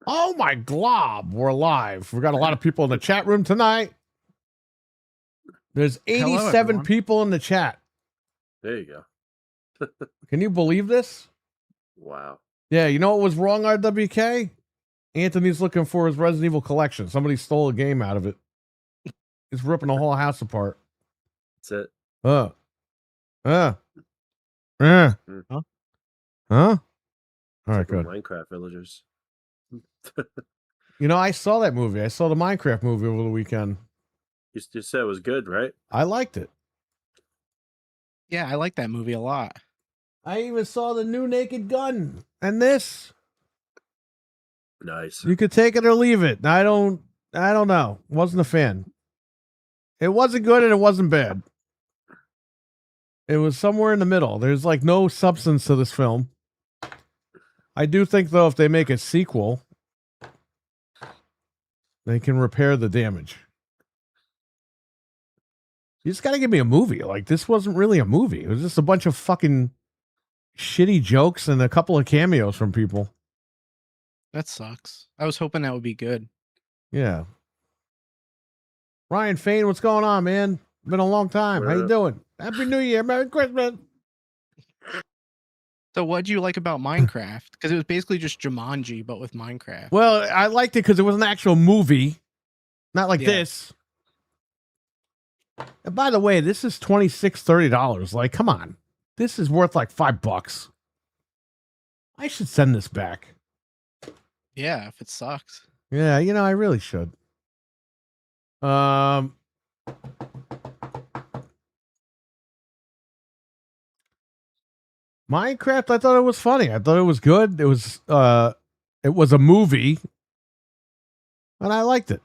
Oh my glob, we're live. We got a lot of people in the chat room tonight. There's 87 people in the chat. There you go. Can you believe this? Wow. Yeah, you know what was wrong, RWK? Anthony's looking for his Resident Evil collection. Somebody stole a game out of it. He's ripping the whole house apart. That's it. Huh? Hmm. All right, good. Minecraft villagers. You know, I saw that movie. I saw the Minecraft movie over the weekend. You just said it was good, right? I liked it. Yeah, I like that movie a lot. I even saw the new Naked Gun and this. Nice. You could take it or leave it. I don't know. Wasn't a fan. It wasn't good and it wasn't bad. It was somewhere in the middle. There's like no substance to this film. I do think though, if they make a sequel, they can repair the damage. You just got to give me a movie. Like, this wasn't really a movie. It was just a bunch of fucking shitty jokes and a couple of cameos from people. That sucks. I was hoping that would be good. Yeah. Ryan Fain, what's going on, man? Been a long time. How you doing? Happy New Year. Merry Christmas. So what do you like about Minecraft? Because it was basically just Jumanji, but with Minecraft. Well, I liked it because it was an actual movie. Not like this. And by the way, this is $26-$30. Like, come on. This is worth like $5. I should send this back. Yeah, if it sucks. Yeah, you know, I really should. Minecraft, I thought it was funny. I thought it was good. It was a movie. And I liked it.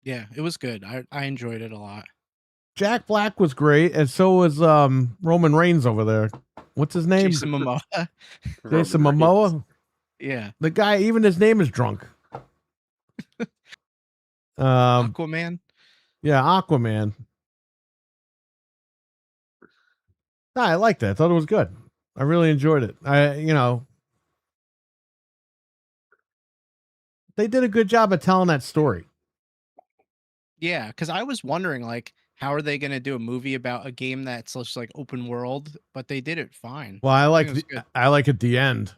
Yeah, it was good. I enjoyed it a lot. Jack Black was great, and so was Roman Reigns over there. What's his name? Jason Momoa. Jason Momoa? Yeah. The guy, even his name is drunk. Aquaman? Yeah, Aquaman. No, I liked it. I thought it was good. I really enjoyed it. They did a good job of telling that story. Yeah, because I was wondering, like, how are they going to do a movie about a game that's just like open world? But they did it fine. Well, I like at the end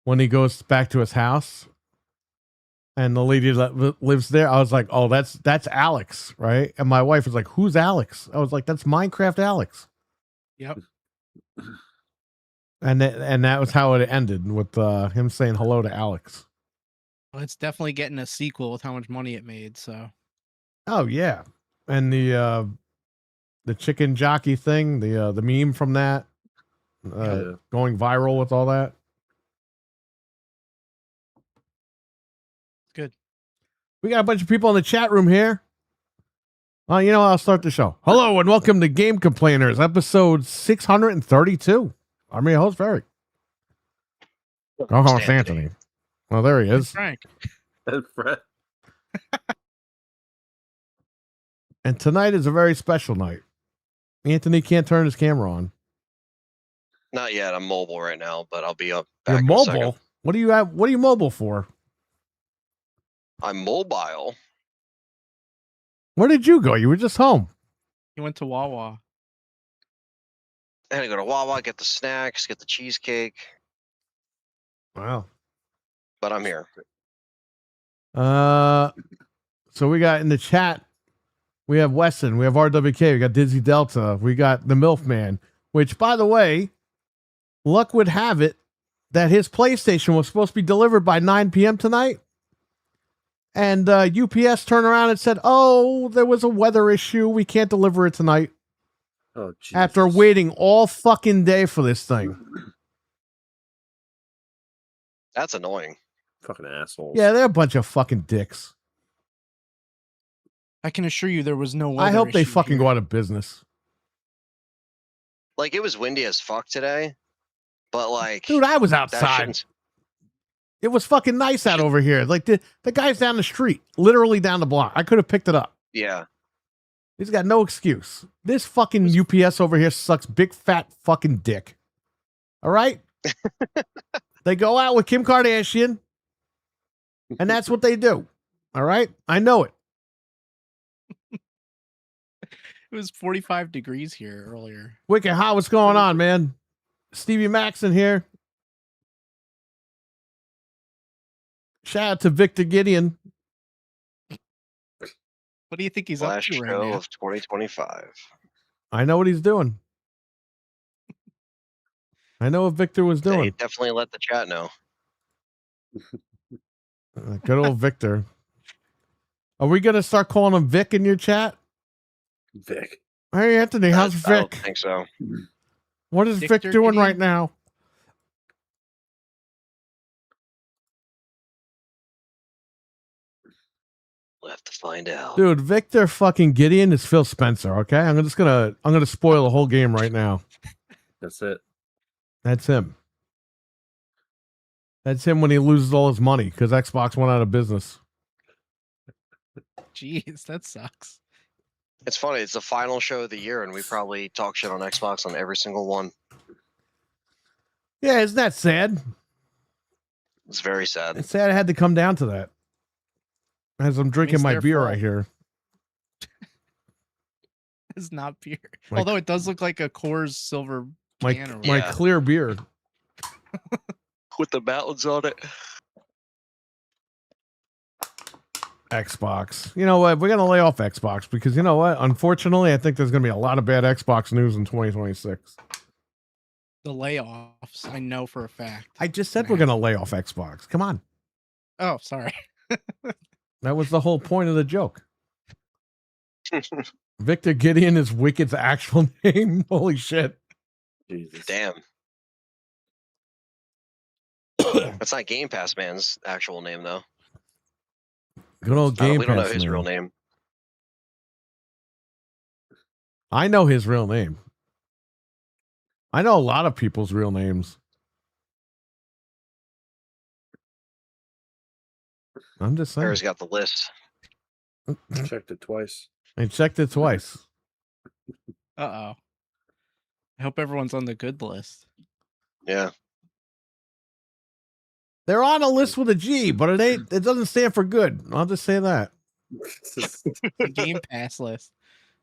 when he goes back to his house and the lady that lives there. I was like, oh, that's Alex, right? And my wife was like, who's Alex? I was like, that's Minecraft Alex. Yep. And that was how it ended with him saying hello to Alex. Well, it's definitely getting a sequel with how much money it made. So. Oh yeah, and the chicken jockey thing, the meme from that, going viral with all that. Good. We got a bunch of people in the chat room here. You know, I'll start the show. Hello and welcome to Game Complainers, episode 632. I'm your host, Ferry. Oh, Anthony. Well, there he is. Frank. And Fred. And tonight is a very special night. Anthony can't turn his camera on. Not yet. I'm mobile right now, but I'll be up. Back You're mobile? What do you have? What are you mobile for? I'm mobile. Where did you go? You were just home. He went to Wawa. I had to go to Wawa, get the snacks, get the cheesecake. Wow. But I'm here. So we got in the chat, we have Weston, we have RWK, we got Dizzy Delta, we got the MILF Man, which, by the way, luck would have it that his PlayStation was supposed to be delivered by 9 p.m. tonight. And UPS turned around and said, oh, there was a weather issue. We can't deliver it tonight. Oh, Jesus. After waiting all fucking day for this thing. That's annoying. Fucking assholes. Yeah, they're a bunch of fucking dicks. I can assure you there was no weather I hope they issue fucking here. go out of business. Like, it was windy as fuck today. But, like... Dude, I was outside. It was fucking nice out over here. Like, the guy's down the street. Literally down the block. I could have picked it up. Yeah. He's got no excuse. This fucking UPS over here sucks big fat fucking dick. All right? They go out with Kim Kardashian, and that's what they do. All right? I know it. It was 45 degrees here earlier. Wicked Hot, what's going on, man? Stevie Maxon here. Shout out to Victor Gideon. What do you think he's Last up to right show now? of 2025. I know what he's doing. I know what Victor was They doing. definitely let the chat know. Good old Victor. Are we going to start calling him Vic in your chat? Vic. Hey, Anthony, how's I don't Vic? think so. What is Victor Vic doing Gideon? right now? We'll have to find out. Dude, Victor fucking Gideon is Phil Spencer, okay? I'm gonna spoil the whole game right now. That's it. That's him. That's him when he loses all his money because Xbox went out of business. Jeez, that sucks. It's funny. It's the final show of the year, and we probably talk shit on Xbox on every single one. Yeah, isn't that sad? It's very sad. It's sad I had to come down to that. As I'm drinking It's my their beer fault. right here. It's not beer. My- Although it does look like a Coors silver My can or my Yeah. clear beer. With the mountains on it. Xbox. You know what? We're gonna lay off Xbox because you know what? Unfortunately, I think there's gonna be a lot of bad Xbox news in 2026. the layoffs. I know for a fact. I just said we're gonna lay off Xbox. Come on. Oh, sorry. That was the whole point of the joke. Victor Gideon is Wicked's actual name. Holy shit. Jesus. Damn. That's not Game Pass Man's actual name, though. Good old I don't- Game we don't know Pass his man. real name. I know his real name. I know a lot of people's real names. I'm just saying. Harry's got the list. Checked it twice. I checked it twice. Uh-oh. I hope everyone's on the good list. Yeah. They're on a list with a G, but it ain't. It doesn't stand for good. I'll just say that. The Game Pass list.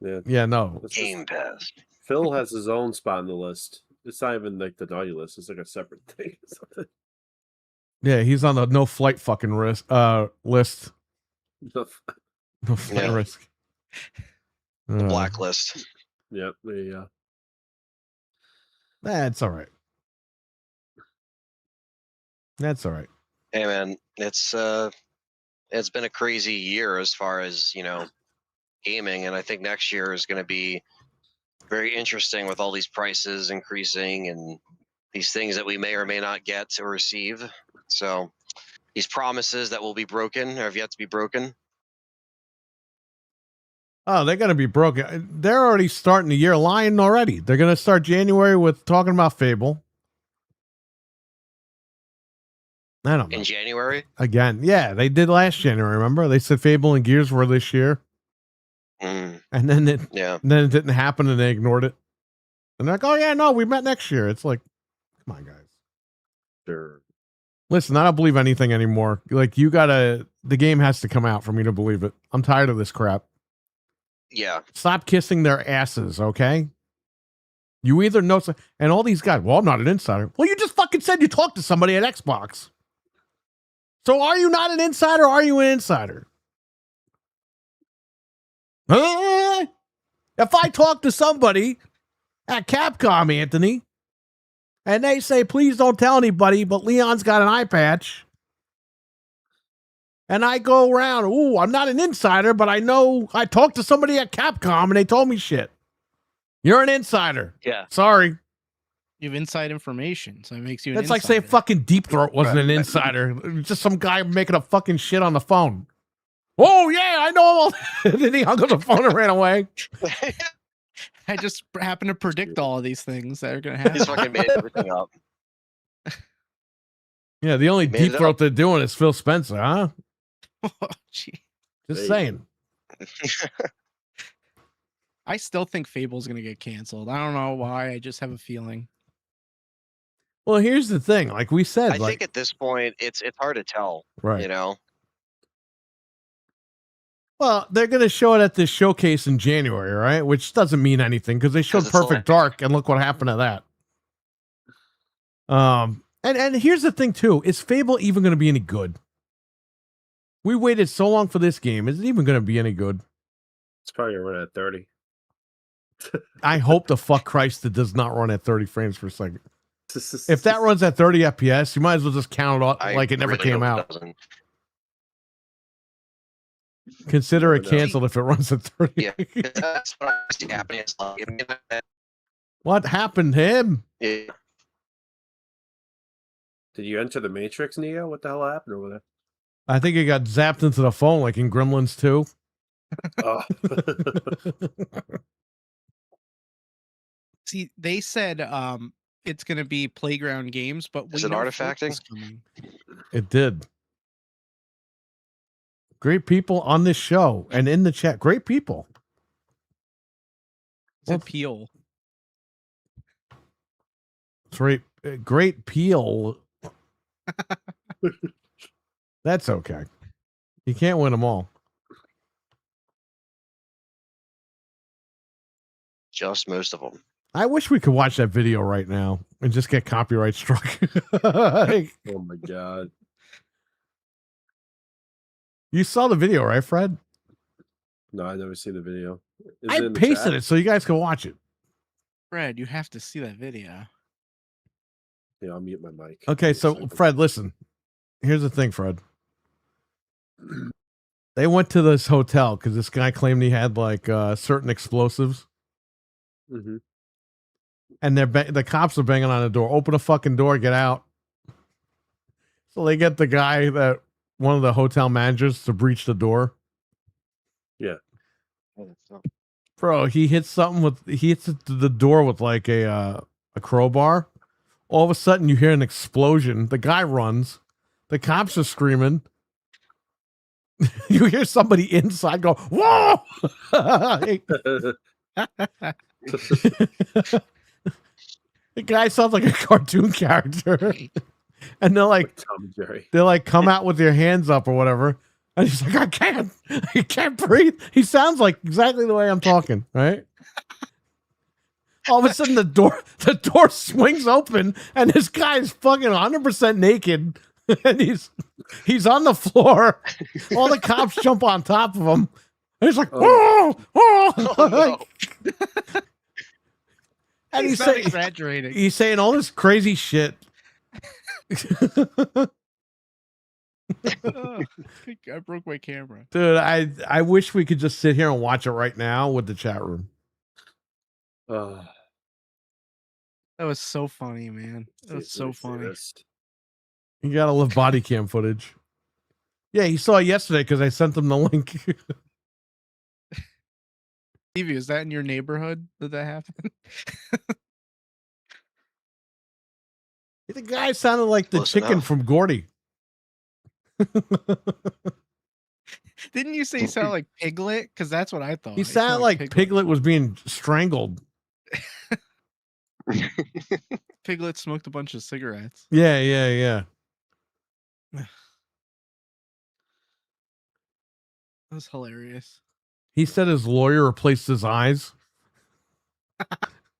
Yeah. Yeah, no. It's just- Game Pass. Phil has his own spot on the list. It's not even like the naughty list. It's like a separate thing. or something. Yeah, he's on the no flight fucking list. List. No flight Yeah. risk. Blacklist. Yep. There you go. That's all right. That's all right. Hey man, it's been a crazy year as far as, gaming, and I think next year is going to be very interesting with all these prices increasing and these things that we may or may not get to receive. So these promises that will be broken or have yet to be broken. Oh, they're gonna be broken. They're already starting the year lying already. They're gonna start January with talking about Fable. I don't know. In January. Again, yeah, they did last January. Remember, they said Fable and Gears were this year, Mm, and then it yeah. didn't happen, and they ignored it. And they're like, "Oh yeah, no, we met next year." It's like, come on, guys. Sure. Listen, I don't believe anything anymore. Like, the game has to come out for me to believe it. I'm tired of this crap. Yeah. Stop kissing their asses, okay? You either know, and all these guys, well, I'm not an insider. Well, you just fucking said you talked to somebody at Xbox. So are you not an insider or are you an insider? If I talk to somebody at Capcom, Anthony, and they say, please don't tell anybody, but Leon's got an eye patch, and I go around, ooh, I'm not an insider, but I know I talked to somebody at Capcom and they told me shit. You're an insider. Yeah. Sorry. You have inside information, so it makes you an That's like saying insider. fucking Deep Throat wasn't an insider. It was just some guy making up fucking shit on the phone. Oh, yeah, I know all. Then he hung up the phone and ran away. I just happen to predict all of these things that are going to happen. He's fucking made everything up. Yeah, the only Made Deep it Throat up. they're doing is Phil Spencer, huh? Oh, gee. Just Hey. saying. I still think Fable's going to get canceled. I don't know why. I just have a feeling. Well, here's the thing. Like we said, I think at this point it's hard to tell. right. You know, Well, they're going to show it at this showcase in January, right? Which doesn't mean anything because they showed 'Cause it's Perfect Dark, and look what happened to that. And here's the thing too: is Fable even going to be any good? We waited so long for this game. Is it even going to be any good? It's probably gonna run at 30. I hope the fuck Christ it does not run at 30 frames per second. If that runs at 30 FPS, you might as well just count it off I like it never really came hope it out. doesn't. Consider it Never know. canceled if it runs at 30. Yeah, 'cause that's what I see happening. It's like, What happened to him? yeah, Did you enter the Matrix, Neo? What the hell happened over there? I think he got zapped into the phone like in Gremlins 2. Oh. See, they said it's gonna be Playground Games, but Is we it know artifacting? Forza's coming. It did. Great people on this show and in the chat. Great people. Is it Peel? Great, great peel. That's okay. You can't win them all. just most of them. I wish we could watch that video right now and just get copyright struck. Like, Oh my god. you saw the video, right, Fred? No, I never seen the video. Is I it in the pasted chat? it so you guys can watch it. Fred, you have to see that video. Yeah, I'll mute my mic. Okay, Wait a so second. Fred, listen. Here's the thing, Fred. They went to this hotel because this guy claimed he had like certain explosives, Mhm. and the cops are banging on the door. Open the fucking door, get out. So they get the guy that one of the hotel managers to breach the door. Bro, he hits the door with like a crowbar. All of a sudden, you hear an explosion. The guy runs. The cops are screaming. You hear somebody inside go, "Whoa!" The guy sounds like a cartoon character, and they're like, Tom and Jerry. come out with your hands up or whatever. And he's like, I can't breathe. He sounds like exactly the way I'm talking, right? All of a sudden the door swings open and this guy's fucking 100% naked and he's on the floor. All the cops jump on top of him. And he's like, Oh. oh. no. And He's not exaggerating. he's saying all this crazy shit. Ugh, I broke my camera. Dude, I wish we could just sit here and watch it right now with the chat room. Oh, That was so funny, man. That was let so me see funny. this. You gotta love body cam footage. Yeah, he saw it yesterday because I sent him the link. Stevie, is that in your neighborhood that happened? The guy sounded like the Close chicken enough. from Gordy. Didn't you say he sounded like Piglet? Because that's what I thought. He sounded like Piglet was being strangled. Piglet smoked a bunch of cigarettes. Yeah, yeah, yeah. That was hilarious. He said his lawyer replaced his eyes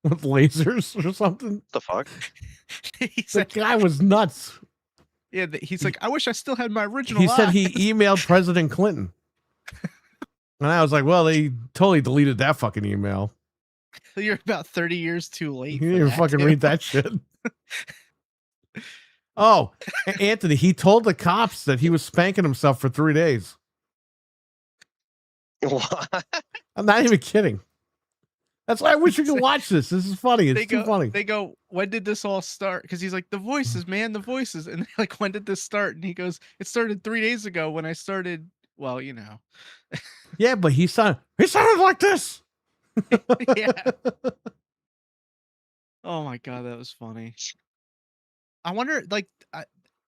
with lasers or something. The fuck? He The said, guy was nuts. "Yeah." He's like, "I wish I still had my original." He said he eyes." emailed President Clinton. And I was like, well, they totally deleted that fucking email. You're about 30 years too late. You for didn't even that, fucking too. read that shit. Oh, Anthony, he told the cops that he was spanking himself for 3 days. What? I'm not even kidding. That's why I wish we could watch this. This is funny. It's They too go, funny. they go, "When did this all start?" Because he's like, "The voices, man, the voices." And they're like, "When did this start?" And he goes, "It started 3 days ago when I started." Well, you know. Yeah, but he sounded like this. Yeah. Oh my god, that was funny. I wonder, like,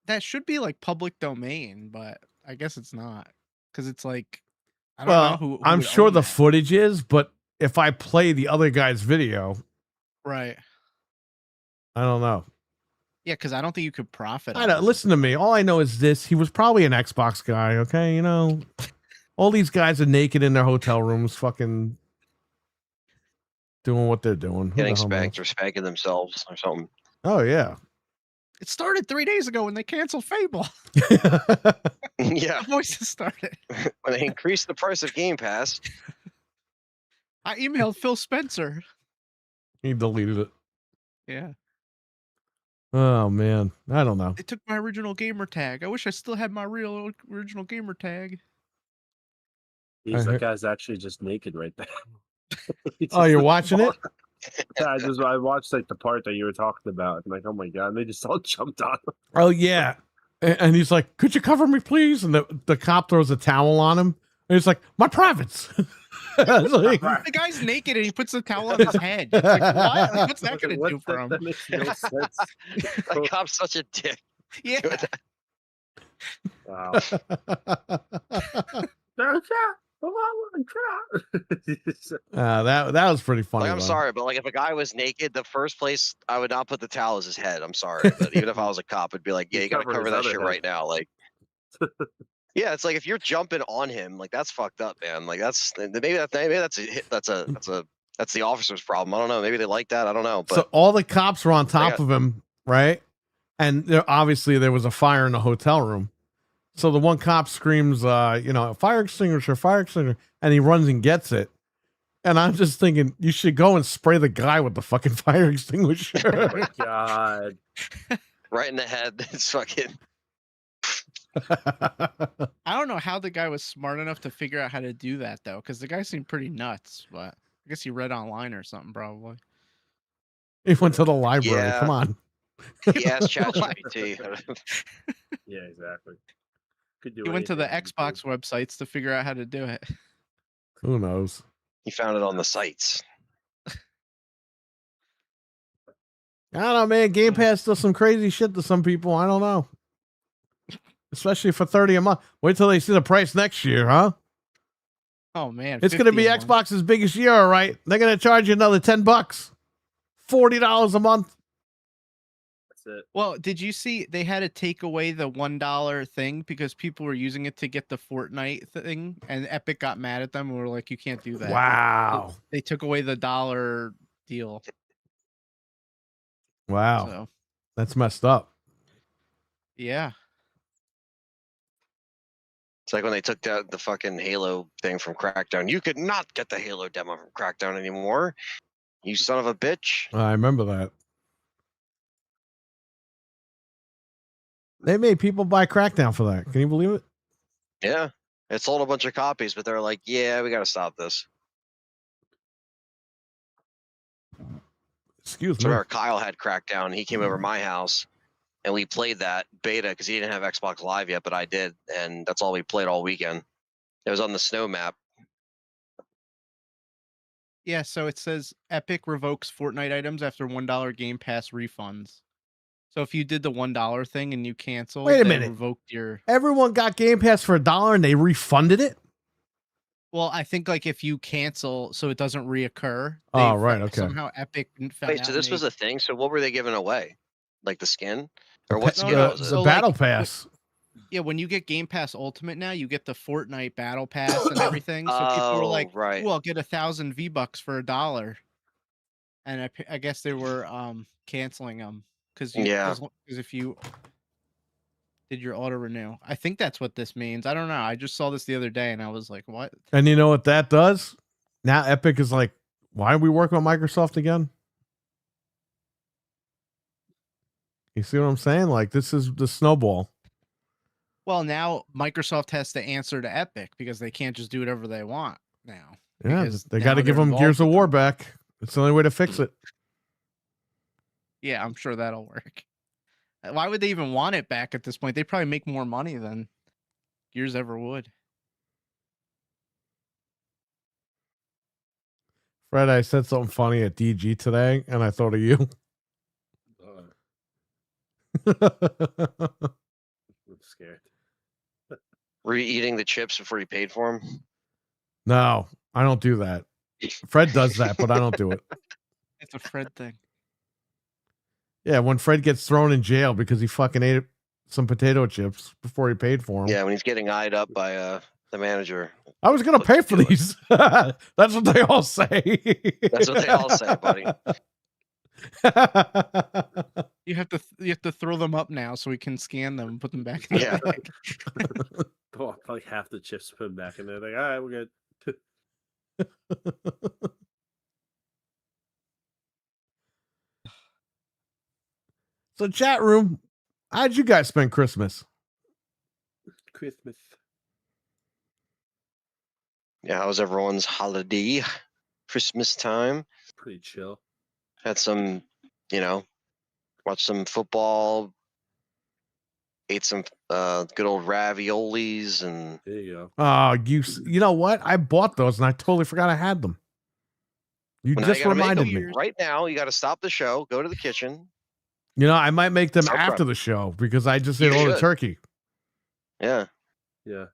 that should be like public domain, but I guess it's not because it's like, I don't know Well, who I'm would sure own the that. footage is, but if I play the other guy's video, Right. I don't know. Yeah, because I don't think you could profit. I on know. that. Listen to me. All I know is this: he was probably an Xbox guy. Okay, you know, all these guys are naked in their hotel rooms, fucking doing what they're doing. Who Getting the hell knows? spanked or spanking themselves or something. Oh yeah. It started 3 days ago when they canceled Fable. Yeah, The voices started. when they increased the price of Game Pass. I emailed Phil Spencer. He deleted it. Yeah. Oh man, I don't know. They took my original gamer tag. I wish I still had my real original gamer tag. He's I that guy's actually just naked right there. He's Oh, just you're like, watching it? Yeah, I watched like the part that you were talking about. I'm like, oh my god, and they just all jumped on him. Oh yeah. And he's like, "Could you cover me, please?" And the cop throws a towel on him. And he's like, "My privates." It's like- The guy's naked and he puts the towel on his head. It's like, what? Like, what's that gonna do for him? That makes no sense. The cop's such a dick. Yeah. Wow. that was pretty funny. Like, I'm though. sorry, but like if a guy was naked, the first place I would not put the towel as his head. I'm sorry, but even if I was a cop, it'd be like, yeah, You you gotta cover cover his that other shit head. right now. Like, yeah, it's like if you're jumping on him, like that's fucked up, man. Like that's that's the officer's problem. I don't know. Maybe they like that. I don't know. But So all the cops were on top got- of him, right? And obviously there was a fire in the hotel room. So the one cop screams, fire extinguisher, and he runs and gets it. And I'm just thinking, you should go and spray the guy with the fucking fire Oh extinguisher. my god. right in the head, it's fucking. I don't know how the guy was smart enough to figure out how to do that though, because the guy seemed pretty nuts. But I guess he read online or something, probably. He went to the library. Yeah. Come on. He asked ChatGPT. Yeah, exactly. Could do He went to the anything. Xbox websites to figure out how to do it. Who knows? He found it on the sites. I don't know, man. Game Pass does some crazy shit to some people. I don't know. Especially for 30 a month. Wait till they see the price next year, huh? Oh man, It's going to 50 be a month. Xbox's biggest year, all right? They're going to charge you another $10, $40 a month. That's it. Well, did you see they had to take away the $1 thing because people were using it to get the Fortnite thing, and Epic got mad at them and were like, "You can't do that." Wow. They took away the $1 deal. Wow. So That's messed up. yeah, It's like when they took down the fucking Halo thing from Crackdown. You could not get the Halo demo from Crackdown anymore. You son of a bitch. I remember that. They made people buy Crackdown for that. Can you believe it? Yeah. It sold a bunch of copies, but they're like, yeah, we got to stop this. Excuse So me. remember, Kyle had Crackdown. And he came over to my house, and we played that beta because he didn't have Xbox Live yet, but I did, and that's all we played all weekend. It was on the snow map. yeah. So it says Epic revokes Fortnite items after $1 Game Pass refunds. So if you did the $1 thing and you canceled, Wait a they minute. revoked your. Everyone got Game Pass for $1 and they refunded it? Well, I think like if you cancel, so it doesn't reoccur. Oh, they right, fa- okay. Somehow Epic found Wait, out so and this they- was a thing? So what were they giving away? Like the skin? Or what The- skin no, was the it? so, Battle like, Pass. Yeah, when you get Game Pass Ultimate now, you get the Fortnite Battle Pass and everything. So people were Oh, like, right. "Well, I'll get 1,000 V-Bucks for $1." And I guess they were canceling them because Yeah. if you did your auto renew, I think that's what this means. I don't know. I just saw this the other day and I was like, "What?" And you know what that does? Now Epic is like, why are we working with Microsoft again? You see what I'm saying? Like, this is the snowball. Well, now Microsoft has to answer to Epic because they can't just do whatever they want now. Yeah, Because they now got to give they're them Gears of involved War with them. back. It's the only way to fix it. Yeah, I'm sure that'll work. Why would they even want it back at this point? They probably make more money than Gears ever would. Fred, I said something funny at DG today, and I thought of you. I'm scared. Were you eating the chips before you paid for them? No, I don't do that. Fred does that, but I don't do it. It's a Fred thing. Yeah, when Fred gets thrown in jail because he fucking ate some potato chips before he paid for them. Yeah, when he's getting eyed up by the manager. I was gonna Look, pay for do it. these. That's what they all say. That's what they all say, buddy. You have to throw them up now so we can scan them and put them back in the Yeah. bag. Oh, like half the chips put back in there. Like, all right, we're good. So, chat room, how'd you guys spend Christmas? Christmas. Yeah, how was everyone's holiday? Christmas time. Pretty chill. Had some, watched some football. Ate some good old raviolis and There you go. Oh, you know what? I bought those and I totally forgot I had them. You Well, now just you gotta make reminded them me. right now. You got to stop the show, go to the kitchen. You know, I might make them Start after prepping. the show because I just You ate all the should. turkey. Yeah, Yeah.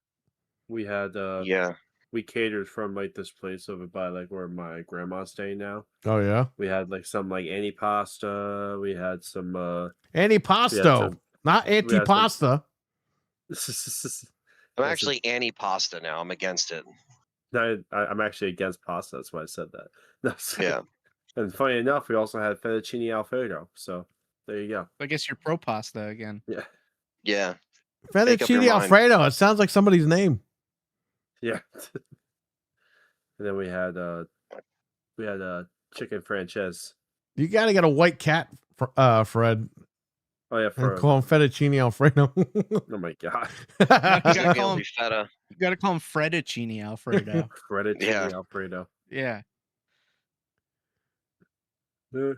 We had yeah. we catered from like this place over by like where my grandma's staying now. Oh yeah, We had like some like antipasta. We had some antipasto, some- not had some- antipasta. I'm Yeah, actually anti-pasta now. I'm against it. No, I'm actually against pasta. That's why I said that. No, so- Yeah. And funny enough, we also had fettuccine alfredo. So there you go. I guess you're pro pasta again. Yeah. Yeah. Make up your Fettuccine mind. Alfredo. It sounds like somebody's name. Yeah. And then we had chicken franchise. You got to get a white cat, Fred, Oh yeah, for and call him Fettuccine Alfredo. oh my god, You It's gotta gonna be call able him- to be feta. You got to call him Fredduccini Alfredo. fettuccine Yeah. alfredo. Yeah. It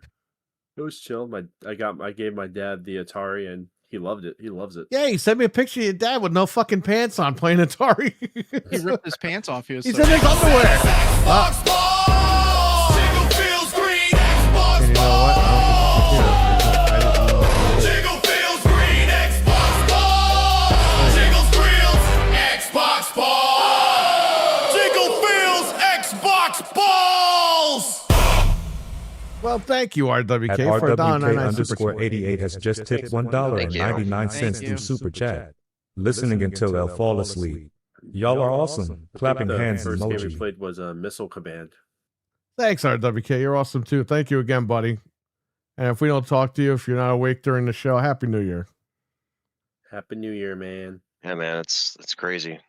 was chill. I gave my dad the Atari and he loved it. He loves it. Yeah, he sent me a picture of your dad with no fucking pants on playing Atari. He ripped his pants off. He was He's so in his underwear. And you know what? I don't think you can. Well, thank you, RWK, At for RWK $1.99 super chat. _88 has just tipped $1.99 Thank you. through Super Chat. Listening until they'll fall asleep. Y'all are awesome. Clapping the hands first game we emoji. played was Missile Command. Thanks, RWK. You're awesome too. Thank you again, buddy. And if we don't talk to you, if you're not awake during the show, Happy New Year. Happy New Year, man. Yeah, man, it's crazy.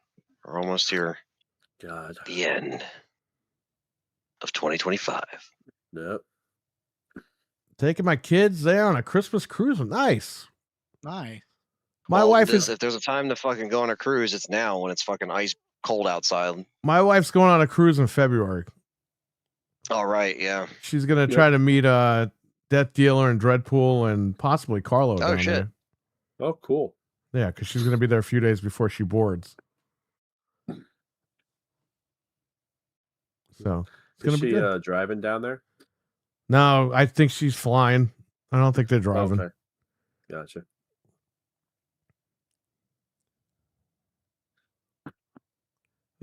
We're almost here. God. The end of 2025. Nope. Taking my kids there on a Christmas cruise. Nice. nice. My Well, wife is if there's a time to fucking go on a cruise, it's now when it's fucking ice cold outside. my wife's going on a cruise in February. All right, yeah. She's gonna try to meet Death Dealer and Dreadpool and possibly Carlo. Oh, down shit. there. Oh, cool. Yeah, because she's gonna be there a few days before she boards. So it's gonna Is be she good. driving down there? No, I think she's flying. I don't think they're driving. Okay. Gotcha.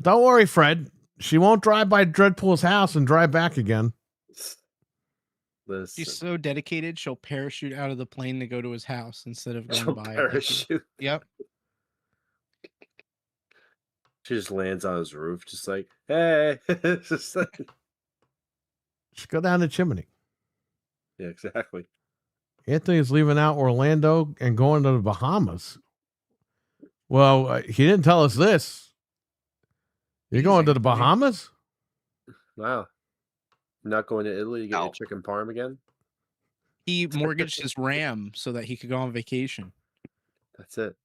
Don't worry, Fred. She won't drive by Dreadpool's house and drive back again. Listen. She's so dedicated, she'll parachute out of the plane to go to his house instead of going She'll by. it. parachute. Yep. She just lands on his roof, just like, hey. Just like, Just go down the chimney. yeah, exactly. Anthony's leaving out Orlando and going to the Bahamas. Well, he didn't tell us this. You're going to the Anthony. Bahamas? Wow. Not going to Italy to get No. your chicken parm again? He mortgaged his Ram so that he could go on vacation. That's it.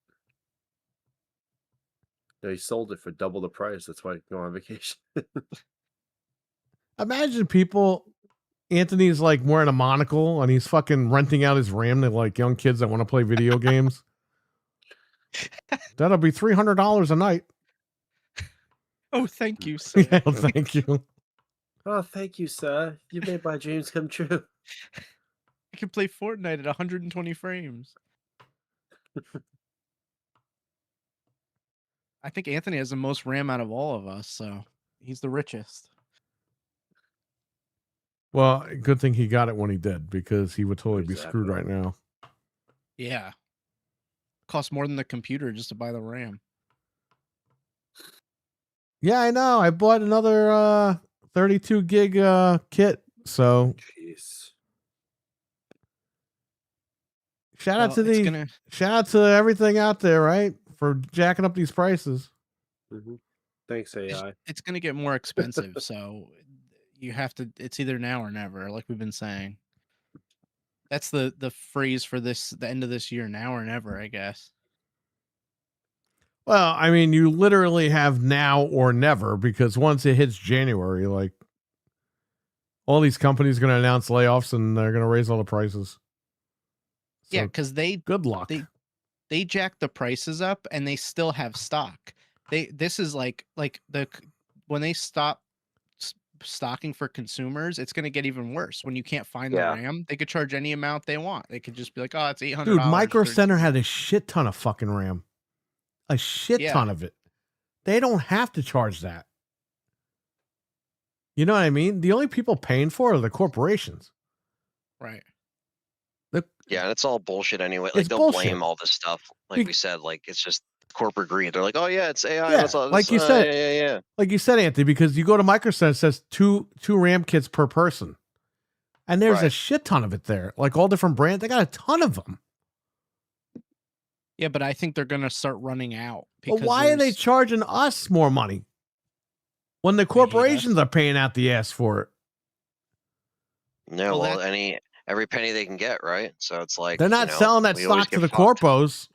No, he sold it for double the price. That's why he can go on vacation. Imagine people. Anthony's like wearing a monocle and he's fucking renting out his Ram to like young kids that want to play video games. That'll be $300 a night. Oh, thank you, sir. Yeah, thank you. Oh, thank you, sir. You made my dreams come true. I can play Fortnite at 120 frames. I think Anthony has the most RAM out of all of us, so he's the richest. Well, good thing he got it when he did, because he would totally be screwed Exactly. right now. Yeah. Costs more than the computer just to buy the RAM. Yeah, I know. I bought another 32 gig kit. So Jeez. shout out Well, to it's gonna shout out to everything out there, right? For jacking up these prices. Mhm. Thanks, AI. it's gonna get more expensive, so you have to. It's either now or never, like we've been saying. That's the phrase for the end of this year, now or never, I guess. Well, I mean, you literally have now or never, because once it hits January, like all these companies are going to announce layoffs and they're going to raise all the prices. Yeah, So because they good luck. they jack the prices up and they still have stock. This is like when they stop stocking for consumers, it's going to get even worse. When you can't find the Yeah. RAM, they could charge any amount they want. They could just be like, oh, it's $800. Dude, Micro Center had a shit ton of fucking RAM. A shit Yeah. ton of it. They don't have to charge that. You know what I mean? The only people paying for it are the corporations. Right. Yeah, and it's all bullshit anyway. It's Like they'll bullshit. blame all this stuff. Like Be- we said, like it's just corporate greed. They're like, oh yeah, it's AI. Yeah, That's all, like this, you said. yeah. Like you said, Anthony, because you go to Micro Center, it says two RAM kits per person. And there's a Right. shit ton of it there. Like all different brands. They got a ton of them. Yeah, but I think they're going to start running out. But why are they there's- charging us more money when the hate us. corporations are paying out the ass for it? No, Well, well, every penny they can get, right? So it's like They're not you know, selling that we always stock to get the fucked. corpos.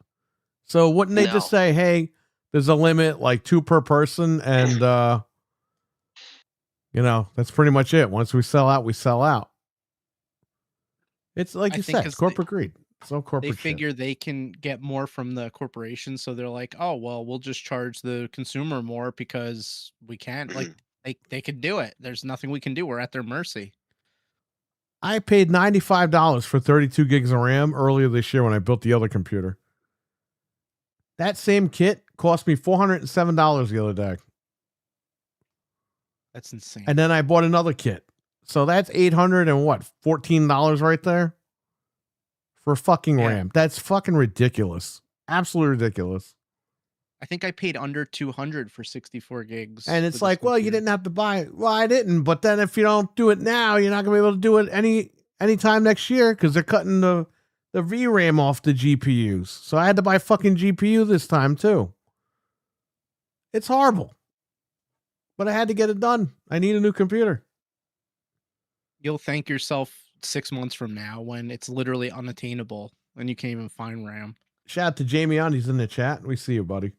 So wouldn't they just No. say, hey, there's a limit, like 2 per person, and that's pretty much it. Once we sell out, we sell out. It's like I you think said, 'cause corporate greed. So they corporate shit. figure they can get more from the corporation, so they're like, oh well, we'll just charge the consumer more because we can. Like they could do it. There's nothing we can do. We're at their mercy. I paid $95 for 32 gigs of RAM earlier this year when I built the other computer. That same kit cost me $407 the other day. That's insane. And then I bought another kit. So that's $14 right there for fucking Yeah. RAM. That's fucking ridiculous. Absolutely ridiculous. I think I paid under 200 for 64 gigs. And for it's this like, well, you computer. didn't have to buy it. Well, I didn't. But then if you don't do it now, you're not gonna be able to do it anytime next year because they're cutting the VRAM off the GPUs. So I had to buy fucking GPU this time too. It's horrible. But I had to get it done. I need a new computer. You'll thank yourself 6 months from now when it's literally unattainable and you can't even find RAM. Shout out to Jamie on. He's in the chat. We see you, buddy.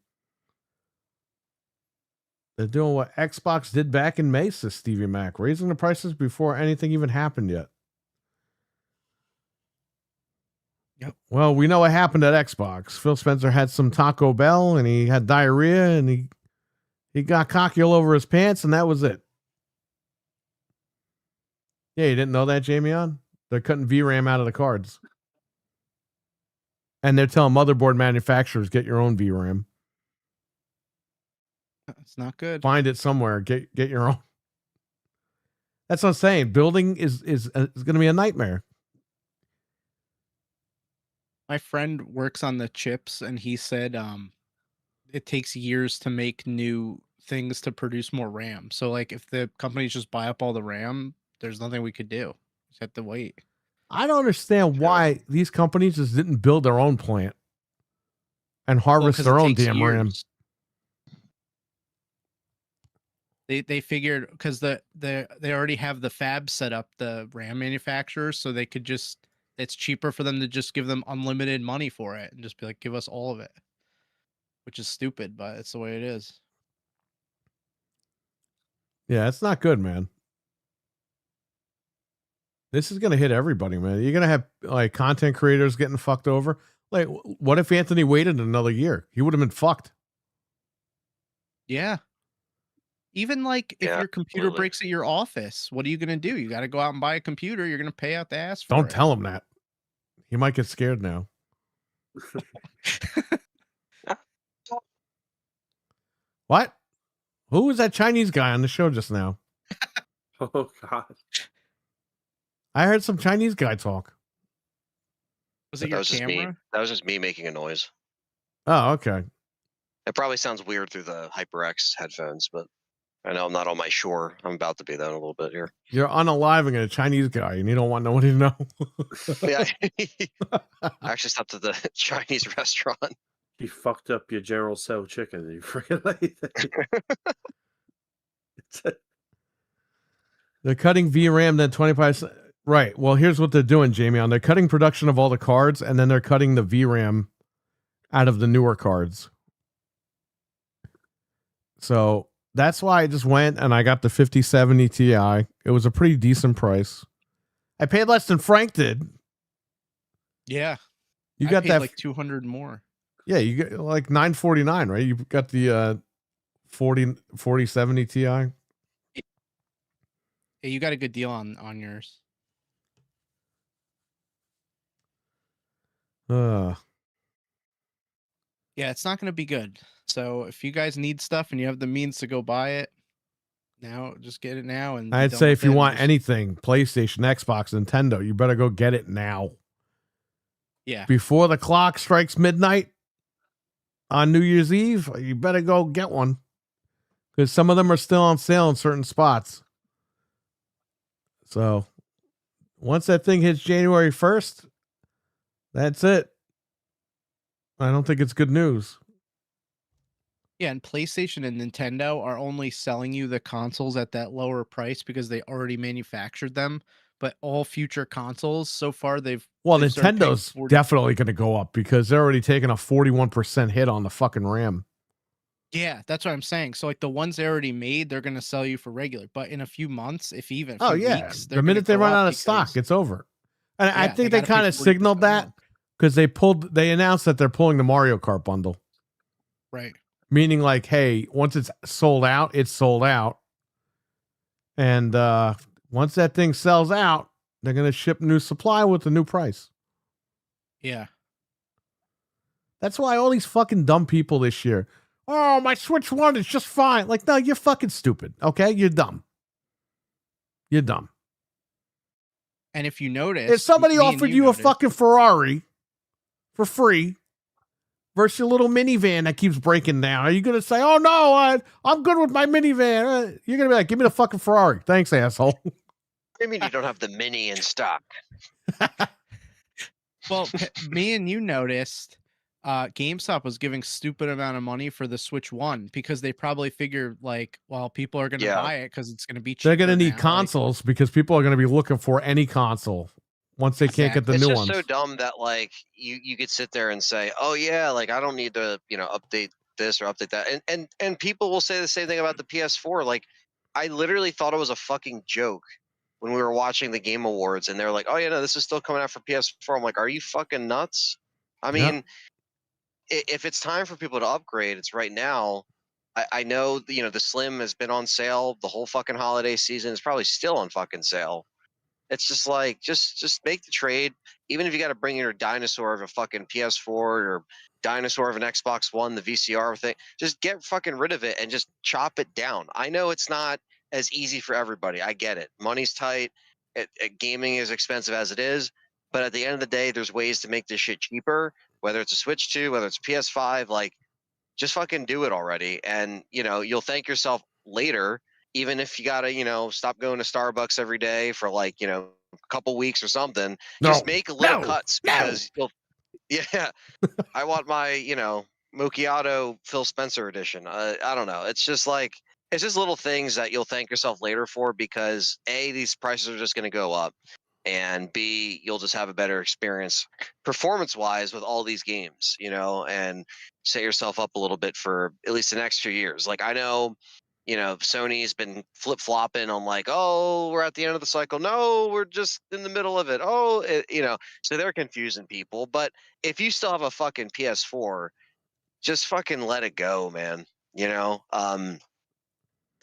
They're doing what Xbox did back in May, says Stevie Mac, raising the prices before anything even happened yet. Yep. Well, we know what happened at Xbox. Phil Spencer had some Taco Bell and he had diarrhea and he got cocky all over his pants and that was it. Yeah, you didn't know that, Jamie on? They're cutting VRAM out of the cards. And they're telling motherboard manufacturers, get your own VRAM. It's not good. Find it somewhere. Get your own. That's what I'm saying. Building is going to be a nightmare. My friend works on the chips and he said it takes years to make new things to produce more RAM. So like if the companies just buy up all the RAM, there's nothing we could do. Just have to wait. I don't understand why these companies just didn't build their own plant and harvest 'cause their it own takes damn RAM. years. They figured because they already have the fab set up, the RAM manufacturers, so they could just it's cheaper for them to just give them unlimited money for it and just be like, give us all of it. Which is stupid, but it's the way it is. Yeah, it's not good, man. This is going to hit everybody, man. You're going to have like content creators getting fucked over. Like, what if Anthony waited another year? He would have been fucked. Yeah. Even like if Yeah, your computer absolutely. breaks at your office, what are you going to do? You got to go out and buy a computer. You're going to pay out the ass for Don't it. tell him that. He might get scared now. What? Who was that Chinese guy on the show just now? Oh God. I heard some Chinese guy talk. Was it That your was just me. camera? That was just me making a noise. Oh, okay. It probably sounds weird through the HyperX headphones, but I know I'm not on my shore. I'm about to be that in a little bit here. You're unaliving a Chinese guy, and you don't want nobody to know. Yeah, I actually stopped at the Chinese restaurant. You fucked up your General Tso chicken. And you freaking They're cutting VRAM then 25. Right. Well, here's what they're doing, Jamie. They're cutting production of all the cards, and then they're cutting the VRAM out of the newer cards. So that's why I just went and I got the 5070 Ti. It was a pretty decent price. I paid less than Frank did. Yeah. You I got paid that like 200 more. Yeah, you get like $949, right? You got the 4070 Ti. Yeah, you got a good deal on yours. Uh, Yeah, it's not going to be good. So if you guys need stuff and you have the means to go buy it now, just get it now. And be I'd done say with if you it and want just- anything, PlayStation, Xbox, Nintendo, you better go get it now. yeah, Before the clock strikes midnight on New Year's Eve, you better go get one. Because some of them are still on sale in certain spots. So once that thing hits January 1st, that's it. I don't think it's good news. yeah, and PlayStation and Nintendo are only selling you the consoles at that lower price because they already manufactured them. But all future consoles so far, they've started paying Nintendo's 40 definitely going to go up because they're already taking a 41% hit on the fucking RAM. Yeah, that's what I'm saying. So like the ones they already made, they're gonna sell you for regular. But in a few months, if even a few weeks, The minute they run out of stock, it's over. And I Yeah, think they they gotta pay kind of 40% signaled that more. because they announced that they're pulling the Mario Kart bundle, right. meaning like, hey, once it's sold out, it's sold out. And once that thing sells out, they're going to ship new supply with the new price. Yeah. That's why all these fucking dumb people this year, oh, my Switch 1 is just fine. Like, no, you're fucking stupid. Okay? You're dumb. You're dumb. And if you notice, If somebody me and offered you a noticed- fucking Ferrari for free versus your little minivan that keeps breaking down, are you going to say, oh, no, I'm good with my minivan? You're going to be like, give me the fucking Ferrari. Thanks, asshole. What do you mean you don't have the Mini in stock? well, me and you noticed GameStop was giving stupid amount of money for the Switch 1 because they probably figured like, well, people are going to Yeah. buy it because it's going to be cheaper. They're going to need now, like- consoles because people are going to be looking for any console once they can't get the It's new just ones. so dumb that like you could sit there and say, oh yeah, like I don't need to update this or update that, and people will say the same thing about the PS4. Like I literally thought it was a fucking joke when we were watching the Game Awards, and they're like, oh yeah, no, this is still coming out for PS4. I'm like, are you fucking nuts? I mean, if it's time for people to upgrade, it's right now. I know the Slim has been on sale the whole fucking holiday season. It's probably still on fucking sale. It's just like just make the trade, even if you got to bring your dinosaur of a fucking PS4 or dinosaur of an Xbox One, the VCR thing. Just get fucking rid of it and just chop it down. I know it's not as easy for everybody. I get it. Money's tight. Gaming is expensive as it is. But at the end of the day, there's ways to make this shit cheaper. Whether it's a Switch 2, whether it's PS5, like just fucking do it already, and you'll thank yourself later. Even if you gotta, stop going to Starbucks every day for like, a couple weeks or something, just make little cuts because you'll, yeah. I want my, Macchiato Phil Spencer edition. I don't know. It's just little things that you'll thank yourself later for because A, these prices are just going to go up, and B, you'll just have a better experience performance wise with all these games, and set yourself up a little bit for at least the next few years. Like I know, Sony's been flip flopping on like, oh, we're at the end of the cycle. No, we're just in the middle of it. Oh, so they're confusing people. But if you still have a fucking PS4, just fucking let it go, man.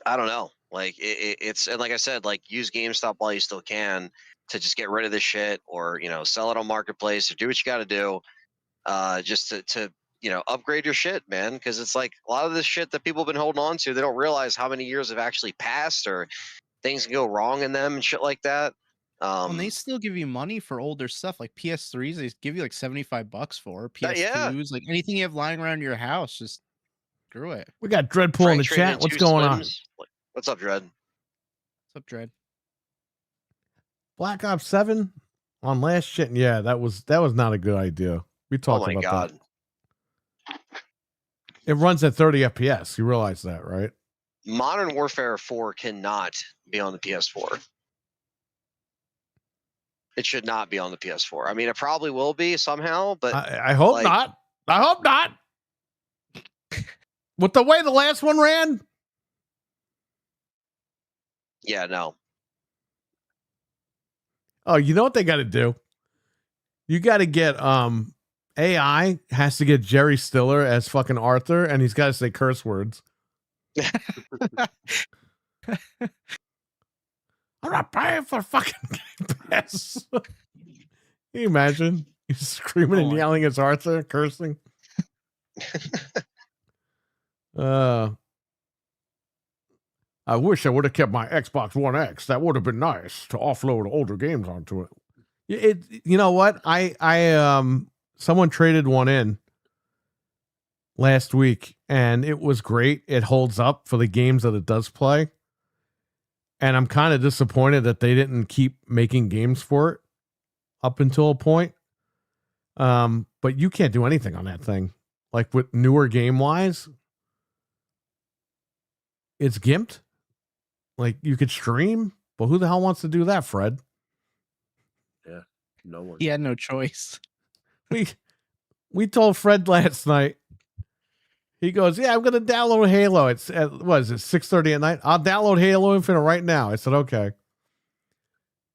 I don't know. Like it's, and like I said, like use GameStop while you still can to just get rid of this shit, or sell it on Marketplace, or do what you got to do, just to upgrade your shit, man. Because it's like a lot of this shit that people have been holding on to, they don't realize how many years have actually passed, or things can go wrong in them and shit like that. And they still give you money for older stuff like PS3s. They give you like $75 for Yeah. PS2s, like anything you have lying around your house. Just screw it. We got Dreadpool in Frank the traded chat. What's 2 going on? Slims. What's up, Dread? What's up, Dread? Black Ops 7 on last gen. Yeah, that was not a good idea. We Oh talked my about god. that. It runs at 30 FPS. You realize that, right? Modern Warfare 4 cannot be on the PS4. It should not be on the PS4. I mean, it probably will be somehow, but I hope like- not. I hope not. With the way the last one ran, yeah, no. oh, you know what they got to do? You got to get AI has to get Jerry Stiller as fucking Arthur, and he's got to say curse words. I'm not paying for fucking Game Pass. Can you imagine? He's screaming and Oh my- yelling as Arthur, cursing. I wish I would have kept my Xbox One X. That would have been nice to offload older games onto it. You know what? Someone traded one in last week and it was great. It holds up for the games that it does play. And I'm kind of disappointed that they didn't keep making games for it up until a point. But you can't do anything on that thing. Like with newer game wise, it's gimped. Like you could stream, but who the hell wants to do that, Fred? No one. He had no choice. We told Fred last night. He goes, "Yeah, I'm gonna download Halo. It's what is it, 6:30 at night? I'll download Halo Infinite right now." I said, "Okay."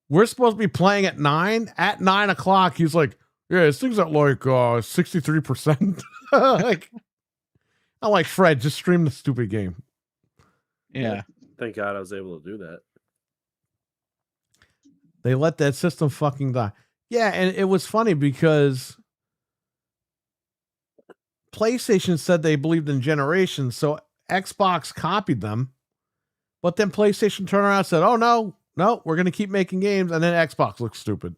We're supposed to be playing at 9. At 9 o'clock, he's like, "Yeah, this thing's at like 63%." Like, I'm like, Fred, just stream the stupid game. Yeah. Thank God I was able to do that. They let that system fucking die. Yeah, and it was funny because PlayStation said they believed in generations, so Xbox copied them. But then PlayStation turned around and said, "Oh no, we're gonna keep making games," and then Xbox looks stupid.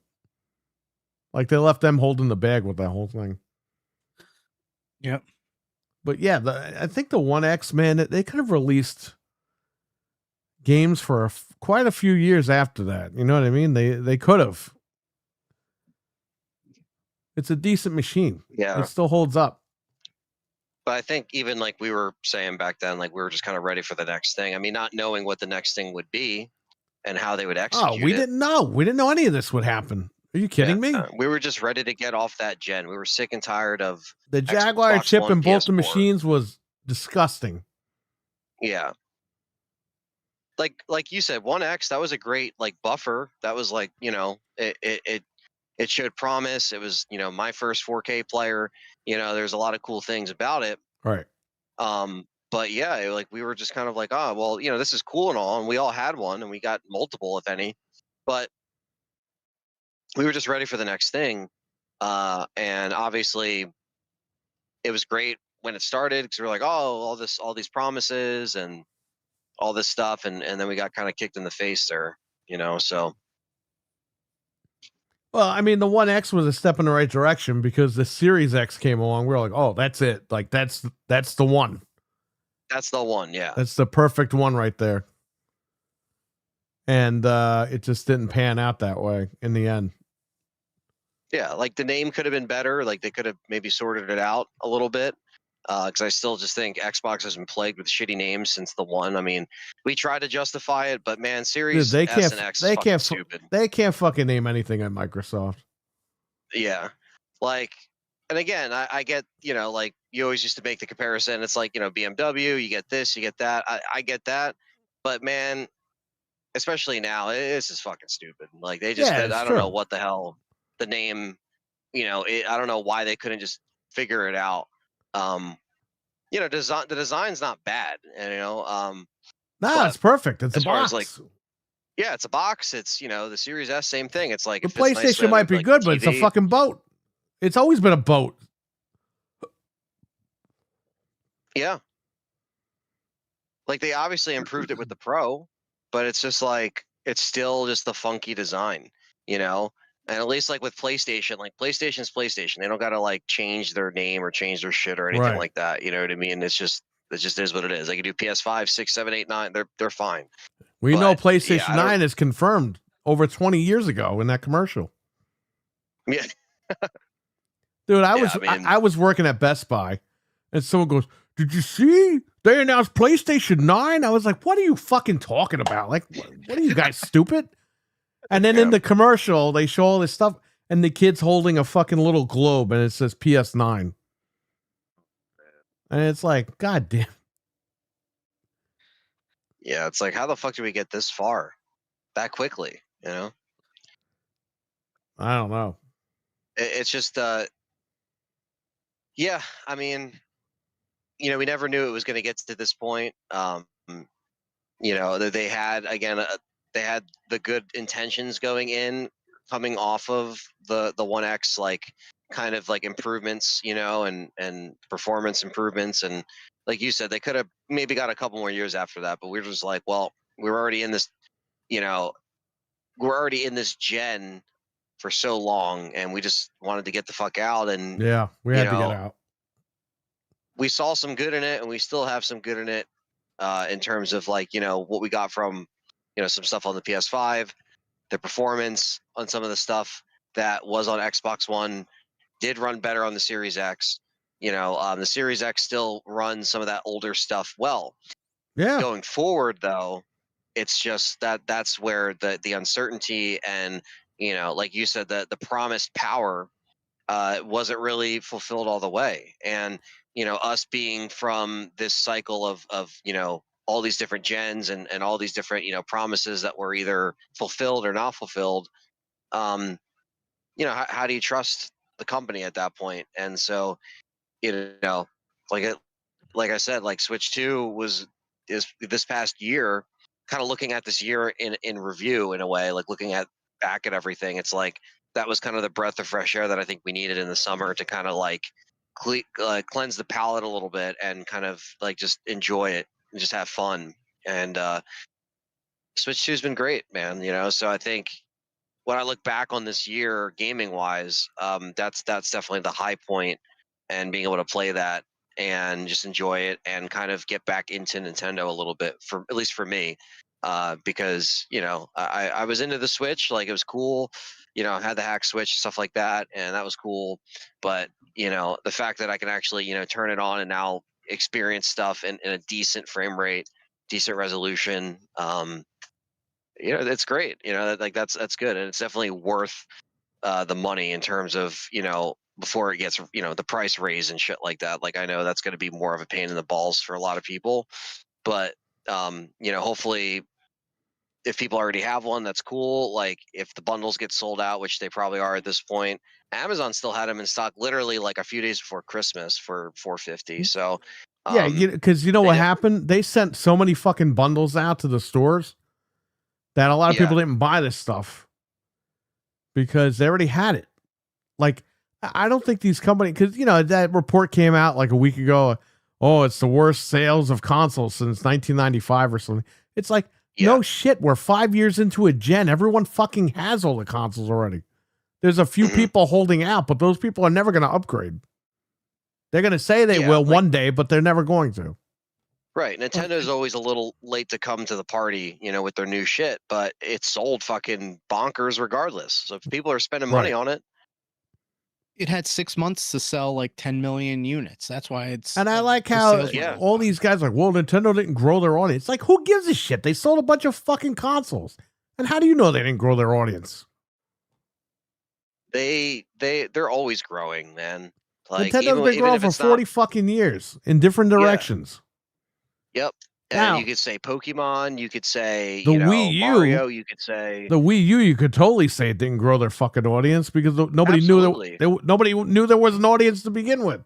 Like they left them holding the bag with that whole thing. Yep. But yeah, I think the One X, man, they could have released games for quite a few years after that. You know what I mean? They could have. It's a decent machine. Yeah. It still holds up. But I think even like we were saying back then, like we were just kind of ready for the next thing. I mean, not knowing what the next thing would be and how they would execute Oh, we it. didn't know. We didn't know any of this would happen. Are you kidding me? We were just ready to get off that gen. We were sick and tired of The Jaguar Xbox chip One, in both the PS4. machines was disgusting. Yeah. Like you said, 1X, that was a great like buffer. That was like, you know, it showed promise. It was, you know, my first 4K player. You know, there's a lot of cool things about it. Right. But yeah, like we were just kind of like, oh, well, you know, this is cool and all, and we all had one and we got multiple, if any. But we were just ready for the next thing. And obviously it was great when it started because we were like, oh, all these promises and all this stuff, and then we got kind of kicked in the face there, you know. So Well, I mean, the One X was a step in the right direction because the Series X came along. We were like, oh, that's it. Like that's the one. that's the one, yeah. That's the perfect one right there. And it just didn't pan out that way in the end. Yeah, like the name could have been better. Like they could have maybe sorted it out a little bit. Because I still just think Xbox has been plagued with shitty names since the one. I mean, we tried to justify it, but man, Series Dude, S and X is fucking stupid. They can't fucking name anything at Microsoft. Yeah, like, and again, I get, you know, like you always used to make the comparison. It's like, you know, BMW, you get this, you get that. I get that, but man, especially now, this is fucking stupid. Like they just, Yeah, I it's don't know true. what the hell the name, you know, I don't know why they couldn't just figure it out. You know, the design's not bad, and you know, No, but it's perfect. It's a as far box. as, like, yeah, it's a box. It's, you know, the Series S, same thing. It's like the it fits nicely PlayStation on, might be like, good, but it's a TV. fucking boat. It's always been a boat. Yeah. Like they obviously improved it with the Pro, but it's just like, it's still just the funky design, you know. And at least like with PlayStation, like PlayStation's PlayStation. They don't gotta like change their name or change their shit or anything Right. like that. You know what I mean? It just is what it is. They can do PS5, 6, 7, 8, 9. They're fine. We know But, yeah, PlayStation I don't- 9 is confirmed over 20 years ago in that commercial. Yeah. Dude, I Yeah, was I mean- I was working at Best Buy, and someone goes, "Did you see they announced PlayStation 9?" I was like, "What are you fucking talking about? Like, what are you guys stupid?" And then in the commercial, they show all this stuff, and the kid's holding a fucking little globe, and it says PS9, and it's like, God damn. Yeah, it's like how the fuck did we get this far that quickly? You know, I don't know. it's just yeah. I mean, you know, we never knew it was going to get to this point. You know, that they had again, they had the good intentions going in, coming off of the One X, like kind of like improvements, you know, and performance improvements, and like you said, they could have maybe got a couple more years after that, but we're just like, well, we're already in this, you know, we're already in this gen for so long, and we just wanted to get the fuck out, and Yeah, we You had to get know, out. we saw some good in it, and we still have some good in it, in terms of like, you know, what we got from, you know, some stuff on the PS5, the performance on some of the stuff that was on Xbox One did run better on the Series X. You know, the Series X still runs some of that older stuff well. Yeah, Going forward, though, it's just that's where the uncertainty and, you know, like you said, the promised power wasn't really fulfilled all the way. And, you know, us being from this cycle of, you know, all these different gens and all these different, you know, promises that were either fulfilled or not fulfilled, um, you know, how do you trust the company at that point? And so, you know, like like I said, like Switch 2 is this past year, kind of looking at this year in review in a way, like looking at back at everything. It's like that was kind of the breath of fresh air that I think we needed in the summer to kind of like cleanse the palate a little bit and kind of like just enjoy it and just have fun. And Switch 2 has been great, man. You know, so I think when I look back on this year gaming wise, that's definitely the high point, and being able to play that and just enjoy it and kind of get back into Nintendo a little bit, for at least for me, because you know I was into the Switch, like it was cool, you know, I had the hack Switch, stuff like that, and that was cool, but you know, the fact that I can actually, you know, turn it on and now experience stuff in a decent frame rate, decent resolution, you know, that's great. You know, like that's good, and it's definitely worth the money in terms of, you know, before it gets, you know, the price raised and shit like that. Like I know that's going to be more of a pain in the balls for a lot of people, but you know, hopefully, if people already have one, that's cool. Like if the bundles get sold out, which they probably are at this point, Amazon still had them in stock literally like a few days before Christmas for $450. So yeah, because you know they what def- happened? They sent so many fucking bundles out to the stores that a lot of Yeah. people didn't buy this stuff because they already had it. Like, I don't think these companies, because you know that report came out like a week ago. Oh, it's the worst sales of consoles since 1995 or something. It's like, no shit. We're 5 years into a gen. Everyone fucking has all the consoles already. There's a few Mhm. people holding out, but those people are never going to upgrade. They're going to say they Yeah, will like- one day, but they're never going to. Right. Nintendo's always a little late to come to the party, you know, with their new shit, but it's sold fucking bonkers regardless. So if people are spending money Right. on it, It had 6 months to sell like 10 million units. That's why it's. And I like the how sales Yeah. were all these guys are like, well, Nintendo didn't grow their audience. Like, who gives a shit? They sold a bunch of fucking consoles. And how do you know they didn't grow their audience? they're always growing, man. Like Nintendo's been even growing if for it's 40 not, fucking years in different directions. yep. And Now- you could say Pokemon, you could say, The you know, Wii U- Mario, you could say The Wii U, you could totally say it didn't grow their fucking audience because nobody Absolutely. knew nobody knew there was an audience to begin with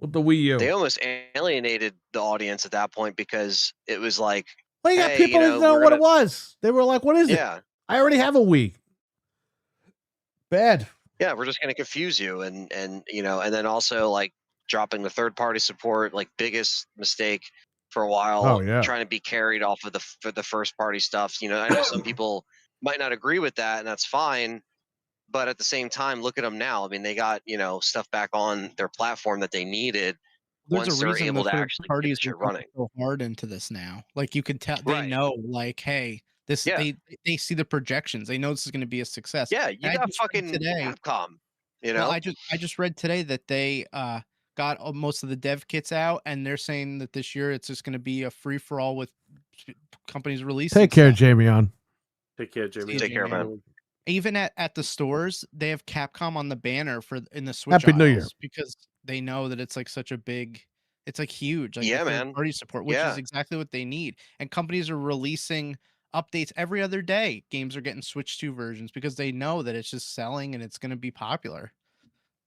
the Wii U. they almost alienated the audience at that point because it was like, Well, you got hey, people you that know, didn't know we're what gonna, it was. They were like, "What is it? yeah. I already have a Wii." Bad. Yeah, we're just going to confuse you, and you know, and then also like dropping the third party support, like biggest mistake for a while, Oh, yeah. trying to be carried off of the first party stuff. You know, I know some people might not agree with that, and that's fine. But at the same time, look at them now. I mean, they got, you know, stuff back on their platform that they needed There's a once they're reason able the to third actually get parties the are shit going running. so hard into this now. Like you can tell, they Right. know, like, hey, this Yeah. they see the projections. They know this is going to be a success. Yeah, you And I got just read fucking today. Capcom. You Well, know, I just read today that they got most of the dev kits out, and they're saying that this year it's just going to be a free for all with companies releasing. Take care, stuff. Jamie. On. Take care, Jamie. Take care, man. Even at the stores, they have Capcom on the banner for in the Switch Happy New Year. aisles because they know that it's like such a big, it's like huge, like Yeah, the man. third party support, which Yeah. is exactly what they need. And companies are releasing updates every other day. Games are getting Switch 2 versions because they know that it's just selling and it's going to be popular.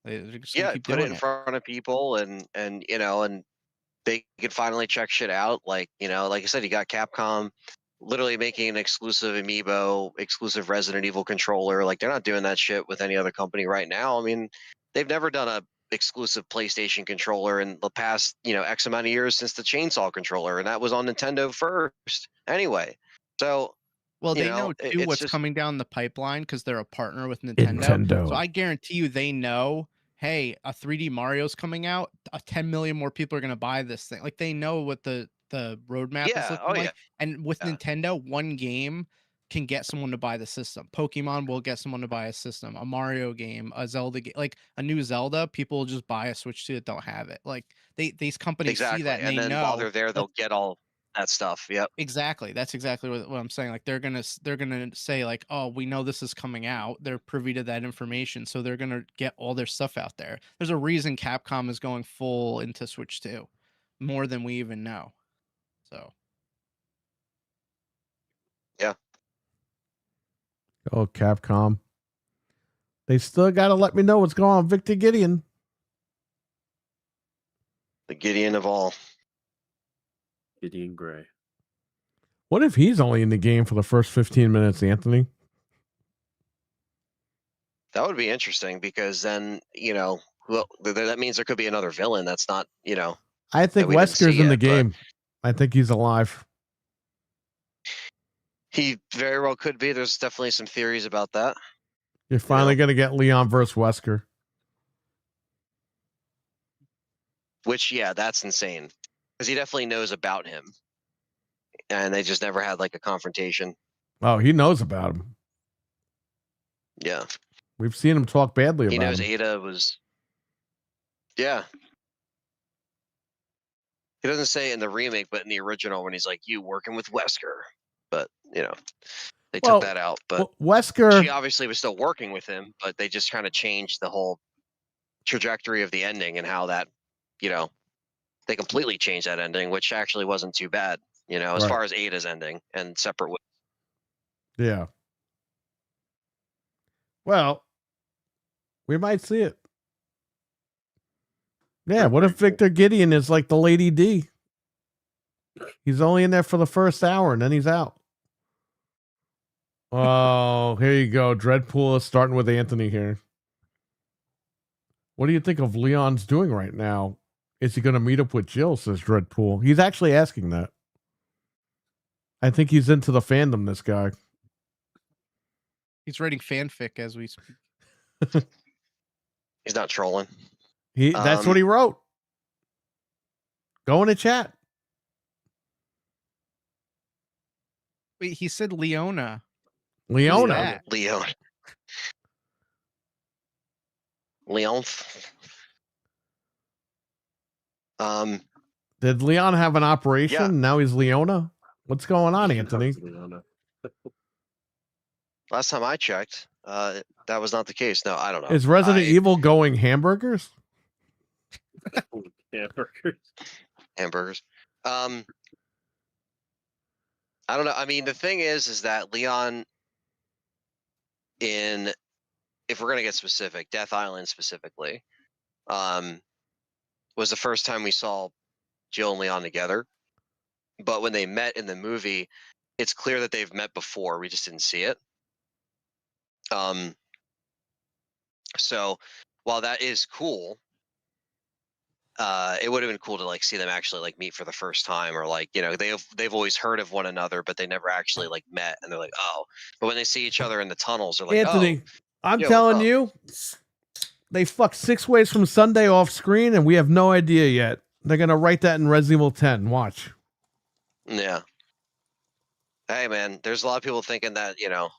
They're just gonna Yeah, keep put it doing in it. front of people, and you know, and they can finally check shit out. Like, you know, like I said, you got Capcom literally making an exclusive amiibo, exclusive Resident Evil controller. Like, they're not doing that shit with any other company right now. I mean, they've never done a exclusive PlayStation controller in the past, you know, X amount of years since the Chainsaw controller, and that was on Nintendo first anyway. So, Well, you they know too it's what's just coming down the pipeline because they're a partner with Nintendo. So I guarantee you, they know, hey, a 3D Mario's coming out. 10 million more people are gonna buy this thing. Like they know what the roadmap is yeah, looking oh like. yeah, And with yeah. Nintendo, one game can get someone to buy the system. Pokemon will get someone to buy a system. A Mario game, a Zelda game, like a new Zelda, people will just buy a Switch 2 that don't have it. Like these companies see that Exactly. and And they then while know. they're there, they'll get all that stuff. Yep. Exactly. That's exactly what I'm saying. Like they're gonna say like, oh, we know this is coming out. They're privy to that information, so they're gonna get all their stuff out there. There's a reason Capcom is going full into Switch 2, more than we even know. So Yeah. Oh, Capcom. They still got to let me know what's going on, Victor Gideon. The Gideon of all. Gideon Gray. What if he's only in the game for the first 15 minutes, Anthony? That would be interesting because then, you know, well, that means there could be another villain that's not, you know. I think we didn't Wesker's see in the yet, but- game. I think he's alive. He very well could be. There's definitely some theories about that. You're finally know? going to get Leon versus Wesker. Which, yeah, that's insane. Because he definitely knows about him. And they just never had like a confrontation. Oh, he knows about him. Yeah. We've seen him talk badly He about knows him. Ada was. Yeah. He doesn't say it in the remake, but in the original, when he's like, "You working with Wesker," but you know, they Well, took that out. But Wesker, she obviously was still working with him, but they just kind of changed the whole trajectory of the ending and how that, you know, they completely changed that ending, which actually wasn't too bad. You know, as Right. far as Ada's ending and separate. yeah. Well, we might see it. Yeah, what if Victor Gideon is like the Lady D? He's only in there for the first hour and then he's out. Oh, here you go. Dreadpool is starting with Anthony here. What do you think of Leon's doing right now? Is he going to meet up with Jill, says Dreadpool. He's actually asking that. I think he's into the fandom, this guy. he's writing fanfic as we speak. He's not trolling. That's what he wrote. Go in the chat. Wait, he said Leona. Leona. that? Leon. Leon. Did Leon have an operation? Yeah. Now he's Leona? What's going on, Anthony? Last time I checked, that was not the case. No, I don't know. Is Resident Evil going hamburgers? Hamburgers. I don't know. I mean, the thing is that Leon, if we're gonna get specific, Death Island specifically, was the first time we saw Jill and Leon together. But when they met in the movie, it's clear that they've met before. We just didn't see it. So while that is cool, it would have been cool to like see them actually like meet for the first time, or like, you know, they've always heard of one another, but they never actually like met, and they're like, oh. But when they see each other in the tunnels, they're like, Anthony, oh, I'm yo, what's telling up? you, they fucked 6 ways from Sunday off screen, and we have no idea yet. They're gonna write that in Resident Evil 10. Watch. Yeah. Hey man, there's a lot of people thinking that, you know,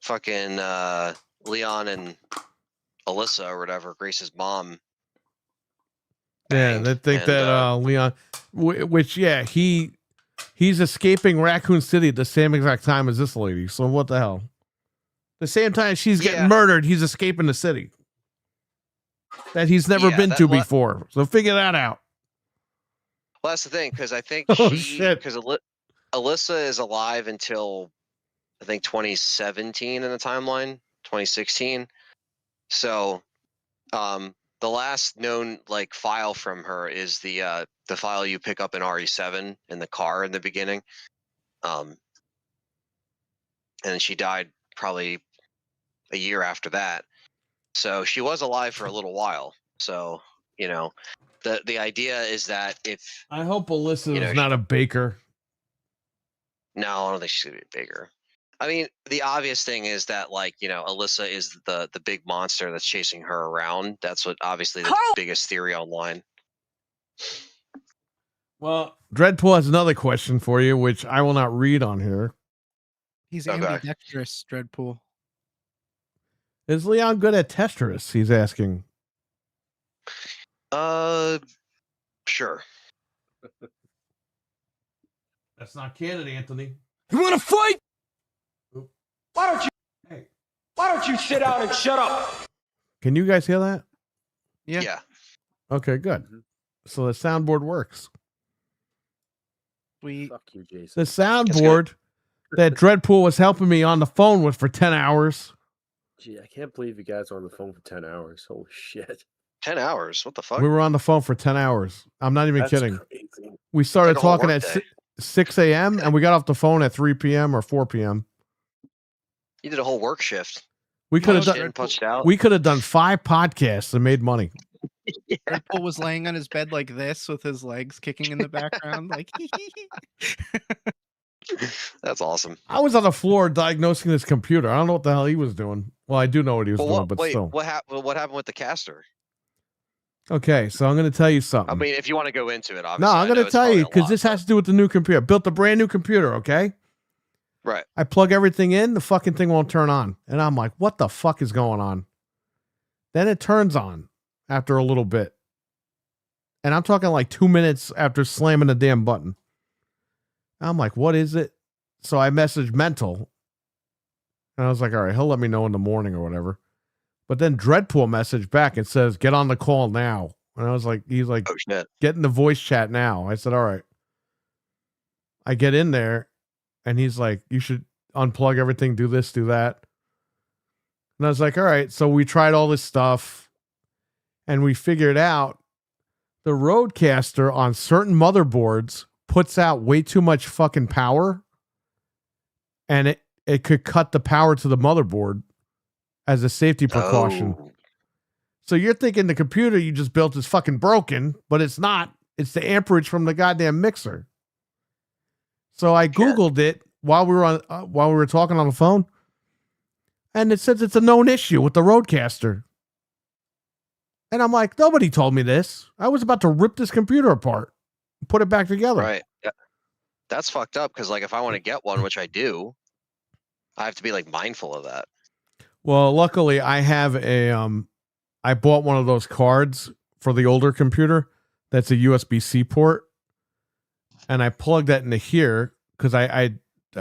fucking Leon and Alyssa or whatever, Grace's mom. Yeah, banged, they think and, that Leon, which yeah, he's escaping Raccoon City at the same exact time as this lady. So what the hell? The same time she's getting Yeah. murdered, he's escaping the city that he's never Yeah, been that- to well- before. So figure that out. Well, that's the thing, because I think Oh, shit. because Alyssa is alive until I think 2017 in the timeline, 2016. So, the last known like file from her is the file you pick up in RE7 in the car in the beginning. And she died probably a year after that. So she was alive for a little while. So, you know, the idea is that if I hope Alyssa You know, is not a baker. no, I don't think she's gonna be bigger. I mean, the obvious thing is that like, you know, Alyssa is the big monster that's chasing her around. That's what obviously the biggest theory online. Well, Dreadpool has another question for you, which I will not read on here. He's Okay. ambidextrous, Dreadpool. Is Leon good at Tetris? He's asking. Sure. That's not canon, Anthony. You want to fight? Oop. Why don't you? Hey. Why don't you sit down and shut up? Can you guys hear that? Yeah. Yeah. Okay, good. Mhm. So the soundboard works. We Fuck you, Jason. The soundboard that Dreadpool was helping me on the phone with for 10 hours. Gee, I can't believe you guys are on the phone for 10 hours. Holy shit. 10 hours. What the fuck? We were on the phone for 10 hours. I'm not even That's kidding. crazy. We started Like a whole talking at workday. 6 a.m. and we got off the phone at 3 p.m. or 4 p.m. You did a whole work shift. We could have Punched done in, punched out. we could have done 5 podcasts and made money. Deadpool was laying on his bed like this with his legs kicking in the background, like That's awesome. I was on the floor diagnosing this computer. I don't know what the hell he was doing. Well, I do know what he was Well, doing, what, but wait, still. what happened with the caster? Okay, so I'm going to tell you something. I mean, if you want to go into it, obviously. no, I'm I know going to it's tell probably you a because lot, this but- has to do with the new computer. I built a brand new computer, okay? Right. I plug everything in, the fucking thing won't turn on. And I'm like, what the fuck is going on? Then it turns on after a little bit. And I'm talking like 2 minutes after slamming the damn button. I'm like, what is it? So I messaged Mental. And I was like, all right, he'll let me know in the morning or whatever. But then Dreadpool messaged back and says, get on the call now. And I was like, he's like, Oh shit. get in the voice chat now. I said, all right. I get in there and he's like, you should unplug everything, do this, do that. And I was like, all right. So we tried all this stuff and we figured out the Rodecaster on certain motherboards puts out way too much fucking power. And it could cut the power to the motherboard as a safety precaution. Oh. So you're thinking the computer you just built is fucking broken, but it's not. It's the amperage from the goddamn mixer. So I Googled it while we were talking on the phone, and it says it's a known issue with the Rodecaster. And I'm like, nobody told me this. I was about to rip this computer apart and put it back together. Right. Yeah. That's fucked up because, like, if I want to get one, which I do, I have to be like mindful of that. Well, luckily I have I bought one of those cards for the older computer that's a USB-C port, and I plugged that into here because I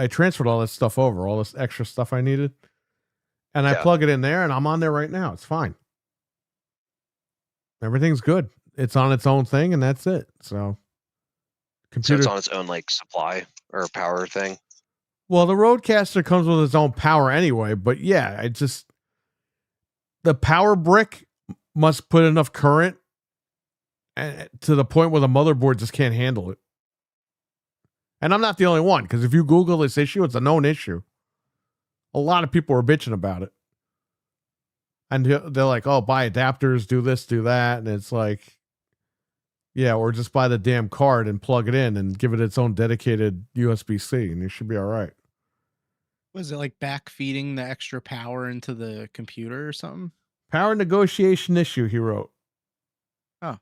transferred all this stuff over, all this extra stuff I needed, and I Yeah. plug it in there, and I'm on there right now. It's fine. Everything's good. It's on its own thing, and that's it. So, So computer. it's on its own like supply or power thing. Well, the Rodecaster comes with its own power anyway, but yeah, the power brick must put enough current to the point where the motherboard just can't handle it. And I'm not the only one, because if you Google this issue, it's a known issue. A lot of people are bitching about it. And they're like, "Oh, buy adapters, do this, do that," and it's like, yeah, or just buy the damn card and plug it in and give it its own dedicated USB-C, and you should be all right. Was it like backfeeding the extra power into the computer or something? Power negotiation issue, he wrote. Oh.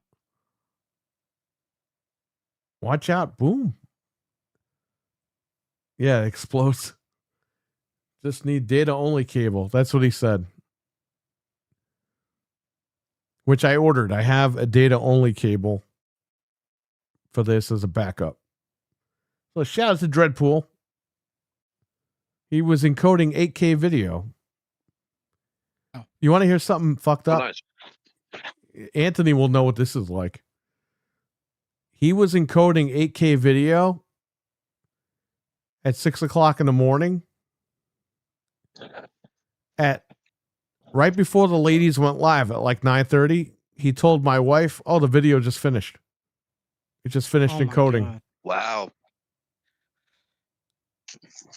Watch out. Boom. Yeah, it explodes. Just need data only cable. That's what he said. Which I ordered. I have a data only cable for this as a backup. So shout out to Dreadpool. He was encoding 8K video. Oh. You want to hear something fucked Oh, up? nice. Anthony will know what this is like. He was encoding 8K video at 6 o'clock in the morning. At right before the ladies went live at like 9:30, he told my wife, "Oh, the video just finished. It just finished Oh my encoding." God. Wow.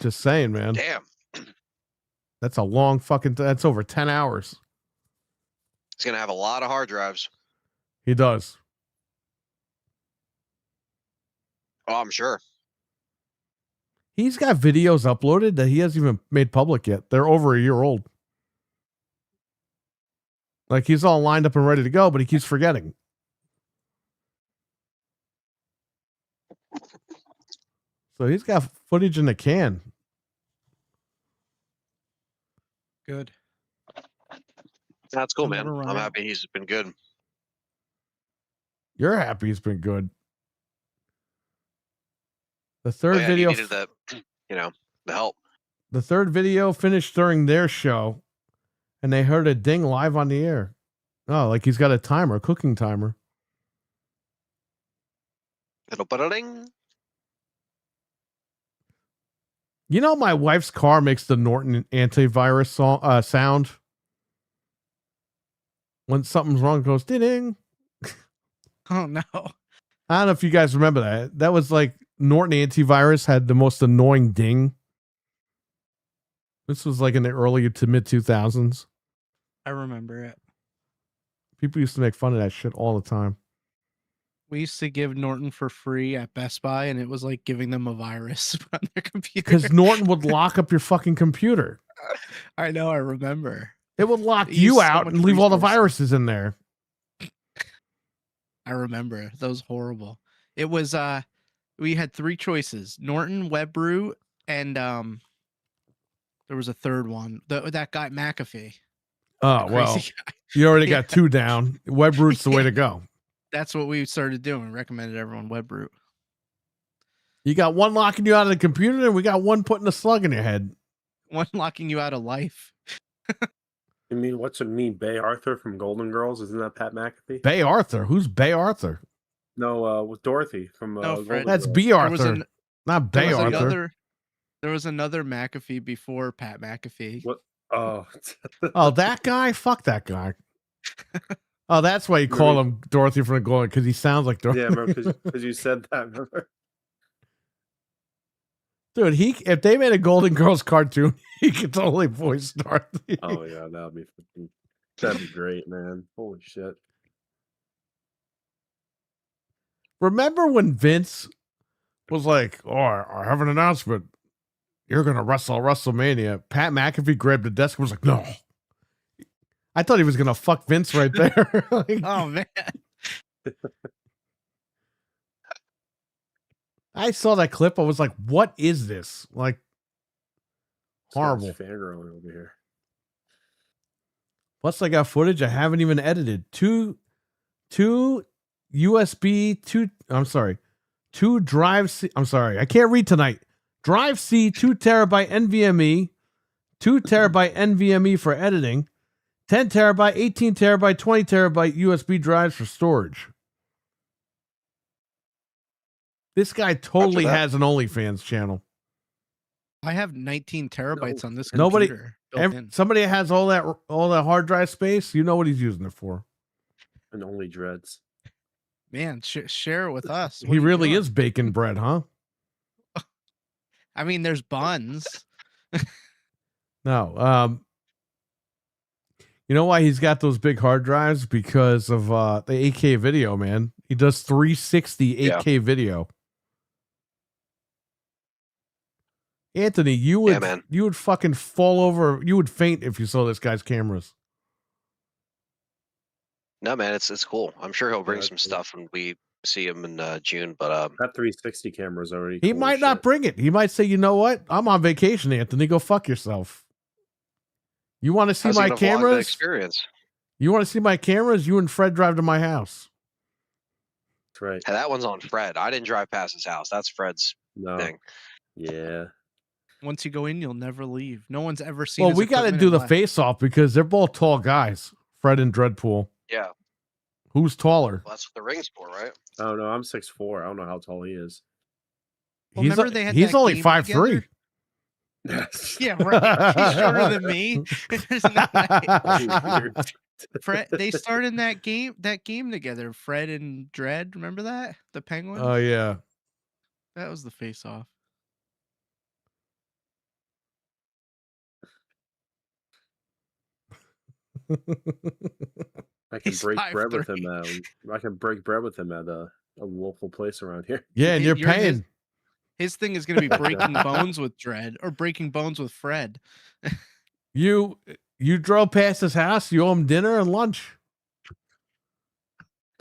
Just saying, man. Damn. That's a long fucking. That's over 10 hours. He's gonna have a lot of hard drives. He does. Oh, I'm sure. He's got videos uploaded that he hasn't even made public yet. They're over a year old. Like he's all lined up and ready to go, but he keeps forgetting. So he's got footage in the can. Good. That's cool, I'll man. never run I'm out. happy he's been good. You're happy he's been good. The Oh, third yeah, he video, needed the, the help. the third video finished during their show, and they heard a ding live on the air. Oh, like he's got a timer, a cooking timer. Little ba-da-ding. You know, my wife's car makes the Norton antivirus sound. When something's wrong, it goes ding. Oh no. I don't know if you guys remember that. That was like Norton antivirus had the most annoying ding. This was like in the early to mid 2000s. I remember it. People used to make fun of that shit all the time. We used to give Norton for free at Best Buy, and it was like giving them a virus on their computer. Because Norton would lock up your fucking computer. I know, I remember. It would lock It you used so out much and leave all the resources. viruses in there. I remember. That was horrible. It was we had three choices: Norton, WebRoot, and there was a third one. That guy McAfee. Oh, the well, crazy guy. you already got Yeah. 2 down. WebRoot's the way to go. That's what we started doing. We recommended everyone WebRoot. You got one locking you out of the computer, and we got one putting a slug in your head. One locking you out of life. You mean what's it mean? Bay Arthur from Golden Girls? Isn't that Pat McAfee? Bay Arthur. Who's Bay Arthur? No, with Dorothy from No, Golden Fred. That's Girls. B There was Arthur, not Bay Arthur. There was another McAfee before Pat McAfee. What? Oh, Oh, that guy? Fuck that guy. Oh, that's why you call him Dorothy from the Golden, because he sounds like Dorothy. yeah, because you said that. Remember? Dude, if they made a Golden Girls cartoon, he could totally voice Dorothy. Oh yeah, that'd be great, man. Holy shit. Remember when Vince was like, "Oh, I have an announcement. You're gonna wrestle WrestleMania." Pat McAfee grabbed the desk and was like, "No." I thought he was gonna fuck Vince right there. Like, Oh man. I saw that clip. I was like, "What is this?" Like, horrible. Fangirling over here. Plus, I got footage I haven't even edited. Two USB, two drive C. I'm sorry, I can't read tonight. Drive C, 2 terabyte NVMe, 2 terabyte NVMe for editing, 10 terabyte, 18 terabyte, 20 terabyte USB drives for storage. This guy totally that. has an OnlyFans channel. I have 19 terabytes on this Nobody- computer. built in. Somebody has all that hard drive space. You know what he's using it for. And only dreads. Man, share it with us. What He are you really doing? is baking bread, huh? I mean, there's buns. No. You know why he's got those big hard drives? Because of the 8K video, man. He does 360 8K video. Anthony, you would man. you would fucking fall over. You would faint if you saw this guy's cameras. No, man, it's cool. I'm sure he'll bring that's some cool. stuff when we see him in June. But That 360 camera is already. He cool might as not shit. bring it. He might say, "You know what? I'm on vacation, Anthony. Go fuck yourself." You want to see how's he my gonna vlog the cameras? experience? You want to see my cameras? You and Fred drive to my house. That's right. Hey, that one's on Fred. I didn't drive past his house. That's Fred's No. thing. Yeah. Once you go in, you'll never leave. No one's ever seen. Well, his we got to equipment do and the left. face off because they're both tall guys, Fred and Dreadpool. Yeah, Who's taller? well, that's what the ring's for, right? I don't know. I'm 6'4". I don't know how tall he is. Well, he's remember they had he's that only game 5'3". Yeah, right. He's shorter than me. There's no way. Weird. Fred, they started that game together. Fred and Dredd, remember that? The Penguins. Oh yeah. That was the face off. I can He's break bread with 5'3". him. I can break bread with him at a local place around here. Yeah, and you're You're his- paying. His thing is going to be breaking bones with Dredd or breaking bones with Fred. You drove past his house. You owe him dinner and lunch.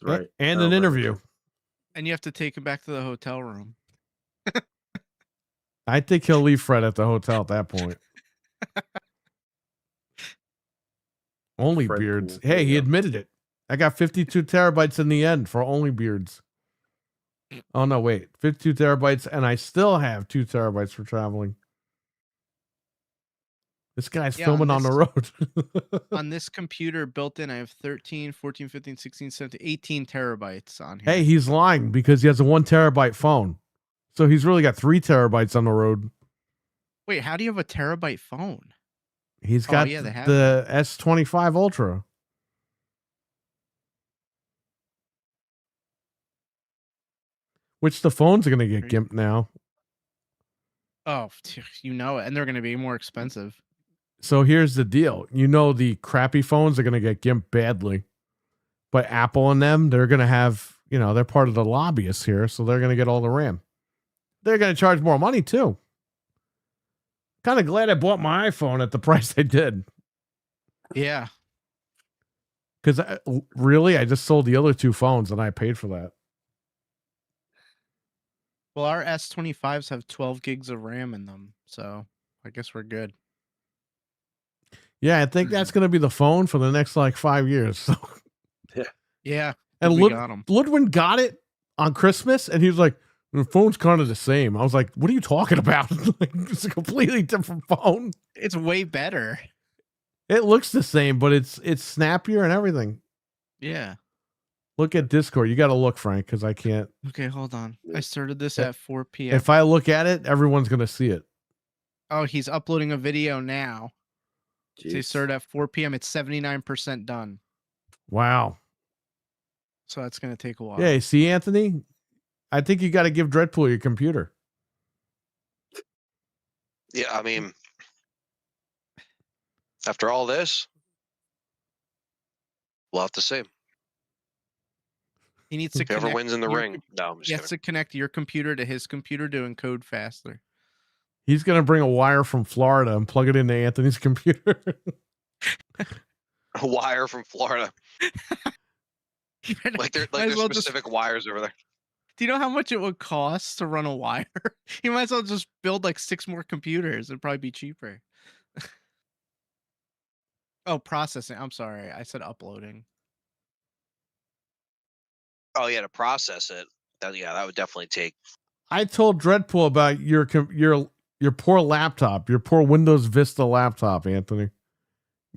That's right. And I an remember. interview. And you have to take him back to the hotel room. I think he'll leave Fred at the hotel at that point. Only Fred beards. Pool. Hey, he Yeah. admitted it. I got 52 terabytes in the end for only beards. Oh no, wait. 52 terabytes, and I still have 2 terabytes for traveling. This guy's Yeah, filming on on the road. On this computer built in, I have 13, 14, 15, 16, 17, 18 terabytes on here. Hey, he's lying because he has a 1 terabyte phone. So he's really got 3 terabytes on the road. Wait, how do you have a terabyte phone? He's Oh, got yeah, they have the S25 Ultra. Which the phones are going to get Right. gimped now. Oh, you know it. And they're going to be more expensive. So here's the deal. You know the crappy phones are going to get gimped badly. But Apple and them, they're going to have, they're part of the lobbyists here, so they're going to get all the RAM. They're going to charge more money too. Kind of glad I bought my iPhone at the price I did. Yeah. Because I just sold the other 2 phones and I paid for that. Well, our S25s have 12 gigs of RAM in them. So I guess we're good. Yeah, I think that's going to be the phone for the next 5 years. So. Yeah. And we got 'em. Ludwin got it on Christmas, and he was like, "The phone's kind of the same." I was like, "What are you talking about? It's a completely different phone. It's way better. It looks the same, but it's snappier and everything." Yeah. Look at Discord. You got to look, Frank, because I can't. Okay, hold on. I started this Yeah. at 4 p.m. If I look at it, everyone's going to see it. Oh, he's uploading a video now. So he Jeez. started at 4 p.m. It's 79% done. Wow. So that's going to take a while. Yeah, see, Anthony? I think you got to give Dreadpool your computer. Yeah, I mean, after all this, we'll have to see. He needs to Whoever connect wins in the your ring. No, I'm just He has kidding. to connect your computer to his computer to encode faster. He's going to bring a wire from Florida and plug it into Anthony's computer. A wire from Florida. You better- Like might there's as well just- specific wires over there. Do you know how much it would cost to run a wire? You might as well just build 6 more computers. It'd probably be cheaper. Oh, processing. I'm sorry. I said uploading. Oh yeah, to process it. That would definitely take. I told Dreadpool about your poor laptop, your poor Windows Vista laptop, Anthony.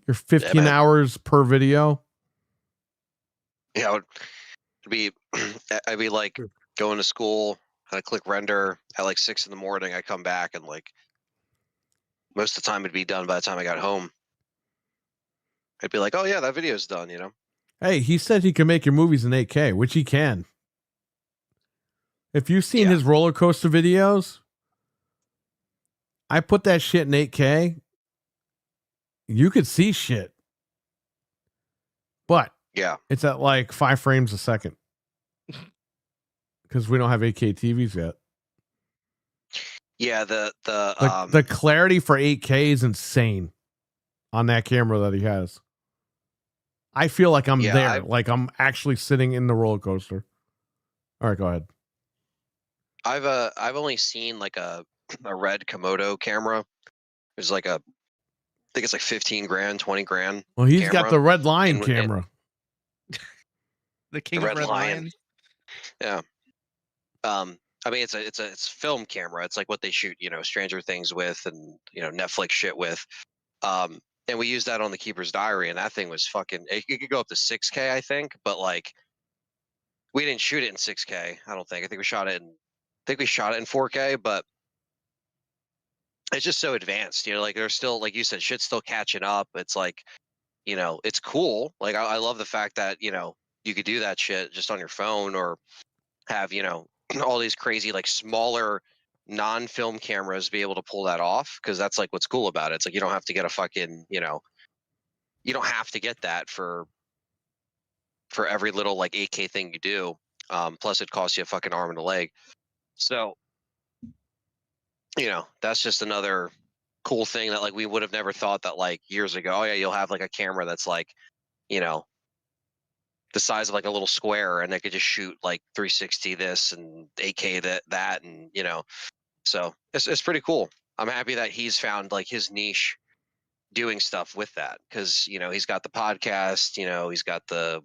Your 15 man. hours per video. Yeah, it'd be. I'd be like going to school. I click render at 6 in the morning. I come back and most of the time it'd be done by the time I got home. I'd be like, oh yeah, that video's done. Hey, he said he can make your movies in 8K, which he can. If you've seen Yeah. his roller coaster videos, I put that shit in 8K. You could see shit. Yeah. It's at like 5 frames a second because we don't have 8K TVs yet. Yeah, The clarity for 8K is insane on that camera that he has. I feel like I'm Yeah, there, like I'm actually sitting in the roller coaster. All right, go ahead. I've only seen like a red Komodo camera. There's like I think it's like 15 grand, 20 grand. Well, he's got camera. the Red Lion And- camera. The King The of Red Red Lion. Lions. Yeah. I mean, it's film camera. It's like what they shoot, Stranger Things with, and Netflix shit with. And we used that on the Keeper's Diary, and that thing was fucking. It could go up to 6K, I think, but like, we didn't shoot it in 6K. I don't think. I think we shot it in 4K, but it's just so advanced. Like there's still, like you said, shit's still catching up. It's like, it's cool. Like I love the fact that you could do that shit just on your phone, or have all these crazy like smaller non-film cameras be able to pull that off, because that's like what's cool about it. It's like you don't have to get a fucking you don't have to get that for every little like 8K thing you do. Plus it costs you a fucking arm and a leg. So that's just another cool thing that like we would have never thought that like years ago. Oh yeah, you'll have like a camera that's like the size of like a little square, and they could just shoot like 360 this and 8K that and so it's pretty cool. I'm happy that he's found like his niche doing stuff with that, because he's got the podcast, he's got the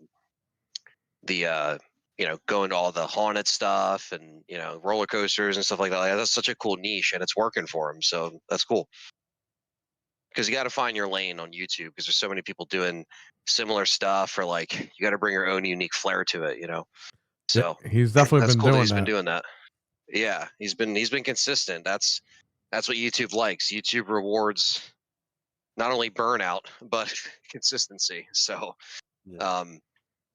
going to all the haunted stuff and roller coasters and stuff like that. Like, that's such a cool niche, and it's working for him, so that's cool. Because you got to find your lane on YouTube, because there's so many people doing similar stuff, or like you got to bring your own unique flair to it, So He's definitely that's been cool that doing he's that. been doing that. Yeah, he's been consistent. That's what YouTube likes. YouTube rewards not only burnout but consistency. So Yeah.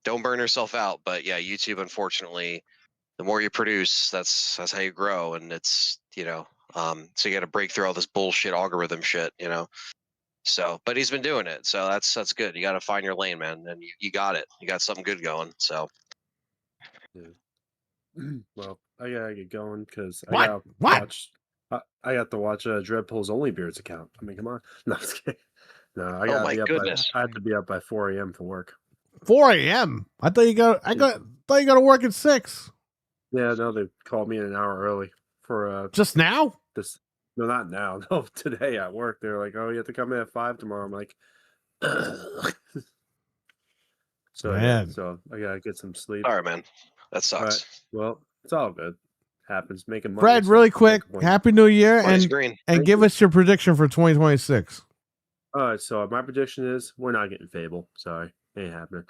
don't burn yourself out. But yeah, YouTube, unfortunately, the more you produce, that's how you grow. And it's so you got to break through all this bullshit algorithm shit, So, but he's been doing it, so that's good. You got to find your lane, man, and you got it. You got something good going. So, Well, I gotta get going because I What? gotta What? watch. I got to watch Dreadpool's Onlybeards account. I mean, come on. No, I'm just kidding. No, I gotta my be up goodness. I have to be up by 4 a.m. for work. 4 a.m. I thought you got to work at 6. Yeah, no, they called me an hour early for Just now? this. No, not now. No, today at work. They're like, "Oh, you have to come in at 5 tomorrow." I'm like, so yeah, Man. so I gotta get some sleep. all right, man, that All sucks. right. Well, it's all good. Happens. Making money. Fred, so really can't quick, complain. Happy New Year, Money's and green. and give us your prediction for 2026. All right, so my prediction is we're not getting Fable. Sorry, ain't happening.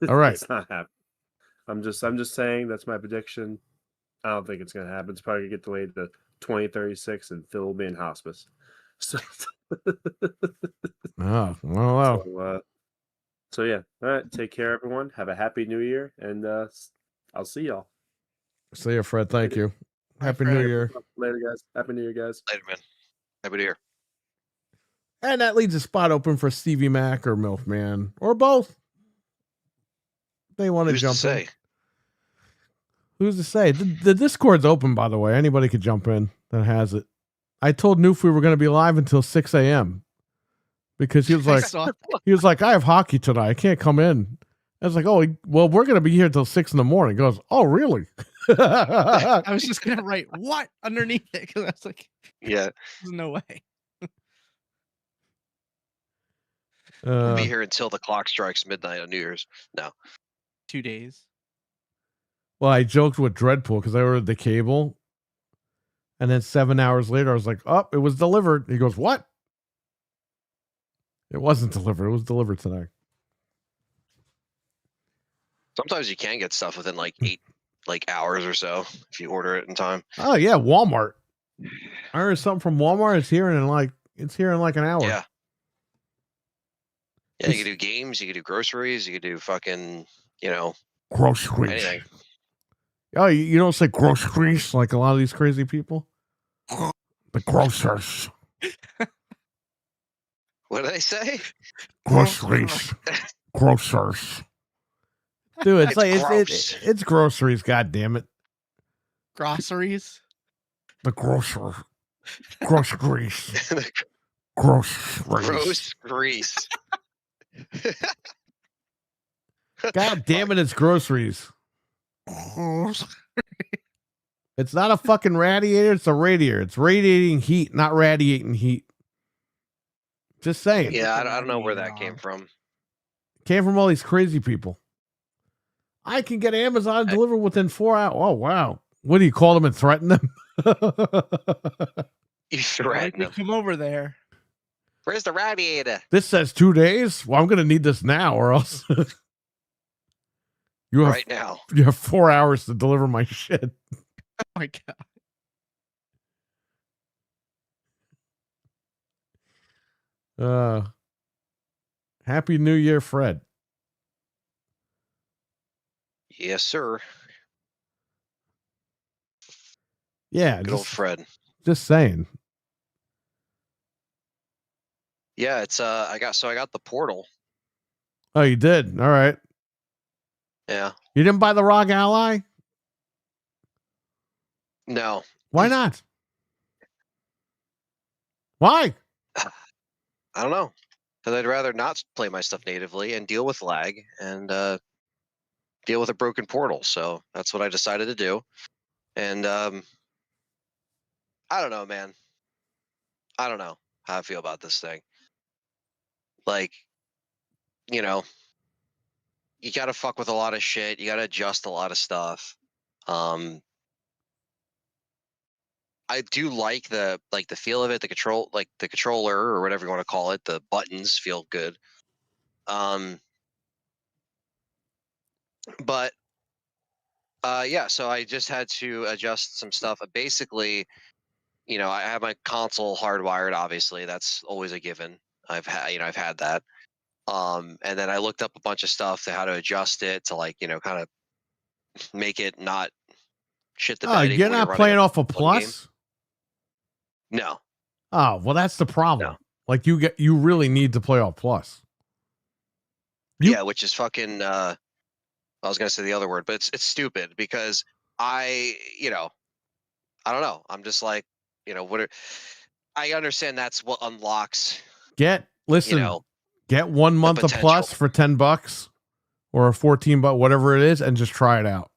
All right. It's not happening. I'm just saying that's my prediction. I don't think it's gonna happen. It's probably gonna get delayed to 2036, and Phil will be in hospice. So, Oh, well. so yeah. All right, take care, everyone. Have a happy New Year, and I'll see y'all See you, Fred. Thank you. Happy Fred. New Year. Later, guys. Happy New Year, guys. Later, man. Happy to hear. And that leaves a spot open for Stevie Mac or Milfman or both. They want to Who's to jump in. say? Who's to say? The Discord's open, by the way. Anybody could jump in that has it. I told Noof we were going to be live until 6 a.m. because he was I like, saw I have hockey tonight. I can't come in. I was like, oh, well, we're going to be here till 6 in the morning. He goes, oh, really? I was just gonna write what underneath it, because I was like, Yeah, there's no way. we'll be here until the clock strikes midnight on New Year's. No, 2 days. Well, I joked with Dreadpool because I ordered the cable. And then 7 hours later, I was like, oh, it was delivered. He goes, what? It wasn't delivered. It was delivered today. sometimes you can get stuff within like 8 hours or so if you order it in time. Oh, yeah, Walmart. I ordered something from Walmart. It's here in like an hour. Yeah. Yeah, you can do games, you can do groceries, you can do fucking, Groceries. anything. Oh, you don't say groceries like a lot of these crazy people? The grocers. What did I say? Groceries. Grocers. Dude, it's It's like gross. it's groceries. God damn it, Groceries. the groceries. Groceries. Gross grease. God damn it, it's groceries. It's not a fucking radiator, it's a radiator. It's radiating heat, not radiating heat. Just saying. Yeah, Get the I don't know where radiator that came on. from. Came from all these crazy people. I can get Amazon delivered within 4 hours. Oh, wow. What do you call them and threaten them? You Why threaten they them. come over there? Where's the radiator? This says 2 days. Well, I'm going to need this now or else you have Right now. you have 4 hours to deliver my shit. Oh my god. Happy New Year, Fred. Yes, sir. Yeah, Good old Fred. just saying. Yeah, it's I got the Portal. Oh, you did? All right. Yeah. You didn't buy the ROG Ally? No. Why not? Why? I don't know. Because I'd rather not play my stuff natively and deal with lag and deal with a broken portal. So that's what I decided to do. And I don't know, man. I don't know how I feel about this thing. Like, you know, you gotta fuck with a lot of shit. You gotta adjust a lot of stuff. I do like the feel of it, the controller or whatever you want to call it. The buttons feel good. But yeah, so I just had to adjust some stuff. Basically, you know, I have my console hardwired. Obviously, that's always a given. I've had that. And then I looked up a bunch of stuff to how to adjust it to kind of make it not shit the Oh, bed. you're when you're not running playing off a one game. plus? No. Oh, well, that's the problem. No. Like you really need to play off plus. Yeah, which is fucking. I was gonna say the other word, but it's stupid because I don't know. I'm just like, I understand that's what unlocks. Get 1 month of potential. plus for $10 or 14 bucks, whatever it is, and just try it out.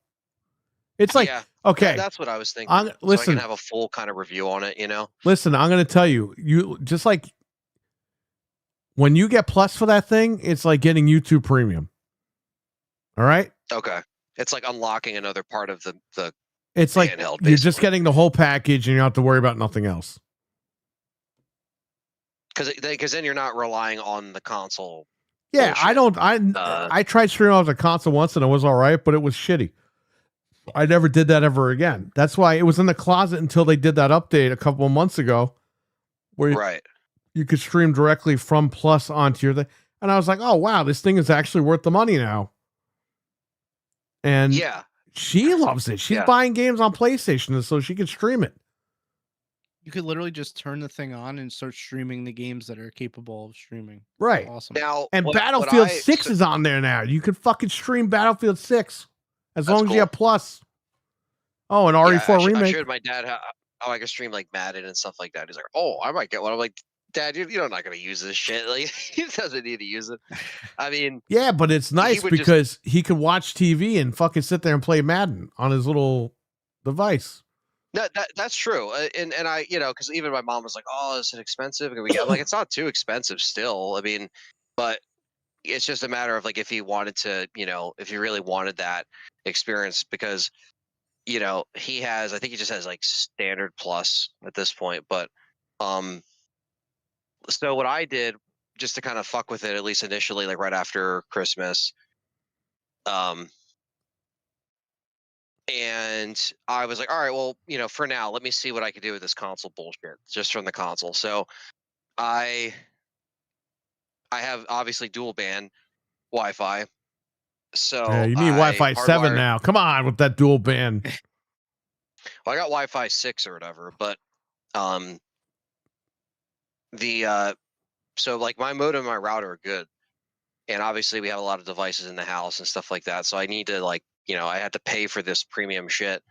It's like, yeah, okay, that's what I was thinking. So I listen, can have a full kind of review on it. listen, I'm going to tell you, just like when you get plus for that thing, it's like getting YouTube Premium. All right. Okay, it's like unlocking another part of the. It's like handheld, you're just basically. getting the whole package, and you don't have to worry about nothing else. Because then you're not relying on the console. Yeah, bullshit. I tried streaming off the console once, and it was all right, but it was shitty. I never did that ever again. That's why it was in the closet until they did that update a couple of months ago, where Right. you could stream directly from Plus onto your thing. And I was like, oh, wow, this thing is actually worth the money now. And Yeah. she loves it. She's buying games on PlayStation so she can stream it. You could literally just turn the thing on and start streaming the games that are capable of streaming. Right. Awesome. Now, And Battlefield 6 is on there now. You can fucking stream Battlefield 6 as long as you have Plus. Oh, and RE4 Remake. I showed my dad how I can stream like Madden and stuff like that. He's like, "Oh, I might get one." I'm like, "Dad, you're not gonna use this shit. Like, he doesn't need to use it." I mean, yeah, but it's nice because he can watch TV and fucking sit there and play Madden on his little device. That's true, and I because even my mom was like, "Oh, is it expensive?" I'm like, "It's not too expensive still." I mean, but it's just a matter of like if he wanted to, if he really wanted that experience because. He has, I think he just has like standard plus at this point, but so what I did just to kind of fuck with it, at least initially, like right after Christmas, and I was like, all right, well, for now, let me see what I can do with this console bullshit just from the console. So I have obviously dual band Wi-Fi. So yeah, you need Wi-Fi 7 now. Come on with that dual band. Well, I got Wi-Fi 6 or whatever, but so like my modem and my router are good. and obviously we have a lot of devices in the house and stuff like that. So I need to like, I had to pay for this premium shit.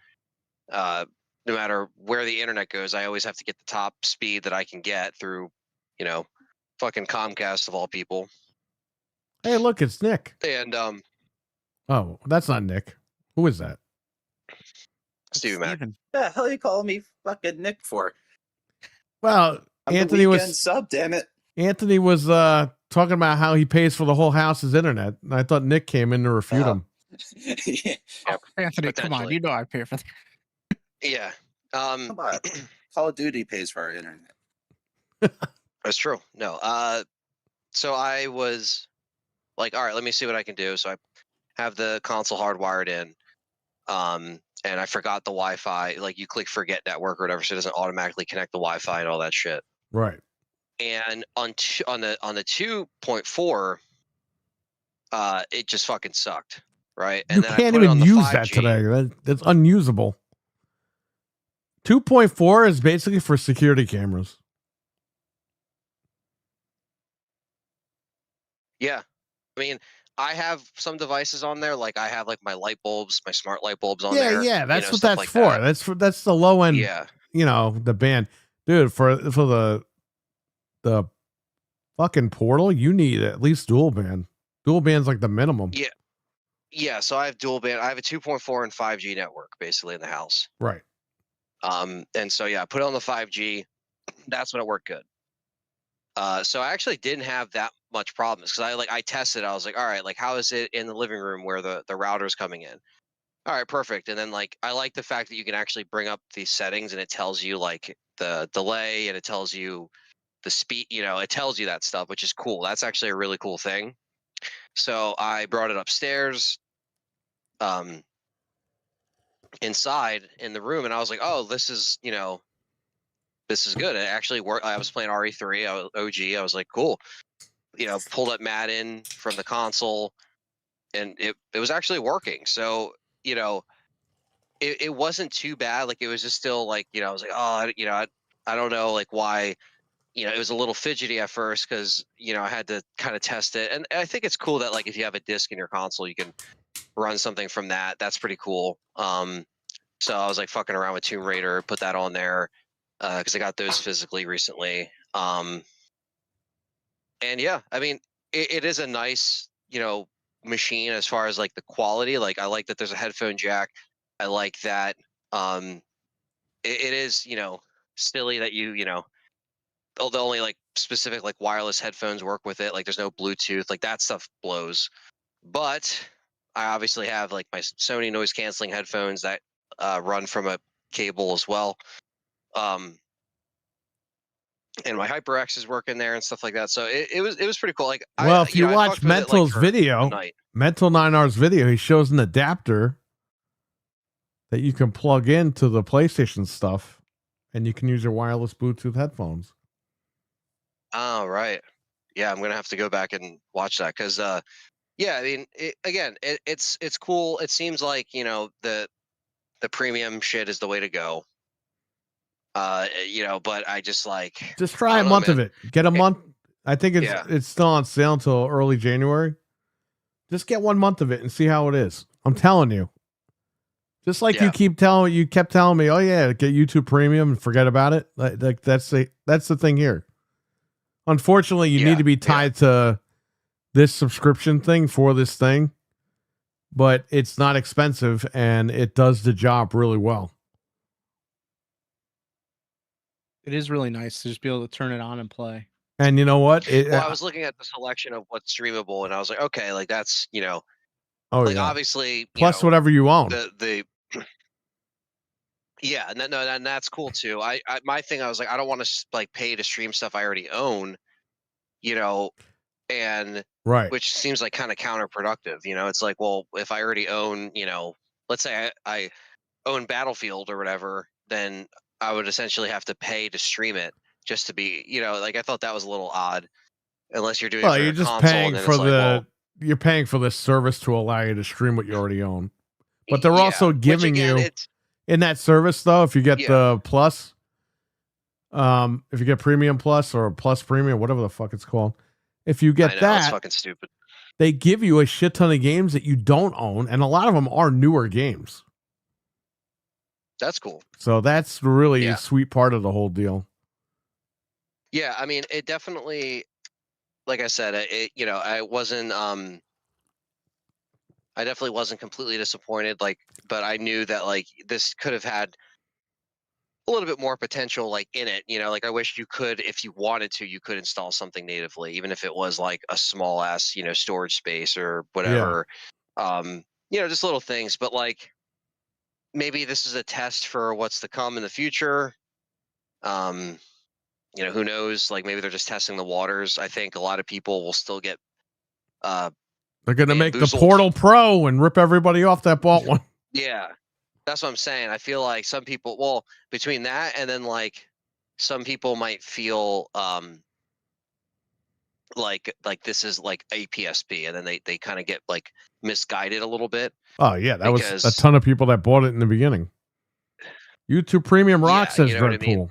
No matter where the internet goes, I always have to get the top speed that I can get through, fucking Comcast of all people. Hey, look, it's Nick. And Oh, that's not Nick. Who is that? Stevie Mac. Steven. The hell you calling me fucking Nick for? Well, I'm Anthony the weekend was sub, damn it. Anthony was talking about how he pays for the whole house's internet, and I thought Nick came in to refute him. Yeah, Anthony, come on, potentially. you know I pay for that. Yeah. come on. Call of Duty pays for our internet. That's true. No. So I was like, all right, let me see what I can do. So I have the console hardwired in. And I forgot the Wi-Fi. Like you click forget network or whatever, so it doesn't automatically connect the Wi-Fi and all that shit. Right. And on the 2.4, it just fucking sucked. Right. And You then I can't put it on even the use 5G. that today. That's unusable. 2.4 is basically for security cameras. Yeah. I mean, I have some devices on there, like I have like my light bulbs, my smart light bulbs on there. Yeah, that's what stuff that's like for. that. That's the low end. Yeah. The band, dude. For the fucking Portal, you need at least dual band. Dual band's like the minimum. Yeah. Yeah, so I have dual band. I have a 2.4 and 5G network basically in the house. Right. And so yeah, I put it on the 5G. That's when it worked good. So I actually didn't have that much problems because I tested. I was like, all right, like how is it in the living room where the router's coming in? All right, perfect. And then like I like the fact that you can actually bring up these settings and it tells you like the delay and it tells you the speed. It tells you that stuff, which is cool. That's actually a really cool thing. So I brought it upstairs, inside in the room, and I was like, oh, this is good. It actually worked. I was playing RE3 OG. I was like, cool. Pulled up Madden from the console, and it was actually working. So it wasn't too bad. Like it was just still like I was like, oh, I don't know like why. It was a little fidgety at first because I had to kind of test it, and I think it's cool that like if you have a disc in your console, you can run something from that. That's pretty cool. So I was like fucking around with Tomb Raider, put that on there because I got those physically recently. And yeah, I mean, it is a nice machine as far as like the quality. Like I like that there's a headphone jack. I like that it is silly that the only like specific like wireless headphones work with it. Like there's no Bluetooth, like that stuff blows. But I obviously have like my Sony noise canceling headphones that run from a cable as well. And my HyperX is working there and stuff like that. So it was pretty cool. Like If you watch Mental's video, Mental 9R's video, he shows an adapter that you can plug into the PlayStation stuff, and you can use your wireless Bluetooth headphones. Oh, right. Yeah, I'm gonna have to go back and watch that because, yeah, I mean, it's cool. It seems like the premium shit is the way to go. But I just try a month of it. Get a month. I think Yeah. it's still on sale until early January. Just get 1 month of it and see how it is. I'm telling you. Just like Yeah. you kept telling me, oh yeah, get YouTube Premium and forget about it. Like that's the thing here. Unfortunately, you need to be tied to this subscription thing for this thing, but it's not expensive and it does the job really well. It is really nice to just be able to turn it on and play. And you know what? Well, I was looking at the selection of what's streamable, and I was like, okay, like that's obviously plus whatever you own. The yeah, and and that's cool too. I my thing, I was like, I don't want to like pay to stream stuff I already own, and Right. which seems like kind of counterproductive. It's like, well, if I already own, let's say I own Battlefield or whatever, then I would essentially have to pay to stream it just to be, like I thought that was a little odd, unless you're doing. Well, it for you're the just console, paying and then for it's like, well, you're paying for this service to allow you to stream what you already own. But they're yeah, also which giving again, you it's, in that service though, if you get Yeah. the plus, if you get premium plus or plus premium, whatever the fuck it's called, if you I get know, it's that, fucking stupid. they give you a shit ton of games that you don't own, and a lot of them are newer games. That's cool. So that's really Yeah. a sweet part of the whole deal. Yeah, I mean, it definitely, like I said, I definitely wasn't completely disappointed. Like, but I knew that like this could have had a little bit more potential, like in it. Like I wish you could, if you wanted to, you could install something natively, even if it was like a small ass, storage space or whatever. Just little things. But like, maybe this is a test for what's to come in the future. Who knows? Like maybe they're just testing the waters. I think a lot of people will still get They're going to make the bamboozled. Portal Pro and rip everybody off that bought one. Yeah, that's what I'm saying. I feel like some people, well, between that and then like some people might feel like this is like a PSP, and then they kind of get like misguided a little bit. Oh, yeah. That was a Because- ton of people that bought it in the beginning. YouTube Premium Rock Yeah, says you know what I mean? Dreadpool.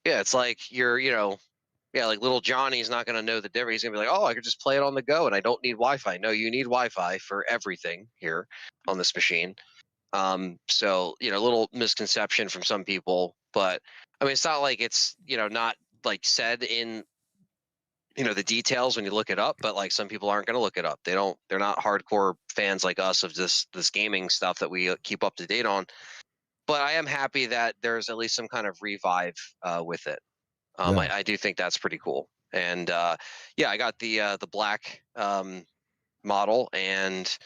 Yeah, it's like like little Johnny's not going to know the difference. He's going to be like, oh, I could just play it on the go and I don't need Wi-Fi. No, you need Wi-Fi for everything here on this machine. So, little misconception from some people, but I mean, it's not like it's, not like said in, the details when you look it up, but like some people aren't going to look it up. They're not hardcore fans like us of this gaming stuff that we keep up to date on. But I am happy that there's at least some kind of revive with it. Yeah. I do think that's pretty cool. And I got the black model, and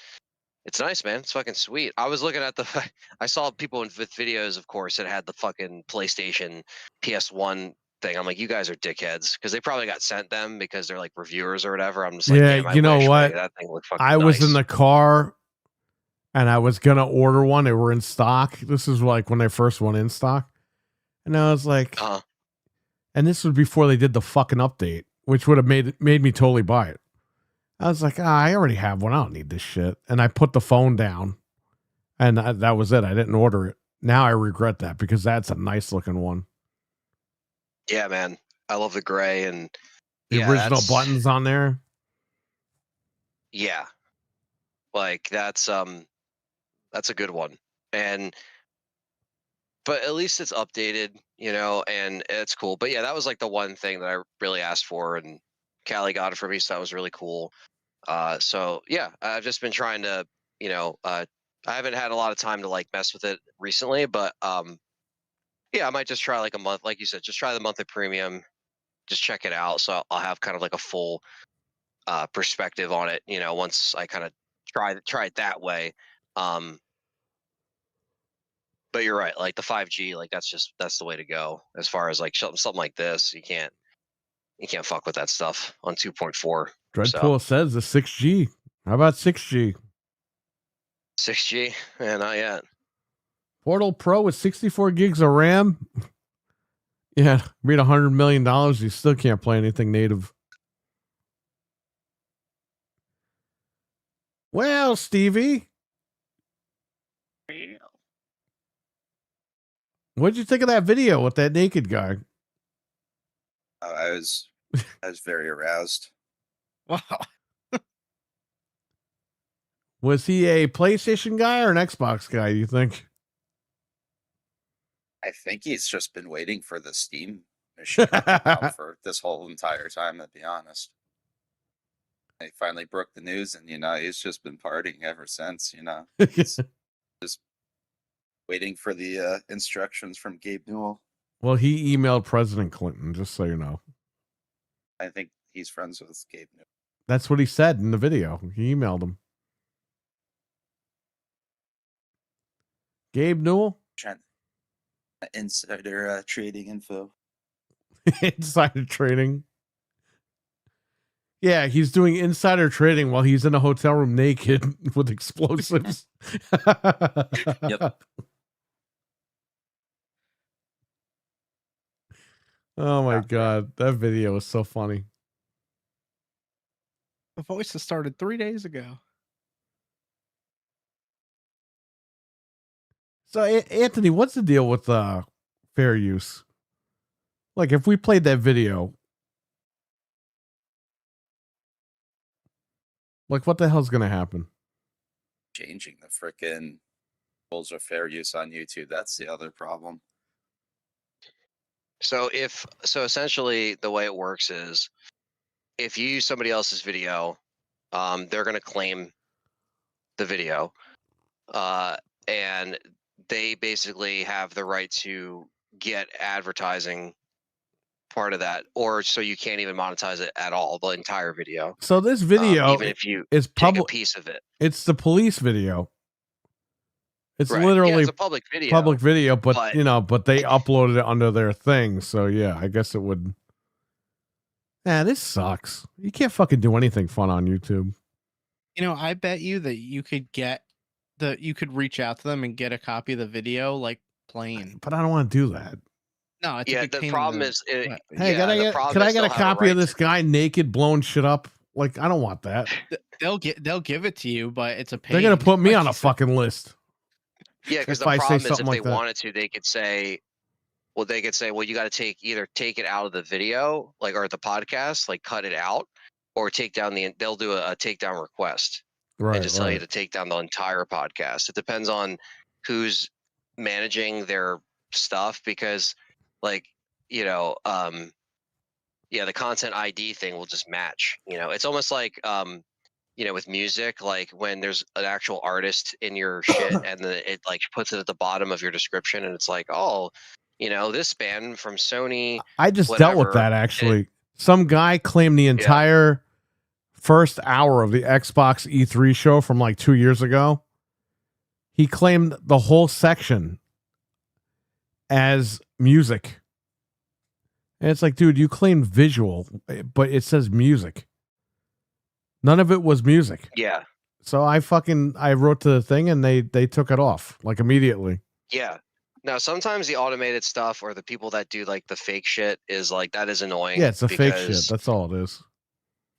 it's nice, man. It's fucking sweet. I was looking at I saw people with videos, of course, that had the fucking PlayStation PS1 thing. I'm like, you guys are dickheads, because they probably got sent them because they're like reviewers or whatever. I'm just like, Yeah, damn, I you know wish, what? like, that thing looked fucking I was nice. in the car and I was going to order one. They were in stock. This is like when they first went in stock. And I was like, Uh-huh. and this was before they did the fucking update, which would have made me totally buy it. I was like, I already have one. I don't need this shit. And I put the phone down, and that was it. I didn't order it. Now I regret that, because that's a nice looking one. Yeah, man. I love the gray and The yeah, original that's- buttons on there. Yeah. Like that's a good one. But at least it's updated, and it's cool. But yeah, that was like the one thing that I really asked for, and Callie got it for me, so that was really cool. So yeah, I've just been trying to, I haven't had a lot of time to like mess with it recently, but yeah, I might just try like a month, like you said, just try the monthly premium, just check it out. So I'll have kind of like a full perspective on it, once I kind of try it that way. But you're right, like the 5G, like that's the way to go. As far as like something like this, you can't fuck with that stuff on 2.4. Dreadpool says the 6G. How about 6G? 6G? Yeah, not yet. Portal Pro with 64 gigs of RAM. Yeah, read $100 million. You still can't play anything native. Well, Stevie, what'd you think of that video with that naked guy? I was very aroused. Wow. Was he a PlayStation guy or an Xbox guy, you think? I think he's just been waiting for the Steam machine to come out for this whole entire time, to be honest. He finally broke the news, and he's just been partying ever since. He's just waiting for the instructions from Gabe Newell. Well, he emailed President Clinton, just so you know. I think he's friends with Gabe Newell. That's what he said in the video. He emailed him. Gabe Newell? Trying insider trading info. Insider trading. Yeah, he's doing insider trading while he's in a hotel room naked with explosives. Yep. Oh my God. That video is so funny. The voices started 3 days ago. So, Anthony, what's the deal with fair use? Like, if we played that video, Like, what the hell's gonna happen? Changing the frickin' rules of fair use on YouTube. That's the other problem. So essentially the way it works is if you use somebody else's video, they're gonna claim the video, and they basically have the right to get advertising part of that, or so you can't even monetize it at all, the entire video. So this video even if you is take a public. piece of it. It's the police video. It's Right. Yeah, literally it's a public video. public video, but, but- you know, but they uploaded it under their thing. So yeah, I guess it would. Yeah, this sucks. You can't fucking do anything fun on YouTube. You know, I bet you that you could you could reach out to them and get a copy of the video, like plain. But I don't want to do that. No, it's a Yeah, big the pain in problem the is, butt. Hey, yeah, can I the get, problem can I is get a they'll have copy of right this to- guy naked blowing shit up? Like, I don't want that. They'll give it to you, but it's a pain. They're gonna put me Like on you a said. fucking list. Yeah, because if the I say problem is if something they like that. wanted to, they could say, well, you got to either take it out of the video, like, or the podcast, like cut it out, or take down they'll do a takedown request Right. and just tell you right. to take down the entire podcast. It depends on who's managing their stuff because, like, you know, yeah, the content ID thing will just match. You know, it's almost like, you know, with music, like when there's an actual artist in your shit and then it like puts it at the bottom of your description and it's like, oh, you know, this band from Sony. I just dealt with whatever, that actually. Some guy claimed the entire first hour of the Xbox E3 show from like 2 years ago. He claimed the whole section as music. And it's like, dude, you claimed visual, but it says music. None of it was music. Yeah. So I wrote to the thing and they took it off like immediately. Yeah. Now, sometimes the automated stuff or the people that do like the fake shit is like, that is annoying. Yeah, it's a fake shit. because, That's all it is.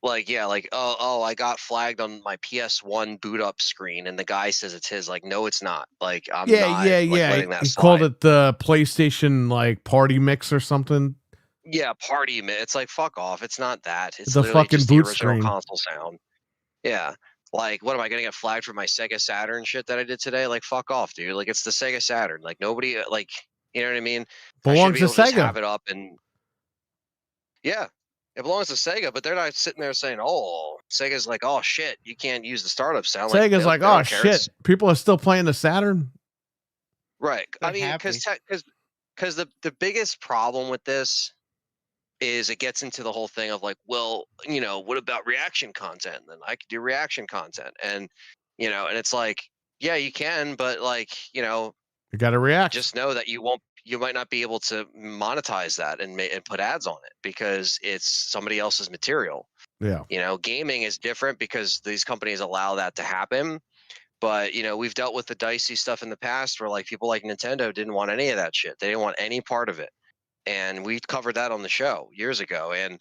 Like, yeah, like, oh, I got flagged on my PS1 boot up screen and the guy says it's his. Like, no, it's not. Like, I'm not like, letting that He slide. called it the PlayStation like party mix or something. Yeah, party mix. It's like, fuck off. It's not that. It's The literally fucking just the boot original screen. console sound. Yeah. Like, what am I gonna get flagged for my Sega Saturn shit that I did today? Like, fuck off, dude. Like, it's the Sega Saturn. Like, nobody, like, you know what I mean? I should Belongs be to able to just Sega. have it up and yeah, it belongs to Sega. But they're not sitting there saying, "Oh, Sega's like, oh shit, you can't use the startup sound." Sega's they like, don't oh care. shit, It's- people are still playing the Saturn. Right. I They're mean, happy. because the biggest problem with this is it gets into the whole thing of like, well, you know, what about reaction content? Then I could do reaction content, and you know, and it's like, yeah, you can, but like, you know, You got to react. just know that you might not be able to monetize that and put ads on it because it's somebody else's material. Yeah. You know, gaming is different because these companies allow that to happen. But you know, we've dealt with the dicey stuff in the past where like people like Nintendo didn't want any of that shit. They didn't want any part of it. And we covered that on the show years ago. And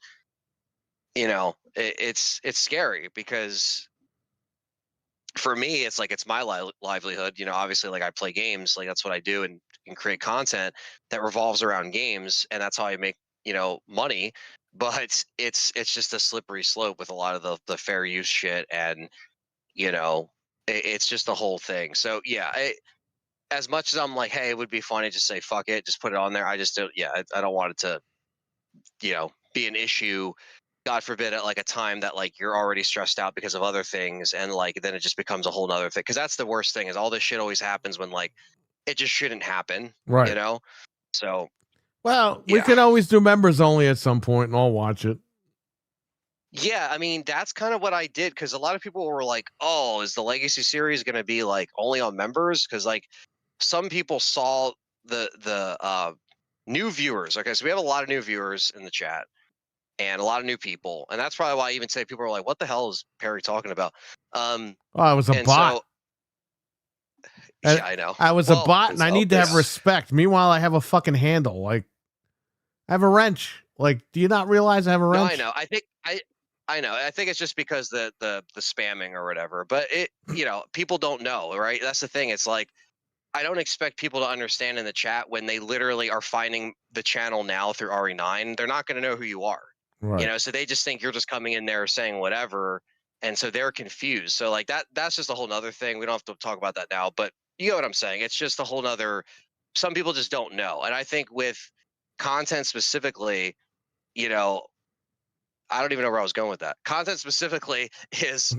you know, it's scary because for me, it's like it's my livelihood. You know, obviously, like I play games, like that's what I do, and create content that revolves around games, and that's how I make money. But it's just a slippery slope with a lot of the fair use shit, and you know, it's just the whole thing. So yeah, as much as I'm like, hey, it would be funny to say fuck it, just put it on there. I just don't. Yeah, I don't want it to, be an issue. God forbid at like a time that like you're already stressed out because of other things, and like then it just becomes a whole nother thing. Because that's the worst thing is all this shit always happens when like it just shouldn't happen. Right. You know. So Well, we Yeah. can always do members only at some point, and I'll watch it. yeah, I mean that's kind of what I did because a lot of people were like, "Oh, is the Legacy series going to be like only on members?" Because like some people saw the new viewers. Okay, so we have a lot of new viewers in the chat and a lot of new people, and that's probably why I even say people are like, "What the hell is Perry talking about?" Oh, I was a And bot. so, And yeah, I know. I was Well, a bot, and I need to have this- respect. Meanwhile, I have a fucking handle. Like, I have a wrench. Like, do you not realize I have a No, wrench? I know. I know. I think it's just because the spamming or whatever. But it, people don't know, right? That's the thing. It's like I don't expect people to understand in the chat when they literally are finding the channel now through RE9. They're not going to know who you are. Right. So they just think you're just coming in there saying whatever, and so they're confused. So like that's just a whole nother thing. We don't have to talk about that now, but you know what I'm saying. It's just a whole nother. Some people just don't know, and I think with content specifically, you know, I don't even know where I was going with that. Content specifically is,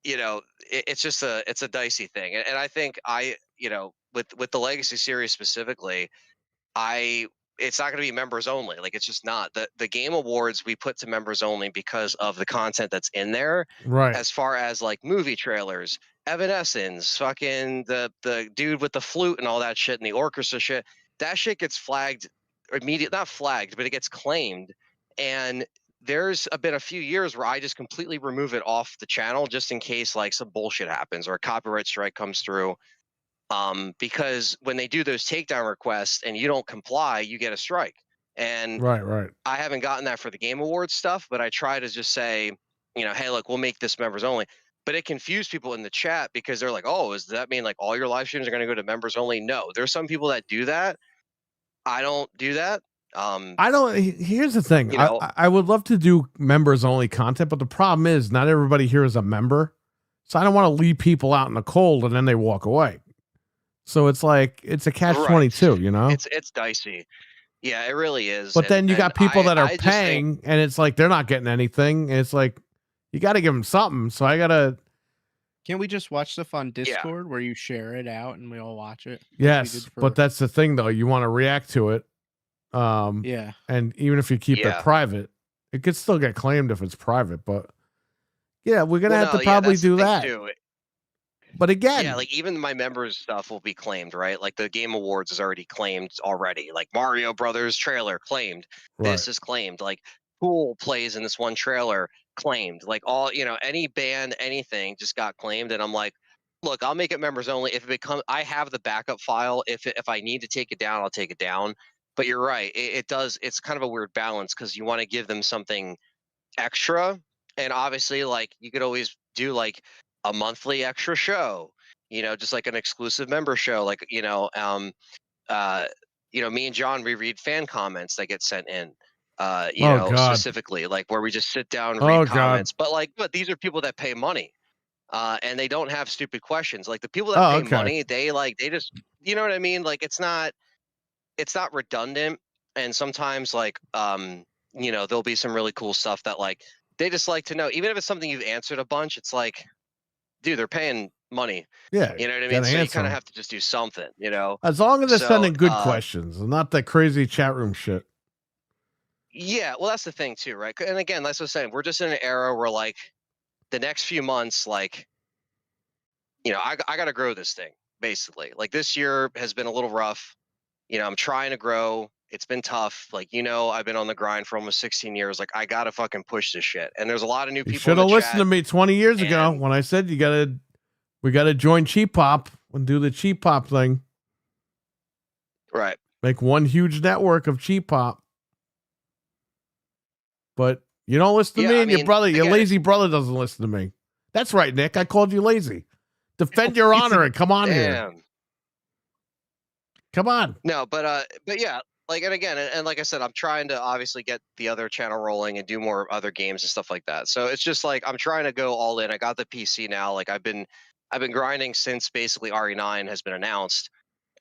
you know, it's just it's a dicey thing, and I think you know, with the Legacy series specifically, it's not going to be members only. Like it's just not. The game awards we put to members only because of the content that's in there. Right. As far as like movie trailers, Evanescence, fucking the dude with the flute and all that shit and the orchestra shit, that shit gets flagged immediately, not flagged, but it gets claimed. And there's been a few years where I just completely remove it off the channel just in case like some bullshit happens or a copyright strike comes through. Because when they do those takedown requests and you don't comply, you get a strike. And Right. I haven't gotten that for the Game Awards stuff, but I try to just say, you know, hey, look, we'll make this members only. But it confused people in the chat because they're like, oh, does that mean like all your live streams are going to go to members only? No, there's some people that do that. I don't do that. I don't. Here's the thing. You know, I would love to do members only content, but the problem is not everybody here is a member, so I don't want to leave people out in the cold and then they walk away. So it's like it's a catch-22, you know. It's dicey. Yeah, it really is. But then you got people that are I just paying, think, and it's like they're not getting anything. And it's like you got to give them something. So I gotta. Can't we just watch stuff on Discord where you share it out and we all watch it? like we Yes, did for- but that's the thing, though. You want to react to it. yeah. And even if you keep it Yeah. private, it could still get claimed if it's private. But yeah, we're gonna well, have no, to yeah, probably that's the do thing, that. too. But again, Yeah, like even my members stuff will be claimed, right? Like the Game Awards is already claimed already. Like Mario Brothers trailer claimed. right. This is claimed. Like Pool plays in this one trailer claimed. Like all, you know, any band, anything just got claimed. And I'm like, look, I'll make it members only if it becomes. I have the backup file. If I need to take it down, I'll take it down. But you're right. It does. It's kind of a weird balance because you want to give them something extra, and obviously, like you could always do like a monthly extra show, you know, just like an exclusive member show, like you know, me and John we read fan comments that get sent in, you Oh, know, God. specifically like where we just sit down and Oh, read God. comments. But these are people that pay money, and they don't have stupid questions. Like the people that Oh, pay okay. money, they just, you know what I mean? Like it's not redundant, and sometimes like you know, there'll be some really cool stuff that like they just like to know, even if it's something you've answered a bunch. It's like, dude, they're paying money. Yeah, You know what I mean? gotta So you answer kind of 'em. have to just do something, you know? As long as they're So, sending good questions, and not that crazy chat room shit. Yeah, well, that's the thing too, right? And again, like I was saying, we're just in an era where like the next few months, like, you know, I got to grow this thing basically. Like this year has been a little rough. You know, I'm trying to grow. It's been tough. Like, you know, I've been on the grind for almost 16 years. Like, I got to fucking push this shit. And there's a lot of new You people. should in have the listened chat. to me 20 years ago and- when I said we gotta join Cheap Pop and do the Cheap Pop thing. Right. Make one huge network of Cheap Pop. But you don't listen to Yeah, me, I and your mean, brother, your again, lazy brother doesn't listen to me. That's right, Nick. I called you lazy. Defend your honor and come on here. Damn. Come on. No, but yeah, like, and again, and like I said, I'm trying to obviously get the other channel rolling and do more other games and stuff like that. So it's just like I'm trying to go all in. I got the PC now. Like I've been grinding since basically RE9 has been announced,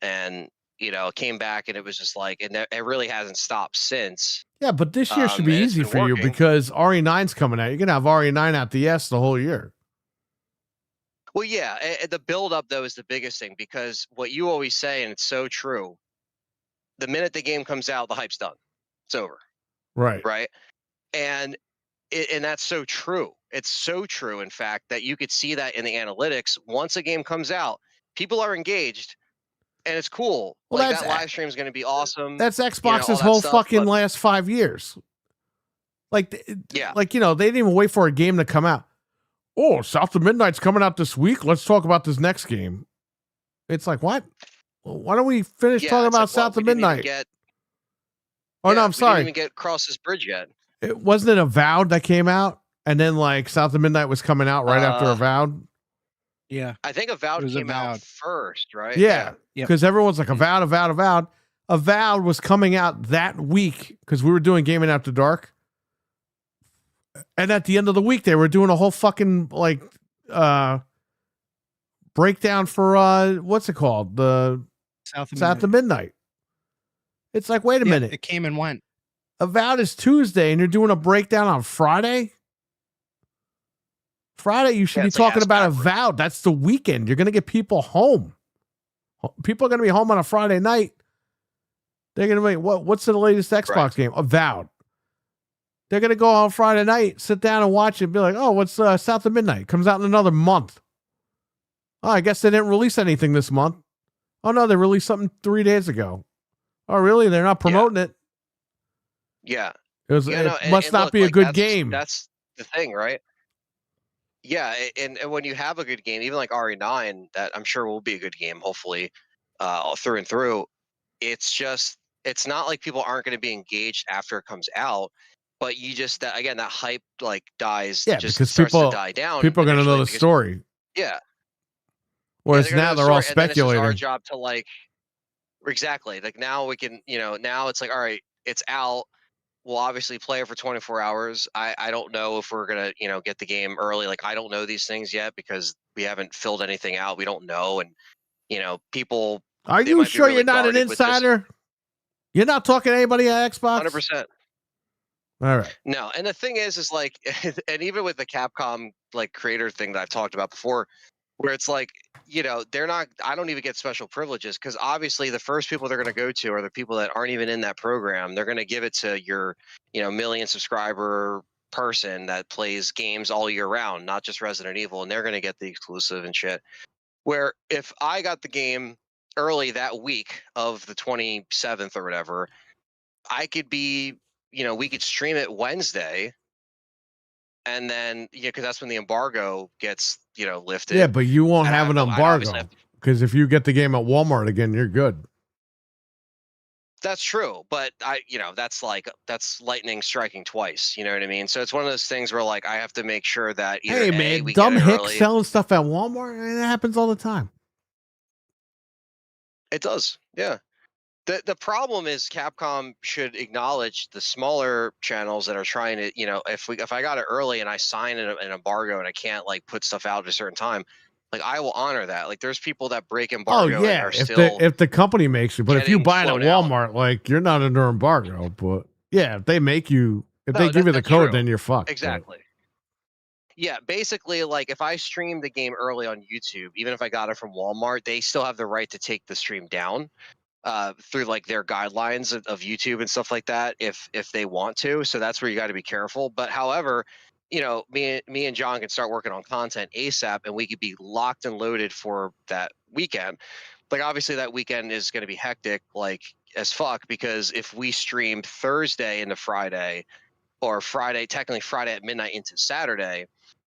and you know, came back and it was just like it really hasn't stopped since. Yeah, but this year should be and it's easy been for you working. because RE9's coming out. You're gonna have RE9 out the S the whole year. Well, yeah, the build up though is the biggest thing because what you always say, and it's so true. The minute the game comes out, the hype's done. It's over. Right. Right. And that's so true. It's so true, in fact, that you could see that in the analytics. Once a game comes out, people are engaged, and it's cool. Well, like that's- that live stream is going to be awesome. That's all Xbox's that whole stuff, fucking but- last 5 years. Like, Yeah. like, you know, they didn't even wait for a game to come out. Oh, South of Midnight's coming out this week. Let's talk about this next game. It's like, what? Well, why don't we finish Yeah, talking it's about like, well, South we of didn't even Midnight? Get, Oh, no, yeah, I'm we sorry. didn't even get across this bridge yet. It wasn't it Avowed that came out, and then like South of Midnight was coming out right after Avowed. Yeah. I think Avowed It was came out Avowed. first, right? Yeah, Yep. because everyone's like Avowed, Avowed, Avowed. Avowed was coming out that week because we were doing Gaming After Dark. And at the end of the week, they were doing a whole fucking like breakdown for what's it called? The South South of Midnight. It's like, wait a Yeah, minute. it came and went. Avowed is Tuesday, and you're doing a breakdown on Friday. Friday, you should Yeah, be it's like talking ass about backwards. Avowed. That's the weekend. You're going to get people home. People are going to be home on a Friday night. They're going to be, what's the latest Xbox Right. game? Avowed. They're going to go on Friday night, sit down and watch it, and be like, oh, what's South of Midnight? Comes out in another month. Oh, I guess they didn't release anything this month. Oh, no, they released something 3 days ago. Oh, really? They're not promoting it. Yeah. It Yeah, no, must and not look, be a like, good game. That's the thing, right? Yeah, and when you have a good game, even like RE9, that I'm sure will be a good game, hopefully, through and through. It's just, it's not like people aren't going to be engaged after it comes out, but you just that again, that hype like dies, Yeah, just because starts people to die down. are going to know eventually the because- story. Yeah, Whereas gonna now know the they're all story, and then it's just our speculating. job to like, exactly. Like now we can, now it's like, all right, it's out. We'll obviously play it for 24 hours. I don't know if we're gonna, get the game early. Like I don't know these things yet because we haven't filled anything out. We don't know, and people. Are they you might be sure really you're not an guarded with this. insider? You're not talking to anybody at Xbox? 100%. All right. No, and the thing is like, and even with the Capcom like creator thing that I've talked about before, where it's like, they're not. I don't even get special privileges because obviously the first people they're going to go to are the people that aren't even in that program. They're going to give it to your, million subscriber person that plays games all year round, not just Resident Evil, and they're going to get the exclusive and shit. Where if I got the game early that week of the 27th or whatever, I could be, we could stream it Wednesday. And then, because that's when the embargo gets, lifted. Yeah, but you won't And have an I'd obviously embargo because if you get the game at Walmart again, you're good. That's true, but that's lightning striking twice. You know what I mean? So it's one of those things where like I have to make sure that either Hey, A, man, we dumb get it hicks early. selling stuff at Walmart. It happens all the time. It does, yeah. The problem is Capcom should acknowledge the smaller channels that are trying to, if I got it early and I sign an embargo and I can't like put stuff out at a certain time, like I will honor that. Like there's people that break Oh, embargo and yeah. are If still the company makes you, but if you getting buy it at flown out. Walmart, like you're not under embargo. But yeah, if they make you, if No, they give you the that's code, true. then you're fucked. but- Exactly. Yeah, basically, like if I stream the game early on YouTube, even if I got it from Walmart, they still have the right to take the stream down through like their guidelines of YouTube and stuff like that, if they want to. So that's where you got to be careful. But however, me and John can start working on content ASAP, and we could be locked and loaded for that weekend. Like obviously, that weekend is going to be hectic, like as fuck, because if we stream Thursday into Friday, or Friday, technically Friday at midnight into Saturday,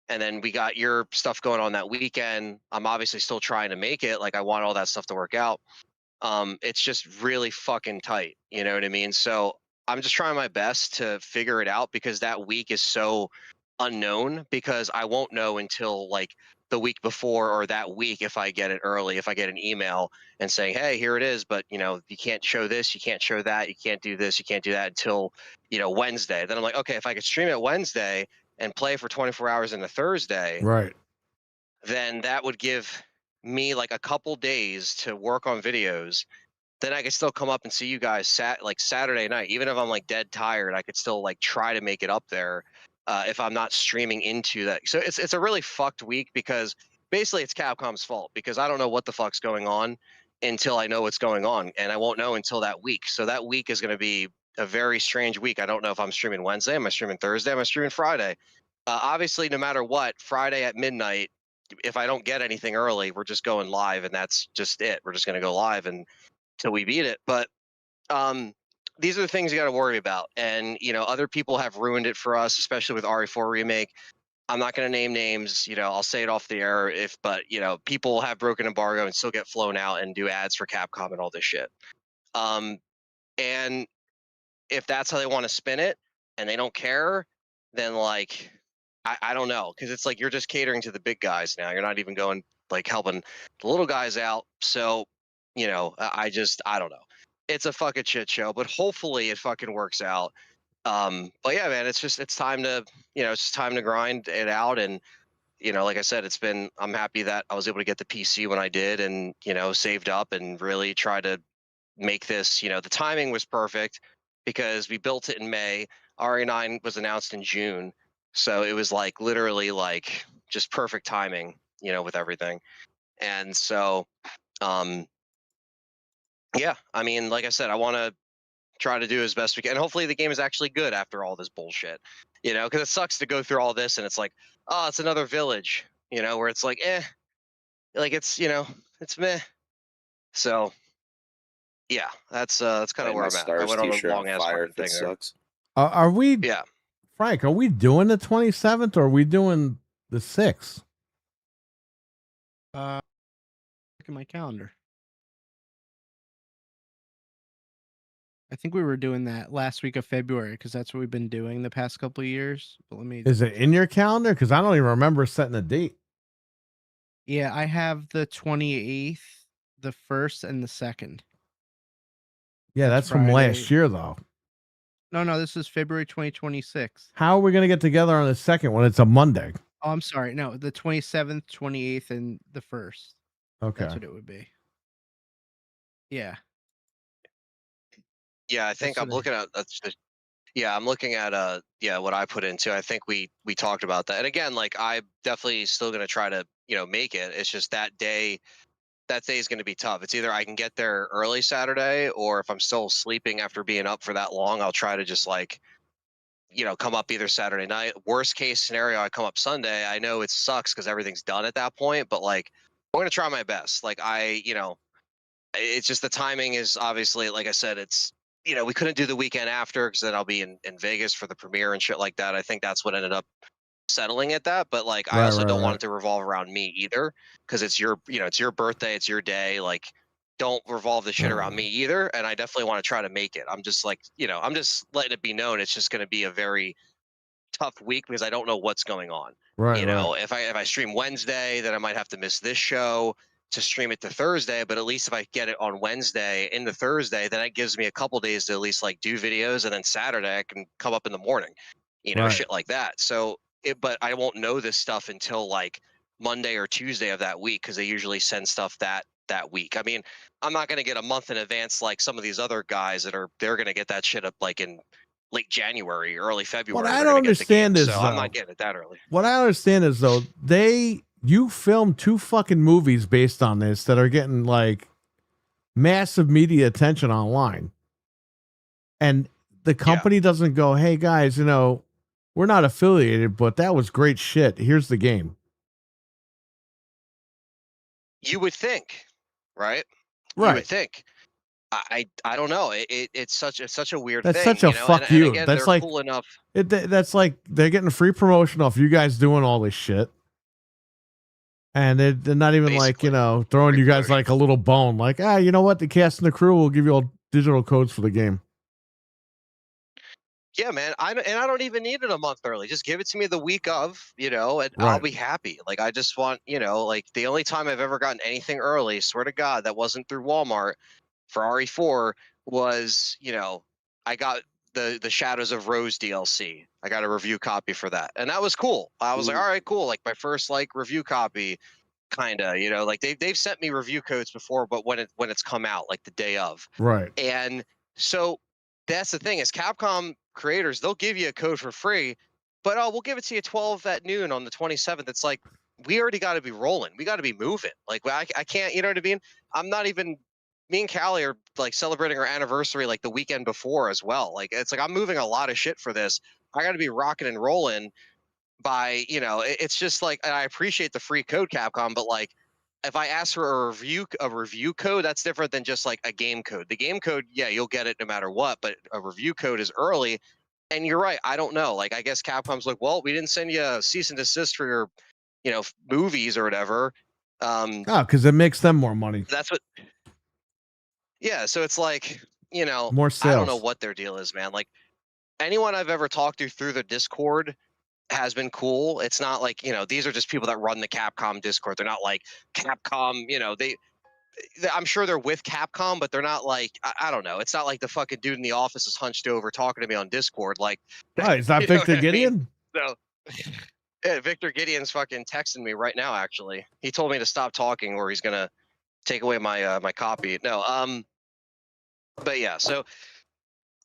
and then we got your stuff going on that weekend. I'm obviously still trying to make it. Like I want all that stuff to work out. It's just really fucking tight. You know what I mean? So I'm just trying my best to figure it out because that week is so unknown because I won't know until like the week before or that week if I get it early, if I get an email and saying, hey, here it is, but you can't show this, you can't show that, you can't do this, you can't do that until, Wednesday. Then I'm like, okay, if I could stream it Wednesday and play for 24 hours into Thursday, Right. then that would give me like a couple days to work on videos. Then I could still come up and see you guys Saturday night. Even if I'm like dead tired, I could still like try to make it up there if I'm not streaming into that. So it's a really fucked week because basically it's Capcom's fault because I don't know what the fuck's going on until I know what's going on, and I won't know until that week. So that week is going to be a very strange week. I don't know if I'm streaming Wednesday, am I streaming Thursday, am I streaming Friday? Obviously, no matter what, Friday at midnight, if I don't get anything early, we're just going live, and that's just it. We're just going to go live until we beat it. But these are the things you got to worry about. And, other people have ruined it for us, especially with RE4 Remake. I'm not going to name names, I'll say it off the air but people have broken embargo and still get flown out and do ads for Capcom and all this shit. And if that's how they want to spin it and they don't care, then like, I don't know. Cause it's like, you're just catering to the big guys now. You're not even going like helping the little guys out. So, I don't know. It's a fucking shit show, but hopefully it fucking works out. But yeah, man, it's time to it's just time to grind it out. And like I said, I'm happy that I was able to get the PC when I did, and saved up and really try to make this. The timing was perfect because we built it in May. RE9 was announced in June, so it was like literally like just perfect timing, with everything. And so, yeah, I mean, like I said, I want to try to do as best we can. And hopefully the game is actually good after all this bullshit, because it sucks to go through all this and it's like, oh, it's another village, where it's like, like it's meh. So yeah, that's kind of Light where my I'm at. I Stars went on a t-shirt on long ass fire fucking if it thing there. sucks. Are we, Yeah. Frank? Are we doing the 27th or are we doing the 6th? Look at my calendar. I think we were doing that last week of February because that's what we've been doing the past couple of years. But let me. Is it in your calendar? Because I don't even remember setting a date. Yeah, I have the 28th, the 1st, and the 2nd. Yeah, that's from last Friday. year, though. No, this is February 2026. How are we going to get together on the 2nd when it's a Monday? Oh, I'm sorry. No, the 27th, 28th, and the 1st. Okay. That's what it would be. Yeah. Yeah, I think That's I'm what looking at I'm looking at what I put into. I think we talked about that. And again, like I'm definitely still gonna try to, make it. It's just that day is gonna be tough. It's either I can get there early Saturday, or if I'm still sleeping after being up for that long, I'll try to just like, come up either Saturday night. Worst case scenario, I come up Sunday. I know it sucks because everything's done at that point, but like I'm gonna try my best. Like it's just the timing is obviously, like I said, it's we couldn't do the weekend after because then I'll be in Vegas for the premiere and shit like that. I think that's what ended up settling at that. But like I also don't want it to revolve around me either, because it's it's your birthday, it's your day. Like don't revolve the shit around me either. And I definitely want to try to make it. I'm just like, I'm just letting it be known it's just gonna be a very tough week because I don't know what's going on. Right. If I stream Wednesday, then I might have to miss this show to stream it to Thursday. But at least if I get it on Wednesday into Thursday, then it gives me a couple days to at least like do videos, and then Saturday I can come up in the morning, Right. shit like that. So but I won't know this stuff until like Monday or Tuesday of that week because they usually send stuff that week. I mean, I'm not going to get a month in advance like some of these other guys they're going to get that shit up like in late January, early February. What I don't understand is, so I'm not getting it that early. What I understand is though, you filmed 2 fucking movies based on this that are getting like massive media attention online, and the company doesn't go, "Hey guys, we're not affiliated, but that was great shit. Here's the game." You would think, right? Right. You would think. I don't know. It's such a weird That's thing. such a fuck you. And again, That's they're like cool enough. That's like they're getting free promotion off you guys doing all this shit, and they're not even Basically. like throwing Free you guys promotion. like a little bone, like you know what, the cast and the crew will give you all digital codes for the game. Yeah, man. I don't even need it a month early. Just give it to me the week of, and I'll Right. be happy. Like I just want, like the only time I've ever gotten anything early, swear to God, that wasn't through Walmart for RE4 was, I got the Shadows of Rose DLC. I got a review copy for that, and that was cool. I was like, all right, cool. Like my first like review copy, kinda. Like they've sent me review codes before, but when it's come out, like the day of. Right. And so that's the thing is Capcom creators, they'll give you a code for free, but we'll give it to you 12 at noon on the 27th. It's like, we already got to be rolling. We got to be moving. Like I can't, you know what I mean? I'm not even, me and Callie are like celebrating our anniversary like the weekend before as well. Like it's like I'm moving a lot of shit for this. I got to be rocking and rolling by, it's just like, and I appreciate the free code Capcom, but like if I ask for a review code, that's different than just like a game code. The game code, yeah, you'll get it no matter what, but a review code is early. And you're right, I don't know. Like I guess Capcom's like, well, we didn't send you a cease and desist for your, movies or whatever. Because it makes them more money. That's what. Yeah, so it's like, More sales. I don't know what their deal is, man. Like anyone I've ever talked to through the Discord has been cool. It's not like, these are just people that run the Capcom Discord. They're not like Capcom, I'm sure they're with Capcom, but they're not like I don't know. It's not like the fucking dude in the office is hunched over talking to me on Discord. Like, Oh, is that you know Victor what I mean? Gideon? So, yeah, Victor Gideon's fucking texting me right now. Actually, he told me to stop talking, or he's gonna take away my my copy. No, but yeah. So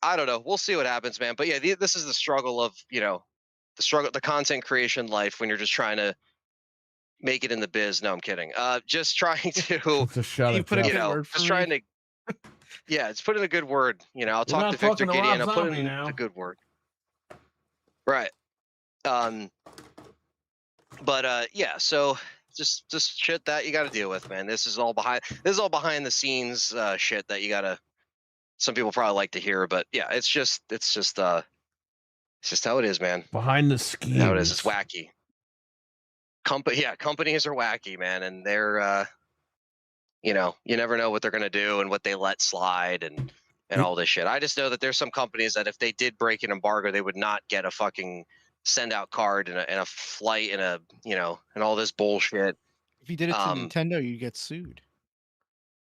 I don't know. We'll see what happens, man. But yeah, this is the struggle of the content creation life when you're just trying to make it in the biz. No, I'm kidding. Just trying to, Just shut You it put a down. good word for just me? trying to. Yeah, it's put in a good word. I'll You're talk not to Victor talking to Gideon. Rob I'll put Zombie in now. the good word. Right. But yeah. So just shit that you got to deal with, man. This is all behind the scenes shit that you gotta. Some people probably like to hear, but yeah, it's just how it is, man. Behind the schemes. How it is. It's wacky. Companies are wacky, man, and they're you never know what they're gonna do and what they let slide and all this shit. I just know that there's some companies that if they did break an embargo, they would not get a fucking send out card and a flight and and all this bullshit. If you did it to Um, Nintendo, you get sued.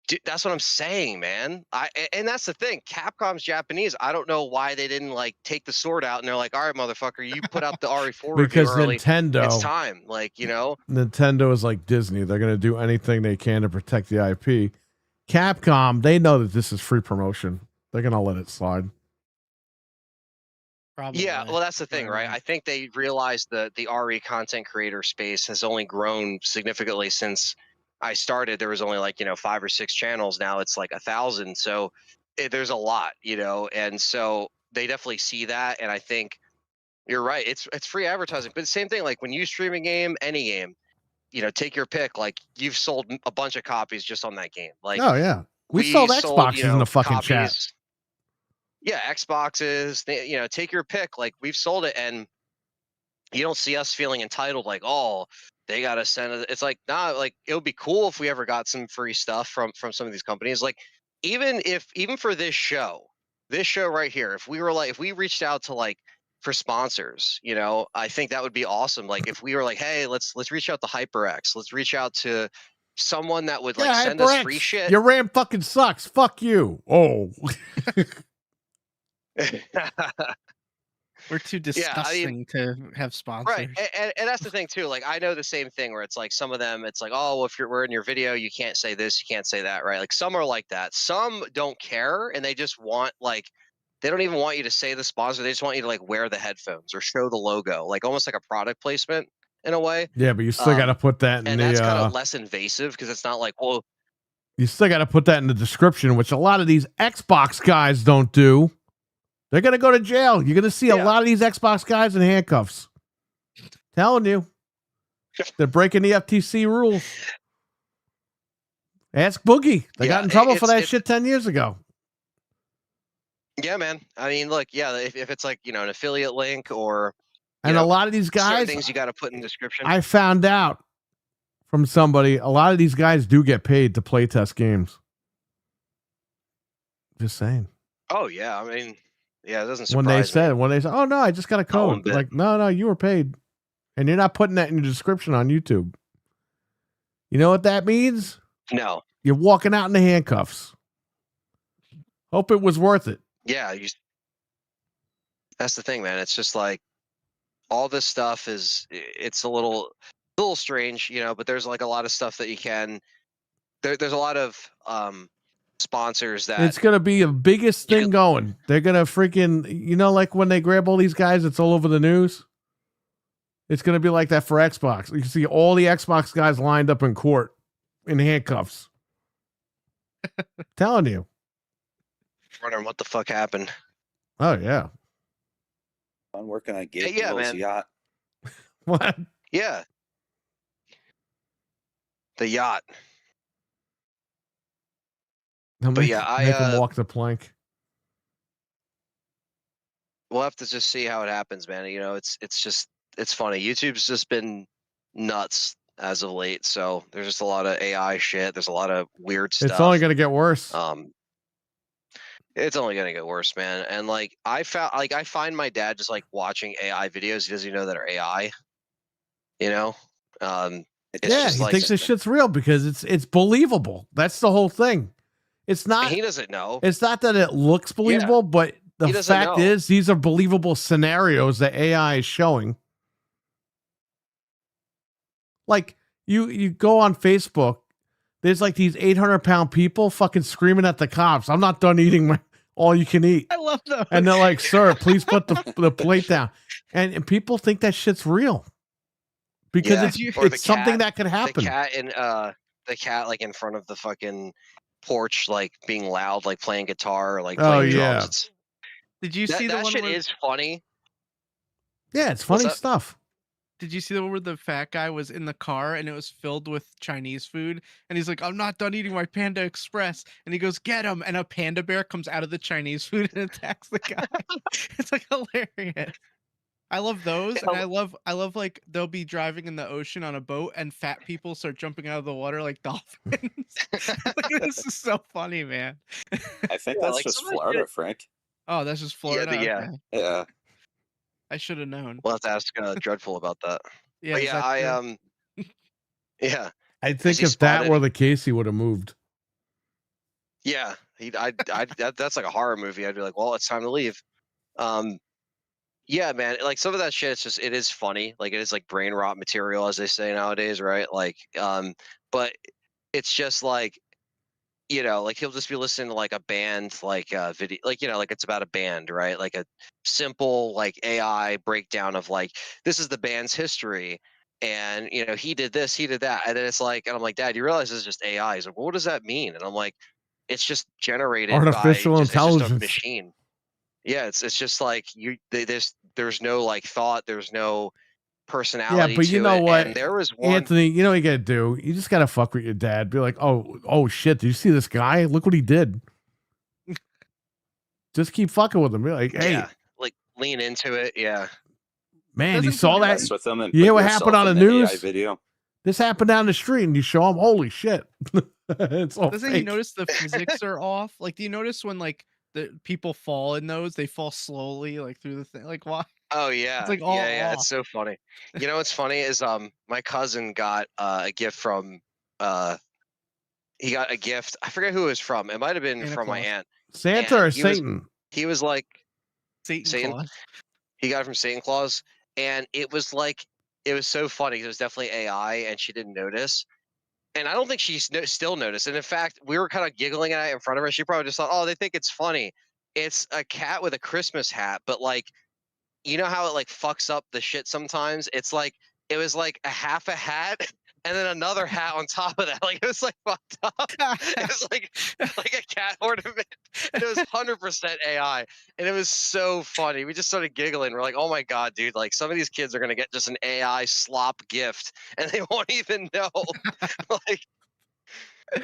Dude, that's what I'm saying, man. And that's the thing. Capcom's Japanese. I don't know why they didn't like take the sword out and they're like, all right, motherfucker, you put out the RE4 review Because early. It's Nintendo, time. Like, Nintendo is like Disney. They're going to do anything they can to protect the IP. Capcom, they know that this is free promotion. They're going to let it slide. Probably. Yeah, well, that's the thing, right? Right. I think they realized that the RE content creator space has only grown significantly since I started. There was only like 5 or 6 channels. Now it's like 1,000. So there's a lot, and so they definitely see that. And I think you're right. It's free advertising, but the same thing. Like when you stream a game, any game, take your pick. Like you've sold a bunch of copies just on that game. Like Oh, yeah. We sold Xboxes in the fucking chat. copies. Yeah, Xboxes, take your pick. Like we've sold it, and you don't see us feeling entitled. Like, oh, they gotta send it. It's like, nah. Like it would be cool if we ever got some free stuff from some of these companies. Like even for this show right here, if we reached out to for sponsors, I think that would be awesome. Like if we were like, hey, let's reach out to HyperX. Let's reach out to someone that would send us free shit. Your RAM fucking sucks. Fuck you. Oh. We're too disgusting to have sponsors. Right, and that's the thing too. Like I know the same thing where it's like some of them, it's like, oh, well, if we're in your video, you can't say this, you can't say that, right? Like some are like that. Some don't care, and they just want they don't even want you to say the sponsor. They just want you to wear the headphones or show the logo, like almost like a product placement in a way. Yeah, but you still got to put that in and the. that's kind of less invasive because it's not like, well, you still got to put that in the description, which a lot of these Xbox guys don't do. They're going to go to jail. You're going to see a lot of these Xbox guys in handcuffs. Telling you. They're breaking the FTC rules. Ask Boogie. They got in trouble for that shit 10 years ago. Yeah, man. I mean, look, yeah, if it's like, an affiliate link or And a lot of these guys, things you got to put in the description. I found out from somebody, a lot of these guys do get paid to play test games. Just saying. Oh, yeah. I mean, yeah, it doesn't surprise me. When they said, oh, no, I just got a code. Like, no, you were paid. And you're not putting that in your description on YouTube. You know what that means? No. You're walking out in the handcuffs. Hope it was worth it. Yeah. That's the thing, man. It's just like all this stuff it's a little strange, but there's like a lot of stuff that you can, there's a lot of, sponsors that it's gonna be the biggest thing going. They're gonna freaking, like when they grab all these guys, it's all over the news. It's gonna be like that for Xbox. You see all the Xbox guys lined up in court in handcuffs. Telling you. Wondering what the fuck happened. Oh yeah. I'm working on Gabe Yeah, Newell's man. yacht. What? Yeah. The yacht. But yeah, make them walk the plank. We'll have to just see how it happens, man. It's funny. YouTube's just been nuts as of late. So there's just a lot of AI shit. There's a lot of weird stuff. It's only gonna get worse. It's only gonna get worse, man. And I find my dad just watching AI videos. He doesn't even know that are AI. It's Yeah, just he like thinks this shit's real because it's believable. That's the whole thing. It's not. he doesn't know. It's not that it looks believable, but the He doesn't fact know. is these are believable scenarios that AI is showing. Like you go on Facebook, there's like these 800-pound people fucking screaming at the cops. I'm not done eating my all you can eat. I love those. And they're like, sir, please put the plate down. And people think that shit's real. Because Yeah, it's or the something cat- that could happen. The cat like in front of the fucking porch, like being loud, like playing guitar, or, like Oh, playing yeah. drums. It's, Did you see the that one shit where? is funny. Yeah, it's What's funny up? stuff. Did you see the one where the fat guy was in the car and it was filled with Chinese food? And he's like, I'm not done eating my Panda Express. And he goes, get him. And a panda bear comes out of the Chinese food and attacks the guy. It's like hilarious. I love those. And I love like they'll be driving in the ocean on a boat and fat people start jumping out of the water like dolphins. Like, this is so funny, man. I think Yeah, that's like just some of that Florida, shit- Frank. Oh, that's just Florida. yeah. Okay. Yeah. I should have known. We'll have to ask Dreadful about that. Yeah, But is yeah, that true? yeah, I think he if that spotted- were the case, he would have moved. yeah. That's like a horror movie. I'd be like, well, it's time to leave. Yeah, man. Like some of that shit, it is funny. Like it is like brain rot material, as they say nowadays, right? Like, but it's just like, like he'll just be listening to like a band, like video, like like it's about a band, right? Like a simple like AI breakdown of like this is the band's history, and he did this, he did that, and then it's like, and I'm like, Dad, you realize this is just AI? He's like, well, what does that mean? And I'm like, it's just generated Artificial by it's just a intelligence. machine. Yeah, it's just like there's no like thought, there's no personality. but you to know it. what, And there was one. Anthony, you know what you gotta do? You just gotta fuck with your dad. Be like, oh shit, did you see this guy? Look what he did. Just keep fucking with him. Be like, hey, Yeah, like lean into it. Yeah. man, you Doesn't saw he that? Mess with them and You hear put what happened yourself on in the AI news? video. This happened down the street, and you show him, holy shit. It's all Doesn't he fake. notice the physics are off? Like, do you notice when like the people fall in those, they fall slowly, like through the thing? Like, why? Oh yeah. like all yeah. off. It's so funny. You know what's funny is my cousin got a gift from he got a gift. I forget who it was from. It might have been Santa from my Claus. aunt. Santa Yeah, or he was- Satan? He was like Satan Claus. he got it from Satan Claus, and it was so funny. 'Cause it was definitely AI, and she didn't notice. And I don't think she still noticed. And in fact, we were kind of giggling at it in front of her. She probably just thought, oh, they think it's funny. It's a cat with a Christmas hat, but like, you know how it like fucks up the shit sometimes? It's like, it was like a half a hat and then another hat on top of that. Like it was like fucked up. It was like a cat ornament. And it was 100% AI. And it was so funny. We just started giggling. We're like, oh my God, dude, like some of these kids are gonna get just an AI slop gift and they won't even know.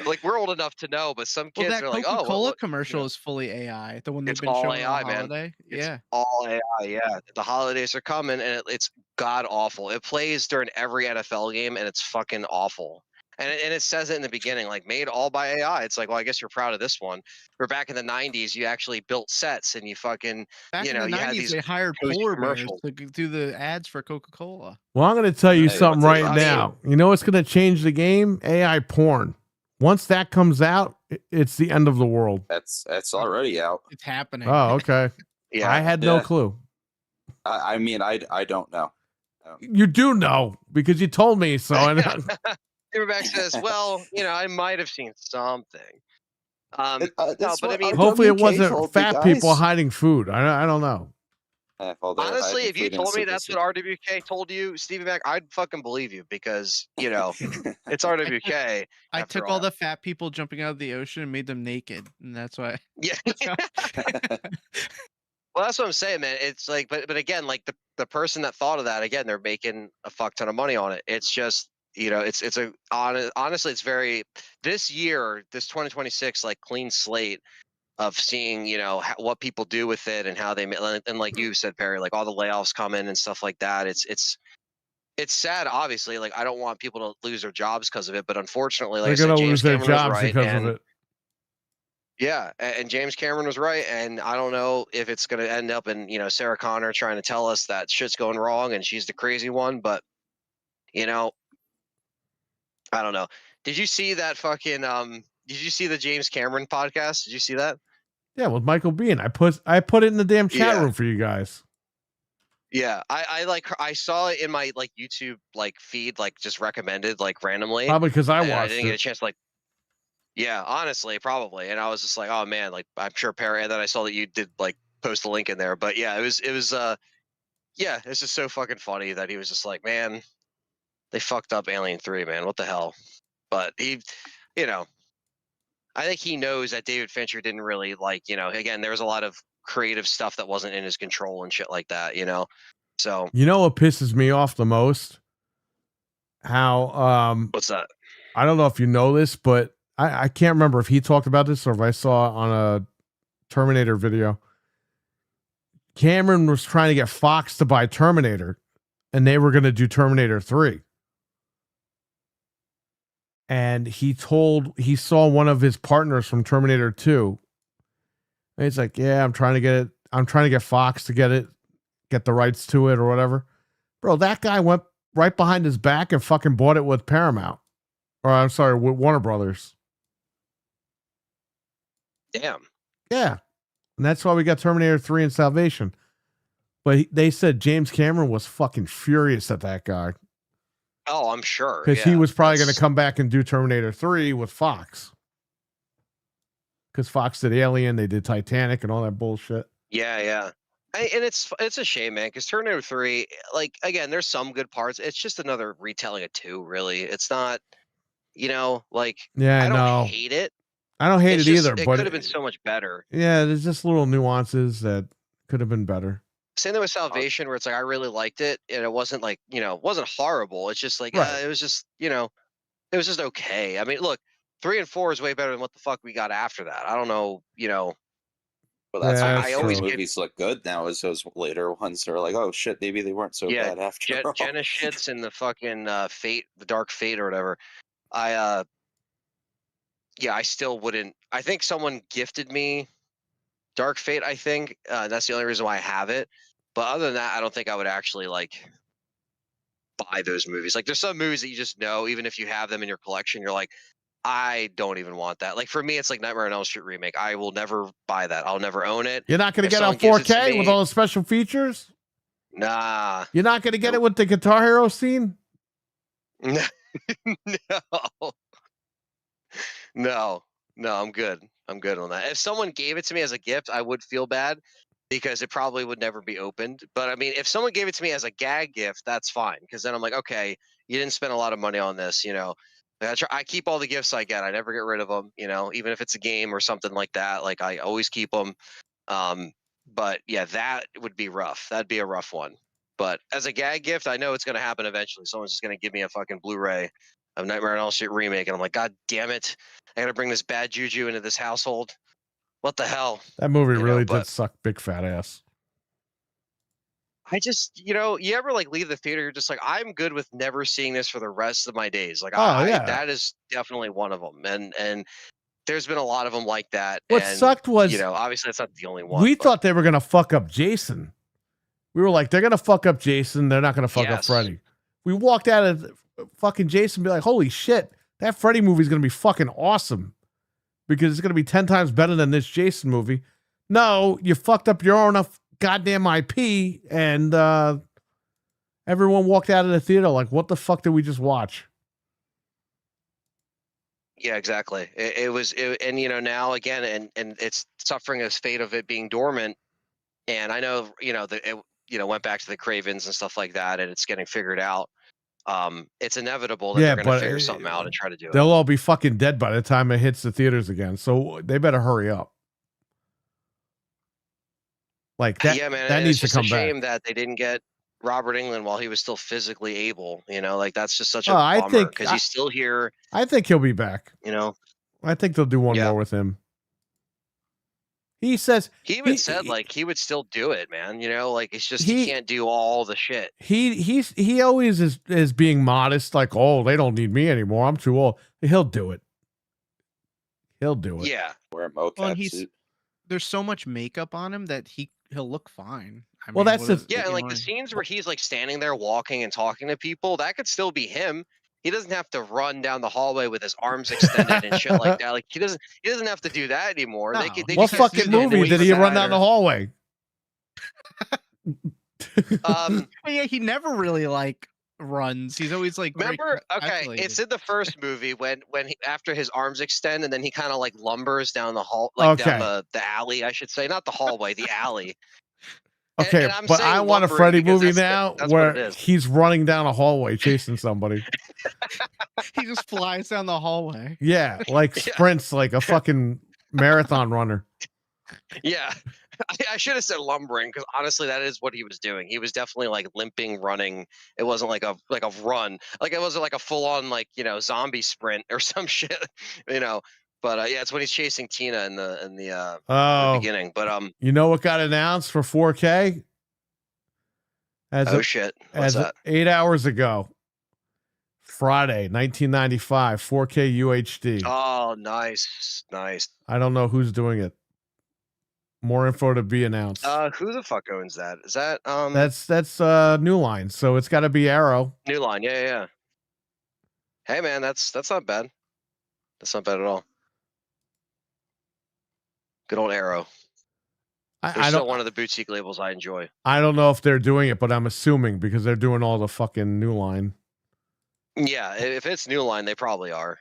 like we're old enough to know, but some Well, kids that are like, Coca-Cola oh, what, commercial is fully AI. The one they've It's been all showing AI, on man. holiday. It's Yeah. all AI. Yeah, the holidays are coming, and it's god awful. It plays during every NFL game, and it's fucking awful. And it says it in the beginning, like made all by AI. It's like, well, I guess you're proud of this one. Where back in the '90s, you actually built sets, and you fucking Back you in the had 90s, these they hired cozy polar bears commercials. to do the ads for Coca-Cola. Well, I'm going to tell you Hey, something what's it- right I mean- now. You know what's going to change the game? AI porn. Once that comes out, it's the end of the world. That's already out. It's happening. Oh, okay. Yeah, I had no Yeah. clue. I mean, I don't know. You do know because you told me so. And Timberback says, well, I might have seen something. No, That's but I what mean, hopefully it RWK wasn't told me, fat people guys. hiding food. I don't know. Well, they're honestly, hiding if you food in told me super that's what RWK told you, Stevie Mac, I'd fucking believe you because it's RWK. I after took all all. the fat people jumping out of the ocean and made them naked, and that's why. Yeah. Well, that's what I'm saying, man. It's like, but again, like the person that thought of that, again, they're making a fuck ton of money on it. It's just, honestly, it's very, this year, this 2026, like clean slate of seeing, what people do with it and how they, and like you said, Perry, like all the layoffs come in and stuff like that. It's sad, obviously. Like I don't want people to lose their jobs because of it, but unfortunately, like They're I said, going to James lose their Cameron was jobs right, because and of it. yeah, and James Cameron was right, and I don't know if it's going to end up in Sarah Connor trying to tell us that shit's going wrong and she's the crazy one, but I don't know. Did you see that fucking did you see the James Cameron podcast? Did you see that? Yeah, with Michael Bean. I put it in the damn chat Yeah. room for you guys. Yeah, I saw it in my like YouTube like feed, like just recommended like randomly. Probably because I and I watched didn't get a it. chance to, like, yeah, honestly, probably. And I was just like, oh man, like I'm sure Perry. And then I saw that you did like post a link in there. But yeah, it was yeah, it's just so fucking funny that he was just like, man, they fucked up Alien 3, man. What the hell? But he, you know, I think he knows that David Fincher didn't really like, again, there was a lot of creative stuff that wasn't in his control and shit like that, So You know what pisses me off the most? How what's that? I don't know if you know this, but I can't remember if he talked about this or if I saw it on a Terminator video. Cameron was trying to get Fox to buy Terminator, and they were going to do Terminator 3. And he saw one of his partners from Terminator 2. And he's like, yeah, I'm trying to get it. I'm trying to get Fox to get the rights to it or whatever. Bro, that guy went right behind his back and fucking bought it with Paramount. Or I'm sorry, with Warner Brothers. Damn. Yeah. And that's why we got Terminator 3 and Salvation. But they said James Cameron was fucking furious at that guy. Oh, I'm sure. Because he yeah, was probably going to that's- come back and do Terminator 3 with Fox. Because Fox did Alien, they did Titanic and all that bullshit. Yeah, yeah. And it's a shame, man, because Terminator 3, like, again, there's some good parts. It's just another retelling of 2, really. It's not, like, Yeah, I don't no. hate it. I don't hate It's it just, either, it but could have been so much better. yeah, there's just little nuances that could have been better. Same thing with Salvation, where it's like I really liked it, and it wasn't like it wasn't horrible. It's just like Right. it was just it was just okay. I mean, look, 3 and 4 is way better than what the fuck we got after that. I don't know, Well, that's Yeah, why that's I always true. movies look good now. Is those later ones are like, oh shit, maybe they weren't so Yeah, bad after all. Jenna shits and the fucking Fate, the Dark Fate or whatever. I yeah, I still wouldn't. I think someone gifted me Dark Fate. I think that's the only reason why I have it. But other than that, I don't think I would actually like buy those movies. Like, there's some movies that you just know, even if you have them in your collection, you're like, I don't even want that. Like, for me, it's like Nightmare on Elm Street remake. I will never buy that. I'll never own it. You're not going to If get on someone gives it to 4K with me- all the special features? Nah, You're not going to get it with the Guitar Hero scene? no, no, I'm good. I'm good on that. If someone gave it to me as a gift, I would feel bad because it probably would never be opened. But I mean, if someone gave it to me as a gag gift, that's fine. Because then I'm like, okay, you didn't spend a lot of money on this, I keep all the gifts I get. I never get rid of them, even if it's a game or something like that. Like, I always keep them. But yeah, that would be rough. That'd be a rough one. But as a gag gift, I know it's going to happen eventually. Someone's just going to give me a fucking Blu-ray of Nightmare on Elm Street remake, and I'm like, God damn it! I got to bring this bad juju into this household. What the hell? That movie You know, really but- did suck big fat ass. I just, you ever like leave the theater? You're just like, I'm good with never seeing this for the rest of my days. Like, yeah. that is definitely one of them. And there's been a lot of them like that. What and, sucked was obviously that's not the only one. we but- thought they were going to fuck up Jason. We were like, they're going to fuck up Jason. They're not going to fuck up Yes. Freddy. We walked out of fucking Jason and be like, holy shit, that Freddy movie is going to be fucking awesome because it's going to be 10 times better than this Jason movie. No, you fucked up your own goddamn IP and everyone walked out of the theater like, what the fuck did we just watch? Yeah, exactly. And now again, and it's suffering a fate of it being dormant. And I know, it went back to the Cravens and stuff like that, and it's getting figured out. It's inevitable that Yeah, they're going but, to figure something out and try to do it. They'll all be fucking dead by the time it hits the theaters again. So they better hurry up. Like that, Yeah, man. that and needs it's to just come a back. shame that they didn't get Robert Englund while he was still physically able. Like, that's just such a Oh, I bummer think- because he's still here. I think he'll be back. I think they'll do one Yeah. more with him. He says He even He- said he- like he would still do it, man. Like, it's just He- he can't do all the shit. he always is being modest, like, oh, they don't need me anymore. I'm too old. He'll do it. He'll do it. Yeah. Wear a mocap Well, and he's- suit. There's so much makeup on him that he'll look fine. I Well, mean, that's what the- is- Yeah, you and like know, the scenes where he's like standing there walking and talking to people, that could still be him. he doesn't have to run down the hallway with his arms extended and shit like that. Like he doesn't have to do that anymore. No. They What just fucking do the movie did voice he run down actor. the hallway? Um, But yeah, he never really like runs. He's always like very remember? Okay, calculated. it's in the first movie when after his arms extend and then he kind of like lumbers down the hall, like down Okay. the alley, I should say, not the hallway, the alley. Okay, and I'm but saying I want a lumbering Freddy because movie that's now that's what it where is. he's running down a hallway chasing somebody. He just flies down the hallway. Yeah, like Yeah. sprints like a fucking marathon runner. Yeah. I should have said lumbering because honestly, that is what he was doing. He was definitely like limping, running. It wasn't like a run. Like it wasn't like a full on like zombie sprint or some shit. But yeah, it's when he's chasing Tina in the Oh, beginning. But you know what got announced for 4K? oh shit, what's that? 8 hours ago. Friday, 1995, 4K UHD. Oh, nice. I don't know who's doing it. More info to be announced. Who the fuck owns that? Is that That's New Line, so it's got to be Arrow. New Line? Yeah. Hey man, that's not bad. That's not bad at all. Good old Arrow. They're I still don't. one of the boutique labels I enjoy. I don't know if they're doing it, but I'm assuming because they're doing all the fucking New Line. Yeah, if it's New Line, they probably are.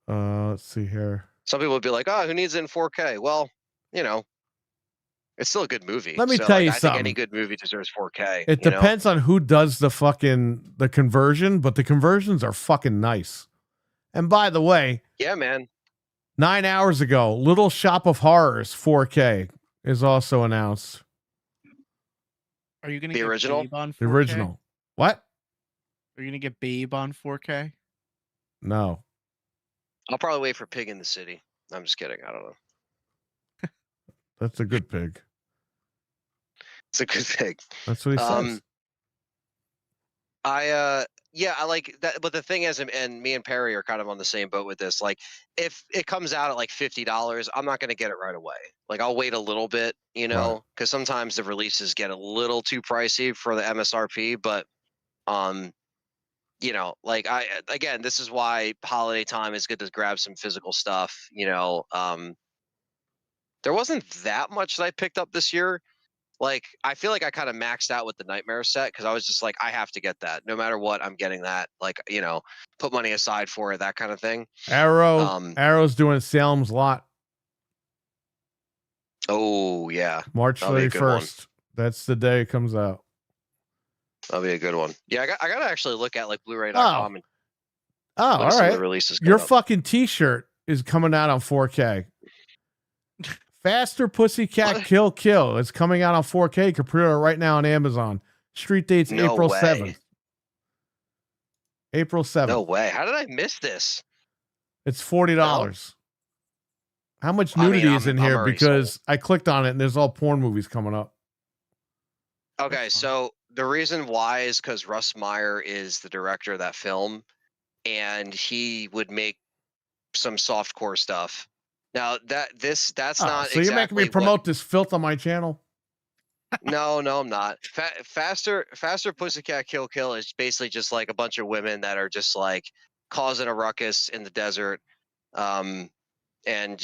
Let's see here. Some people would be like, "Oh, who needs it in 4K?" Well, it's still a good movie. Let me So, tell like, you I think any something. good movie deserves 4K. It depends on who does the conversion, but the conversions are fucking nice. And by the way, Yeah, man. 9 hours ago, Little Shop of Horrors 4K is also announced. Are you gonna The get original? Babe on 4K? The original. What? Are you gonna get Babe on 4K? No. I'll probably wait for Pig in the City. I'm just kidding. I don't know. That's a good pig. It's a good thing. That's what he says. I like that, but the thing is, and me and Perry are kind of on the same boat with this. Like, if it comes out at like $50, I'm not going to get it right away. Like, I'll wait a little bit, because sometimes the releases get a little too pricey for the MSRP. But, like again, this is why holiday time is good to grab some physical stuff. There wasn't that much that I picked up this year. Like, I feel like I kind of maxed out with the Nightmare set because I was just like, I have to get that. No matter what, I'm getting that. Like, put money aside for it, that kind of thing. Arrow's doing Salem's Lot Oh, yeah. March That'll be a good one. 31st. That's the day it comes out. That'll be a good one. Yeah, I got to actually look at, like, Blu-ray.com and Oh, look all at some of right. the releases. Your coming up. fucking t-shirt is coming out on 4K. Faster Pussycat What? Kill Kill. It's coming out on 4K. You can pre-order right now on Amazon. Street date's No April way. 7th. April 7th. No way. How did I miss this? It's $40. How much I mean, nudity is in I'm here? already Because I clicked on it and there's all porn movies coming up. Okay, so the reason why is because Russ Meyer is the director of that film, and he would make some softcore stuff. Now that's Oh, not so exactly you're making me what- promote this filth on my channel? No, I'm not. Faster Pussycat Kill Kill is basically just like a bunch of women that are just like causing a ruckus in the desert. And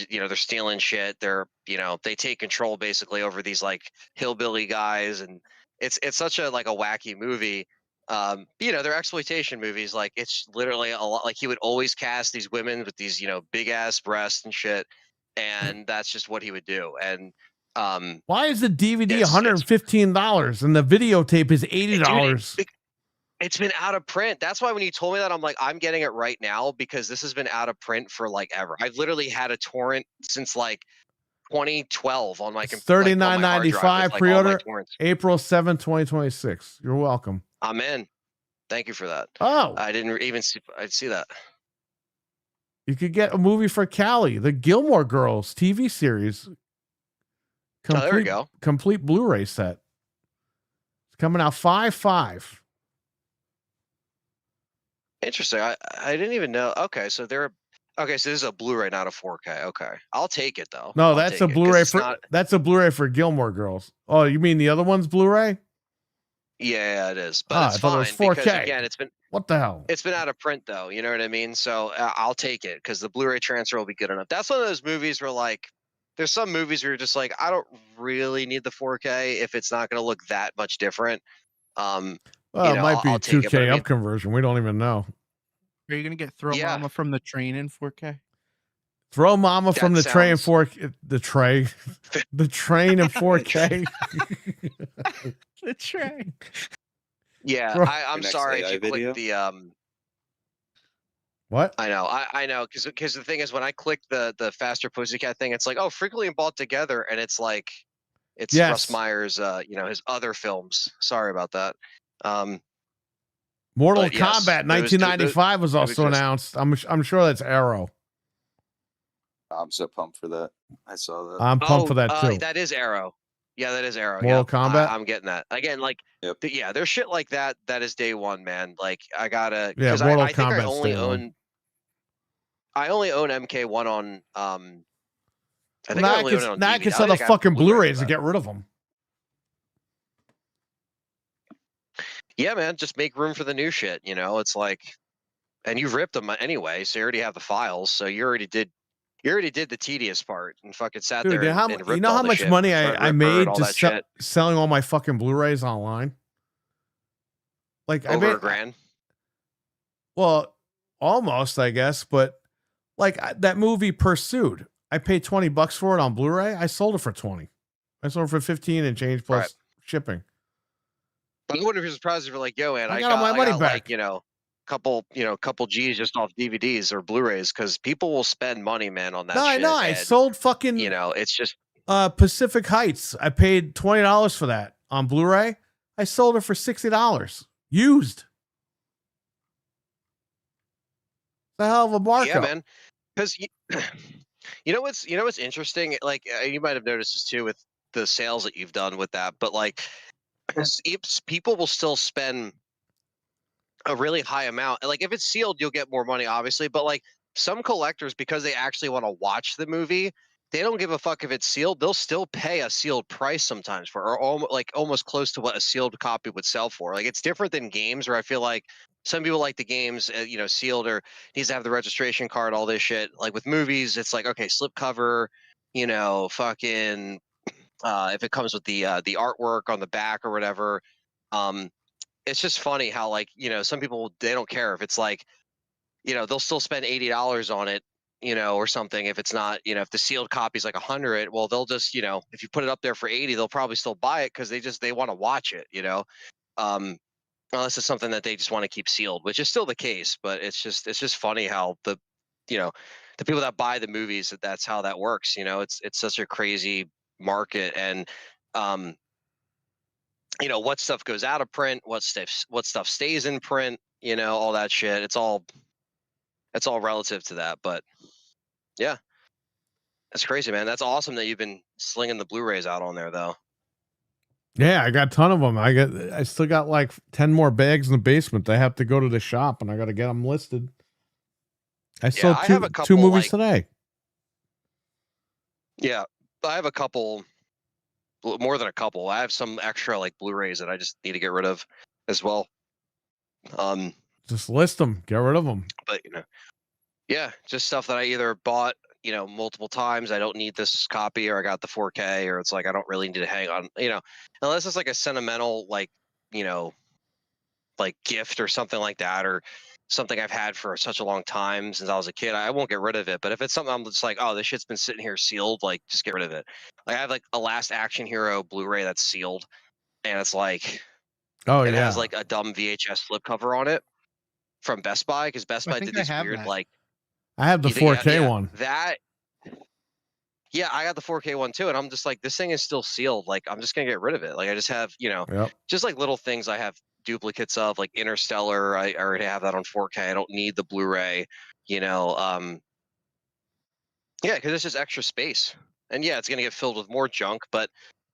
they're stealing shit. They're they take control basically over these like hillbilly guys, and it's such a like a wacky movie. They're exploitation movies. Like, it's literally a lot. Like, he would always cast these women with these big ass breasts and shit, and that's just what he would do. And Why is the DVD It's- $115 and the videotape is $80? Dude, it's been out of print. That's why when you told me that, I'm like, I'm getting it right now because this has been out of print for like ever. I've literally had a torrent since like 2012 on my It's computer. Like, on my hard drive with, $39.95 like, all my pre-order. torrents. April 7th, 2026. You're welcome. I'm in. Thank you for that. Oh, I didn't even see. I'd see that. you could get a movie for Callie, the Gilmore Girls TV series. Oh, there we go. Complete Blu-ray set. It's coming out 5/5. Interesting. I didn't even know. Okay, so so this is a Blu-ray, not a 4K. Okay, I'll take it though. No, I'll that's take a it, 'cause Blu-ray it's for not- that's a Blu-ray for Gilmore Girls. Oh, you mean the other one's Blu-ray? Yeah, it is, but Ah, it's I thought it was fine because 4K. again, What the hell? it's been out of print though. You know what I mean? So I'll take it because the Blu-ray transfer will be good enough. That's one of those movies where like, there's some movies where you're just like, I don't really need the 4K if it's not going to look that much different. Well, You it know, might be I'll take it. But 2K I mean, up conversion. We don't even know. Are you gonna get Throw Yeah. Mama from the Train in 4K? Throw Mama from That the tray and sounds- 4K. The tray. The train in 4K. The Train. yeah, Bro. I'm Your next sorry AI if you video? click the What? I know, because the thing is, when I click the Faster Pussycat thing, it's like, oh, frequently bought together, and it's like, it's Yes. Russ Meyer's, his other films. Sorry about that. Mortal But yes, Kombat there was two- 1995 was two also exist. announced. I'm sure that's Arrow. I'm so pumped for that. I saw that. I'm pumped for that too. That is Arrow. Yeah, that is Arrow. Mortal Yep, Kombat? I'm getting that again. Like, Yep. yeah, there's shit like that. That is day one, man. Like, I gotta. Yeah, 'Cause Mortal I think I Kombat's only day one. own. I only own MK1 on. I think now I I only own it can, on now I DVD. can don't sell the think I have fucking Blu-ray for Blu-rays and that. get rid of them. Yeah, man, just make room for the new shit. You know, it's like, and you've ripped them anyway, so you already have the files. So you already did the tedious part and fucking sat Dude, there you know and how, ripped you know all how the much shit, money Threadripper I and made all just that shit selling all my fucking Blu-rays online? Like I over made, a grand. well, almost, I guess, but like that movie Pursued, I paid $20 for it on Blu-ray. I sold it for 20. I sold it for 15 and change plus Right. shipping. But I wouldn't be surprised if you're like, yo, man, I got all my money back. like, couple G's just off DVDs or Blu-rays because people will spend money, man, on that No, I shit. know. I and, sold fucking it's just Pacific Heights. I paid $20 for that on Blu-ray. I sold it for $60 used. The hell of a markup. yeah, man. Because you know what's interesting? Like you might have noticed this too with the sales that you've done with that, but like people will still spend a really high amount. Like if it's sealed, you'll get more money, obviously. But like some collectors, because they actually want to watch the movie, they don't give a fuck if it's sealed. They'll still pay a sealed price sometimes for, or almost close to what a sealed copy would sell for. Like it's different than games, where I feel like some people like the games, sealed or needs to have the registration card, all this shit. Like with movies, it's like okay, slipcover, fucking. If it comes with the artwork on the back or whatever, it's just funny how like some people, they don't care if it's like they'll still spend $80 on it, or something. If it's not, if the sealed copy is like 100, well they'll just if you put it up there for 80, they'll probably still buy it because they want to watch it, unless it's something that they just want to keep sealed, which is still the case. But it's just funny how the people that buy the movies, that's how that works. It's such a crazy market. And what stuff goes out of print, what stuff stays in print, all that shit. It's all relative to that. But yeah, that's crazy, man. That's awesome that you've been slinging the Blu-rays out on there, though. Yeah, I got a ton of them. I still got like 10 more bags in the basement. I have to go to the shop and I got to get them listed. I sold I two, have a two couple, movies like- today. Yeah, I have a couple, more than a couple. I have some extra like Blu-rays that I just need to get rid of as well. Just list them, get rid of them. But yeah, just stuff that I either bought multiple times. I don't need this copy, or I got the 4K, or it's like I don't really need to hang on, unless it's like a sentimental like like gift or something like that, or something I've had for such a long time since I was a kid. I won't get rid of it. But if it's something I'm just like, oh, this shit's been sitting here sealed, like just get rid of it. Like I have like a Last Action Hero Blu-ray that's sealed, and it's like Oh, it yeah. has like a dumb VHS slipcover on it from Best Buy, because Best I Buy think did I these have weird that. like. I have the You think- 4K yeah, one. Yeah, I got the 4K one too, and I'm just like, this thing is still sealed. Like, I'm just gonna get rid of it. Like, I just have, Yep. just like little things I have duplicates of, like Interstellar. I already have that on 4K. I don't need the Blu-ray. Yeah, because it's just extra space, and yeah, it's gonna get filled with more junk. But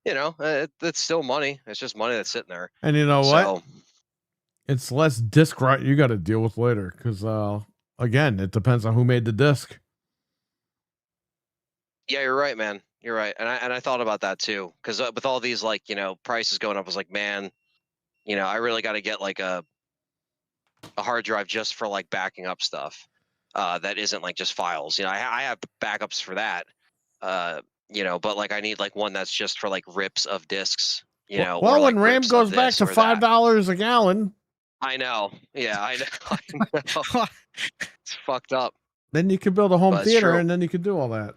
it's still money. It's just money that's sitting there. And you know what? So It's less disc rot you got to deal with later. Because, again, it depends on who made the disc. yeah, you're right, man. You're right, and I thought about that too, because with all these like prices going up, I was like, man, You know, I really got to get like a hard drive just for like backing up stuff. That isn't like just files. You know, I have backups for that. You know, but like I need like one that's just for like rips of discs. You know, well, or like when RAM rips goes of back this to or that. $5 a gallon, I know. Yeah, I know. I know. It's fucked up. then you can build a home But it's theater, true. and then you can do all that.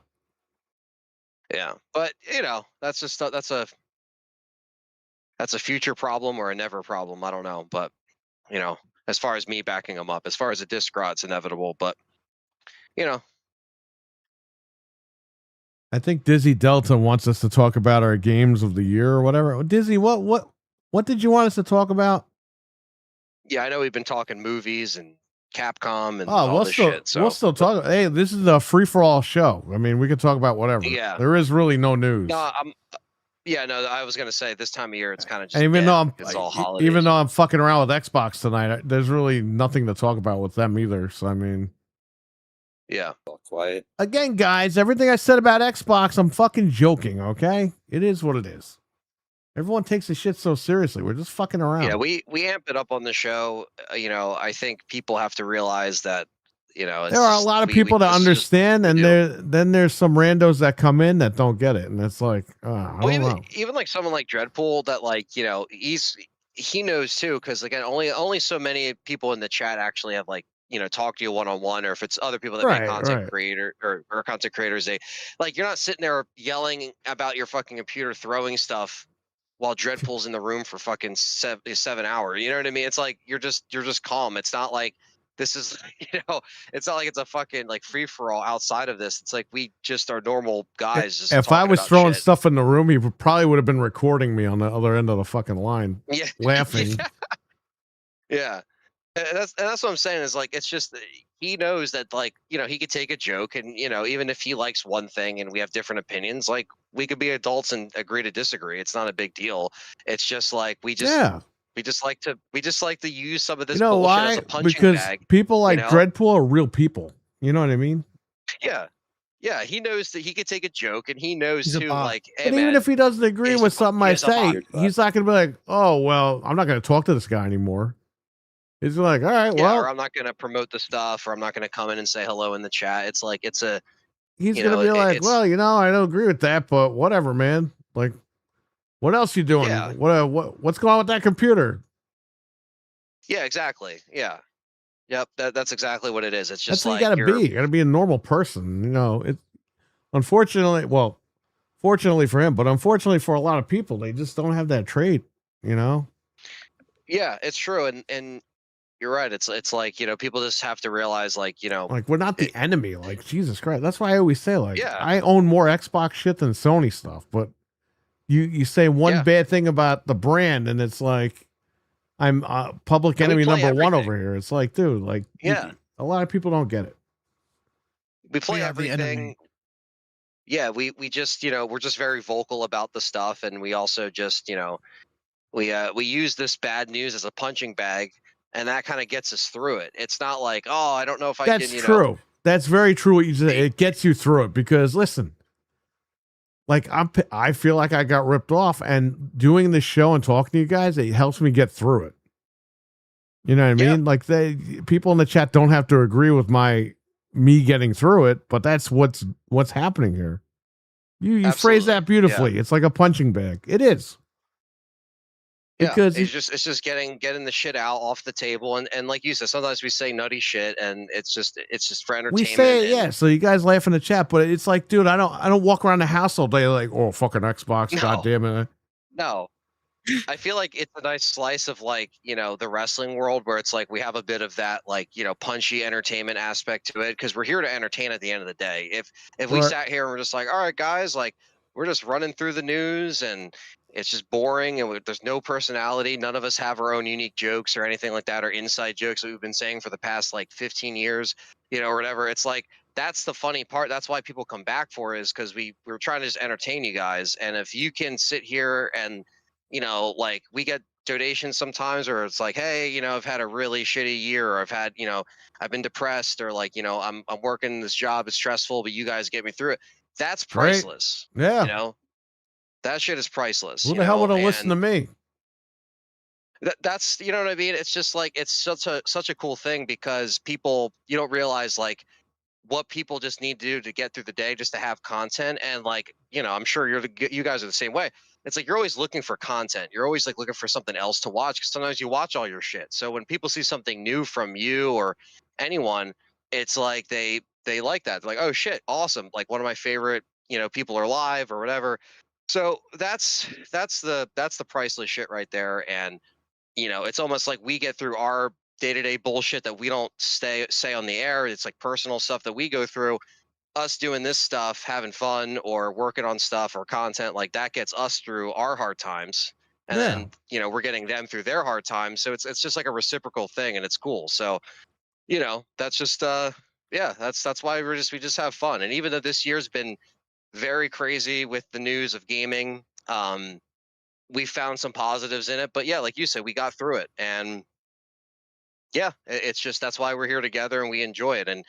Yeah, but you know, that's just that's a future problem or a never problem. I don't know, but you know, as far as me backing them up, as far as a disc draw, it's inevitable. But you know, I think Dizzy Delta wants us to talk about our games of the year or whatever. Dizzy, what did you want us to talk about? yeah, I know we've been talking movies and Capcom and Oh, all we'll this still shit. So we'll still talk. Hey, this is a free for all show. I mean, we can talk about whatever. Yeah. There is really no news. no, yeah, no, I was gonna say this time of year it's kind of just And even dead. though It's all holidays. even though I'm fucking around with Xbox tonight, there's really nothing to talk about with them either. So I mean, Yeah, All quiet. again, guys, everything I said about Xbox, I'm fucking joking. Okay, it is what it is. Everyone takes this shit so seriously. We're just fucking around. yeah, we amp it up on the show. You know, I think people have to realize that. You know, there are a lot of people that understand, and then there's some randos that come in that don't get it, and it's like, I don't know. Even like someone like Dreadpool that like you know he knows too, because again only so many people in the chat actually have like you know talk to you one-on-one, or if it's other people that make content creator or content creators, they like you're not sitting there yelling about your fucking computer throwing stuff while Dreadpool's in the room for fucking 7 hours. You know what I mean? It's like you're just calm. It's not like this is you know it's not like it's a fucking like free for all outside of this. It's like we just are normal guys. Just If I talking was about throwing shit. stuff in the room, he probably would have been recording me on the other end of the fucking line, Yeah, laughing. yeah. And that's what I'm saying is like it's just he knows that like you know he could take a joke and you know even if he likes one thing and we have different opinions, like we could be adults and agree to disagree. It's not a big deal. It's just like we just like to use some of this You know bullshit why? as a punching Because bag. people like know? Dreadpool are real people. You know what I mean? Yeah. Yeah, he knows that he could take a joke, and he knows He's a too. bot. Like, hey, But even man, if he doesn't agree he's with a- something I he's a say, bot. he's not going to be like, "Oh, well, I'm not going to talk to this guy anymore." He's like, "All right, yeah, or well." I'm not gonna promote the stuff, or I'm not gonna come in and say hello in the chat. It's like it's a He's you going to know, be it- like, it's- "Well, you know, I don't agree with that, but whatever, man. Like, what else you doing? Yeah. What's going on with that computer?" yeah, exactly, yeah, yep. That's exactly what it is. It's That's just what like you got to you're- be. You got to be a normal person. You know, it. Unfortunately, well, fortunately for him, but unfortunately for a lot of people, they just don't have that trait. You know. Yeah, it's true, and you're right. It's like you know people just have to realize like you know Like we're not the enemy. Like Jesus Christ. That's why I always say like Yeah. I own more Xbox shit than Sony stuff. But you say one Yeah. bad thing about the brand, and it's like I'm public And we enemy play number one everything. over here. It's like, dude, like Yeah. a lot of people don't get it. we play are the enemy. everything. Yeah, we just you know we're just very vocal about the stuff, and we also just you know we use this bad news as a punching bag, and that kind of gets us through it. It's not like oh I don't know if I That's can you true. know That's very true. What you said. It gets you through it because listen, like I feel like I got ripped off, and doing this show and talking to you guys, it helps me get through it. You know what I Yeah. mean? Like people in the chat don't have to agree with me getting through it, but that's what's happening here. You phrase Absolutely. that beautifully. It's like a punching bag. It is. yeah Because it's just getting the shit out off the table, and like you said, sometimes we say nutty shit, and it's just for we entertainment. say it, and- yeah. So you guys laugh in the chat, but it's like, dude, I don't walk around the house all day like, oh, fucking Xbox, No. god damn it. No. I feel like it's a nice slice of like, you know, the wrestling world where it's like we have a bit of that like, you know, punchy entertainment aspect to it because we're here to entertain at the end of the day. If we Right. sat here and we're just like, all right, guys, like we're just running through the news and it's just boring and there's no personality. None of us have our own unique jokes or anything like that or inside jokes that we've been saying for the past like 15 years, you know, or whatever. It's like that's the funny part. That's why people come back for is because we're trying to just entertain you guys. And if you can sit here and you know, like we get donations sometimes, or it's like, hey, you know, I've had a really shitty year, or I've had, you know, I've been depressed, or like, you know, I'm working this job, it's stressful, but you guys get me through it. That's Right. priceless. Yeah. You know, that shit is priceless. Who you the hell know, would have listened to and- me? That's you know what I mean. It's just like it's such a cool thing because people you don't realize like what people just need to do to get through the day just to have content and like I'm sure you guys are the same way. It's like you're always looking for content. You're always like looking for something else to watch because sometimes you watch all your shit. So when people see something new from you or anyone, it's like they like that. They're like, oh shit, awesome! Like one of my favorite people are live or whatever. So that's the priceless shit right there. And it's almost like we get through our day-to-day bullshit that we don't say on the air. It's like personal stuff that we go through. Us doing this stuff, having fun or working on stuff or content like that gets us through our hard times. And Yeah. then, we're getting them through their hard times. So it's just like a reciprocal thing and it's cool. So, that's just yeah, that's why we just have fun. And even though this year's been very crazy with the news of gaming, we found some positives in it. But yeah, like you said, we got through it. And yeah, it's just that's why we're here together and we enjoy it. And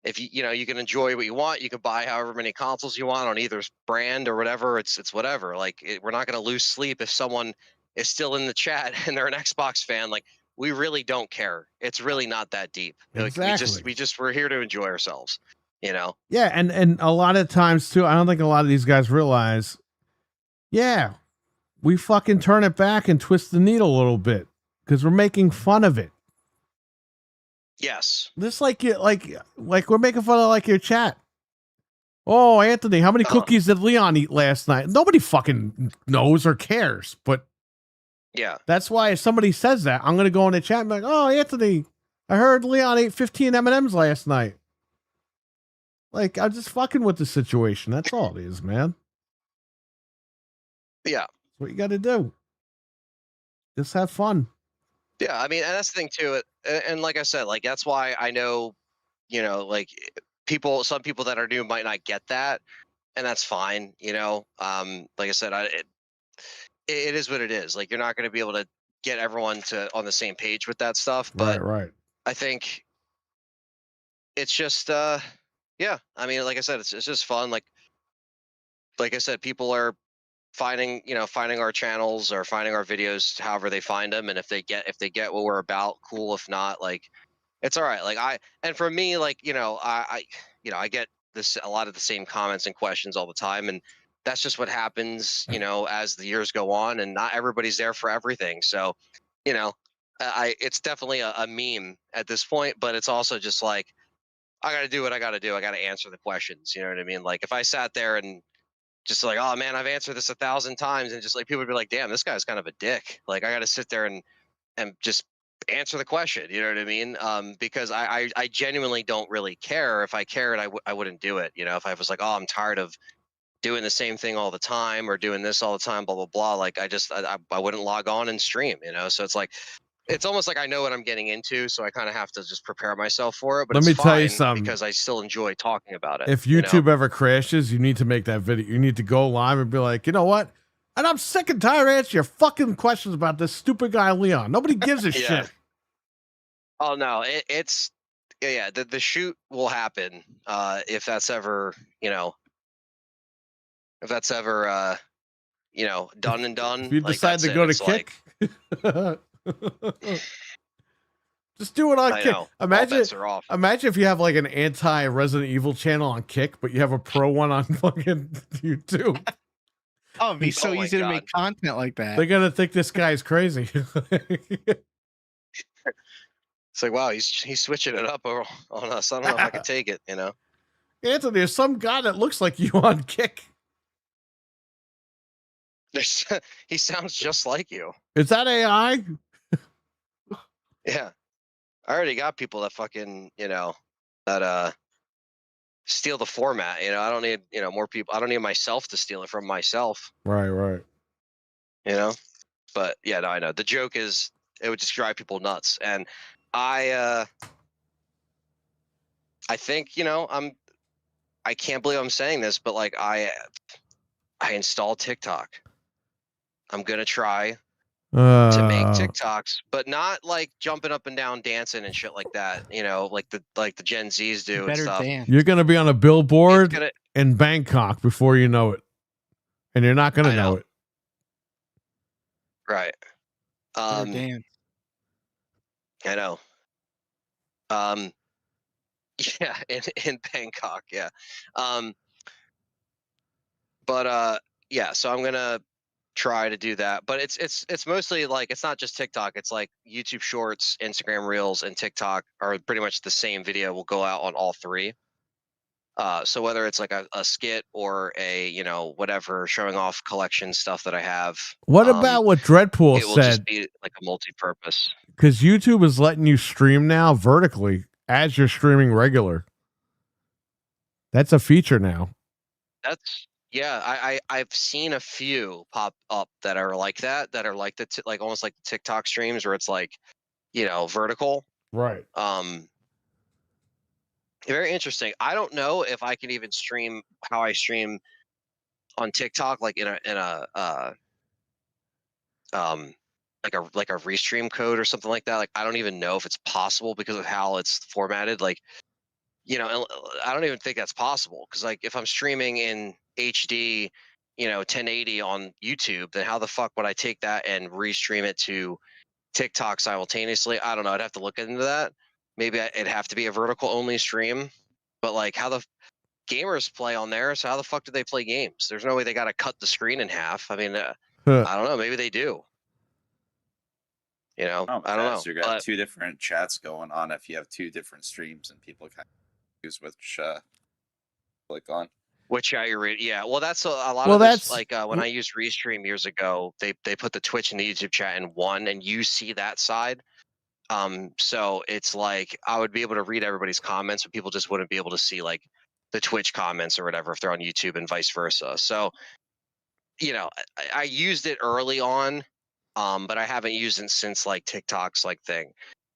if you can enjoy what you want, you can buy however many consoles you want on either brand or whatever. It's whatever. Like we're not going to lose sleep if someone is still in the chat and they're an Xbox fan. Like we really don't care. It's really not that deep. Like, Exactly. we're here to enjoy ourselves. Yeah, and a lot of times too, I don't think a lot of these guys realize, yeah, we fucking turn it back and twist the needle a little bit because we're making fun of it. Yes. Just like you, like we're making fun of like your chat. Oh, Anthony, how many cookies did Leon eat last night? Nobody fucking knows or cares, but Yeah. that's why if somebody says that, I'm gonna go in the chat and be like, "Oh, Anthony, I heard Leon ate 15 M&Ms last night." Like I'm just fucking with the situation. That's all it is, man. Yeah. That's what you got to do. Just have fun. Yeah. I mean, and that's the thing too. And like I said, like that's why I know, like some people that are new might not get that, and that's fine. Like I said, it is what it is. Like you're not going to be able to get everyone on the same page with that stuff. But Right. I think it's just, yeah. I mean, like I said, it's just fun. Like I said, people are finding our channels or finding our videos however they find them, and if they get what we're about, cool. If not, like it's all right. Like and for me, like I get a lot of the same comments and questions all the time, and that's just what happens as the years go on, and not everybody's there for everything. So it's definitely a meme at this point, but it's also just like I got to do what I got to do. I got to answer the questions. You know what I mean? Like if I sat there and just like, oh man, I've answered this 1,000 times, and just like people would be like, damn, this guy's kind of a dick. Like I got to sit there and just answer the question. You know what I mean? Because I genuinely don't really care. If I cared, I wouldn't do it. If I was like, oh, I'm tired of doing the same thing all the time or doing this all the time, blah blah blah. Like I wouldn't log on and stream. So it's like. It's almost like I know what I'm getting into, so I kind of have to just prepare myself for it. But Let it's me tell you fine something. because I still enjoy talking about it. If YouTube ever crashes, you need to make that video. You need to go live and be like, you know what? And I'm sick and tired of answering your fucking questions about this stupid guy Leon. Nobody gives a Yeah. shit. Oh no, it's yeah. The shoot will happen if that's ever done and done. If you like, decide that's to it. go to It's like, Kick, just do it on I Kick. know, all bets are off. Imagine if you have like an anti-Resident Evil channel on Kick, but you have a pro one on fucking YouTube. Oh, it'd be so Oh my easy to God. make content like that. They're gonna think this guy's crazy. It's like, wow, he's switching it up on us. I don't know if I can take it. Anthony, there's some guy that looks like you on Kick. He sounds just like you. Is that AI? Yeah, I already got people that fucking that steal the format. I don't need more people. I don't need myself to steal it from myself. Right. But yeah, no, I know. The joke is it would just drive people nuts, and I think I can't believe I'm saying this, but like I installed TikTok. I'm gonna try to make TikToks, but not like jumping up and down dancing and shit like that. Like the Gen Zs do and Better stuff. dance. You're gonna be on a billboard It's gonna- in Bangkok before you know it, and you're not gonna I know know. it. Right. Dan. I know. Yeah, in Bangkok, yeah. But yeah, so I'm gonna try to do that. But it's mostly like it's not just TikTok. It's like YouTube Shorts, Instagram Reels, and TikTok are pretty much the same video. Will go out on all three. So whether it's like a skit or a whatever showing off collection stuff that I have, What about what Dreadpool it will just said? be like a multi-purpose. Because YouTube is letting you stream now vertically as you're streaming regular. That's a feature now. That's I've seen a few pop up that are like that are like like almost like TikTok streams where it's like vertical. Right. Very interesting. I don't know if I can even stream how I stream on TikTok, like in a like a restream code or something like that. Like I don't even know if it's possible because of how it's formatted. Like I don't even think that's possible because like if I'm streaming in HD, 1080 on YouTube, then how the fuck would I take that and restream it to TikTok simultaneously? I don't know. I'd have to look into that. Maybe it'd have to be a vertical only stream. But like how the gamers play on there, so how the fuck do they play games? There's no way they got to cut the screen in half. I mean, I don't know. Maybe they do. I don't know. You got two different chats going on if you have two different streams and people kind of use which click on. Which I read, yeah. Well, that's a lot Well, of this. that's- Like when I used Restream years ago, they put the Twitch and the YouTube chat in one, and you see that side. So it's like I would be able to read everybody's comments, but people just wouldn't be able to see like the Twitch comments or whatever if they're on YouTube and vice versa. So, I used it early on, but I haven't used it since like TikTok's like thing.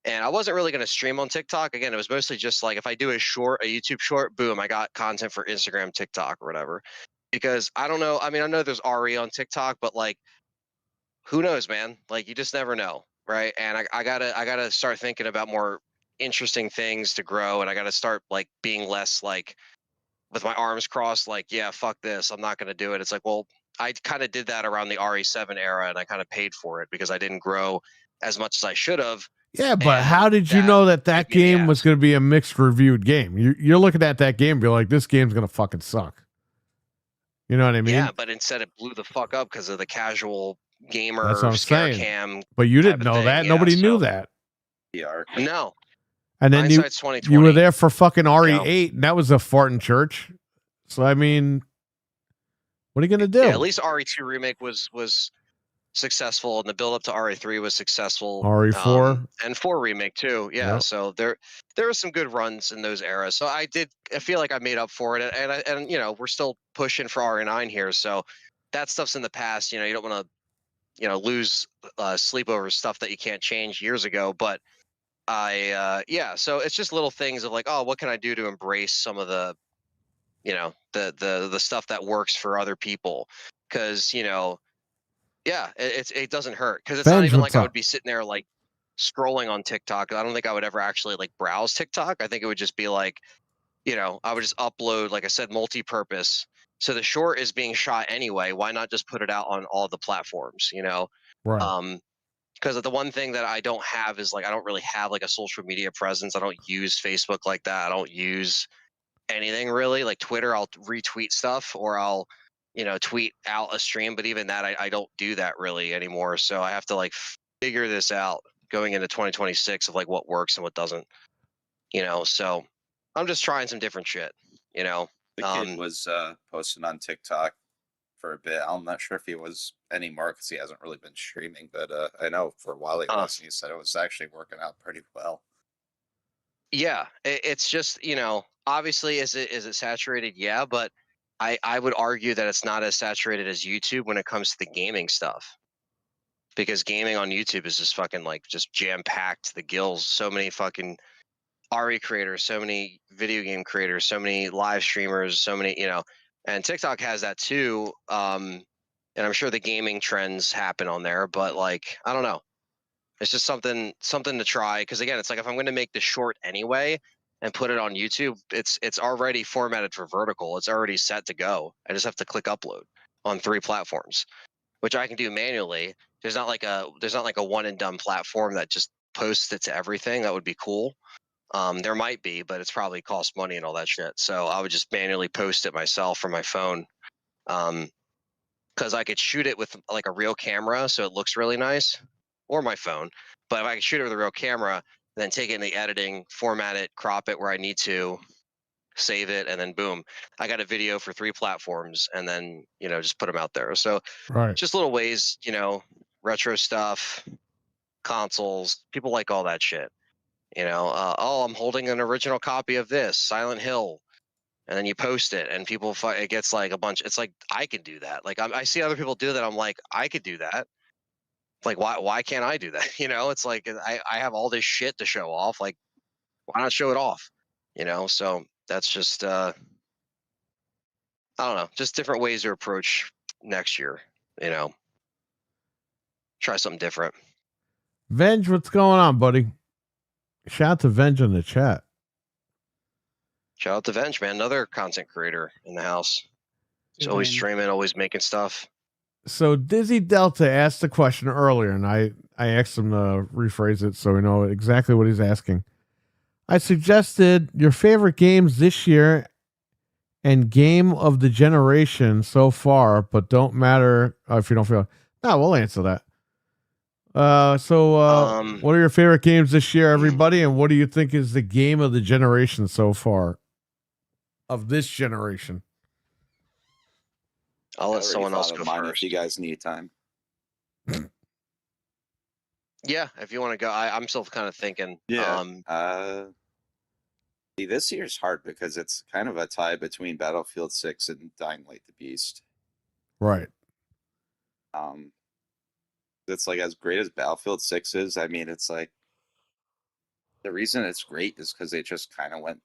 And I wasn't really going to stream on TikTok. Again, it was mostly just like if I do a YouTube short, boom, I got content for Instagram, TikTok, or whatever. Because I don't know. I mean, I know there's Ari on TikTok, but like, who knows, man? Like, you just never know, right? And I gotta start thinking about more interesting things to grow, and I gotta start like being less like with my arms crossed, like, yeah, fuck this, I'm not gonna do it. It's like, well, I kind of did that around the RE7 era, and I kind of paid for it because I didn't grow as much as I should have. Yeah, but And how did you that know that kicked me in the game was ass. going to be a mixed reviewed game? You're looking at that game and be like, this game's going to fucking suck. You know what I mean? Yeah, but instead it blew the fuck up because of the casual gamer That's what I'm scare saying. cam. But you type didn't of know thing, that. yeah, Nobody knew so- that. PR. No, And then hindsight's 2020. you were there for fucking RE8, and that was a fart in church. So, I mean, what are you going to do? Yeah, at least RE2 remake was successful, and the build up to RE3 was successful. RE4? And 4 remake too. Yeah, Yep. so there were some good runs in those eras. So I feel like I made up for it, and we're still pushing for RE9 here. So that stuff's in the past. You don't want to lose sleep over stuff that you can't change years ago. But so it's just little things of like, oh, what can I do to embrace some of the the stuff that works for other people? Because it doesn't hurt because it's not Benj, even what's like I up? would be sitting there like scrolling on TikTok. I don't think I would ever actually like browse TikTok. I think it would just be like, I would just upload, like I said, multi-purpose. So the short is being shot anyway. Why not just put it out on all the platforms? Right. Because the one thing that I don't have is like I don't really have like a social media presence. I don't use Facebook like that. I don't use anything really. Like Twitter, I'll retweet stuff or I'll tweet out a stream, but even that I don't do that really anymore. So I have to like figure this out going into 2026 of like what works and what doesn't. So I'm just trying some different shit. The kid was posting on TikTok for a bit. I'm not sure if he was anymore because he hasn't really been streaming, but I know for a while he was, and he said it was actually working out pretty well. Yeah, it's just obviously is it saturated? Yeah, but I would argue that it's not as saturated as YouTube when it comes to the gaming stuff. Because gaming on YouTube is just fucking like just jam packed to the gills. So many fucking RE creators, so many video game creators, so many live streamers, so many, and TikTok has that too. And I'm sure the gaming trends happen on there, but like, I don't know. It's just something to try. Cause again, it's like if I'm going to make the short anyway and put it on YouTube, it's already formatted for vertical. It's already set to go. I just have to click upload on 3 platforms, which I can do manually. there's not like a one and done platform that just posts it to everything. That would be cool. There might be, but it's probably cost money and all that shit. So I would just manually post it myself from my phone. Because I could shoot it with like a real camera, so it looks really nice, or my phone. But if I could shoot it with a real camera, then take it in the editing, format it, crop it where I need to, save it, and then boom, I got a video for 3 platforms, and then just put them out there. So Right. just little ways, retro stuff, consoles. People like all that shit. Oh, I'm holding an original copy of this Silent Hill. And then you post it, and people it gets like a bunch. It's like I can do that. Like I see other people do that. I'm like, I could do that. Like why can't I do that? It's like I have all this shit to show off. Like why not show it off? So that's just I don't know, just different ways to approach next year. Try something different. Venge, what's going on, buddy? Shout out to Venge in the chat. Shout out to Venge, man. Another content creator in the house. He's always Venge. streaming, always making stuff. So Dizzy Delta asked the question earlier, and I asked him to rephrase it so we know exactly what he's asking. I suggested your favorite games this year and game of the generation so far, but don't matter if you don't feel. No, we'll answer that. What are your favorite games this year, everybody? And what do you think is the game of the generation so far? Of this generation. I'll I let already someone else thought go of mine first. if you guys need time. Yeah, if you want to go, I'm still kind of thinking. See, this year's hard because it's kind of a tie between Battlefield 6 and Dying Light the Beast. Right. It's like as great as Battlefield 6 is. I mean, it's like the reason it's great is because they just kind of went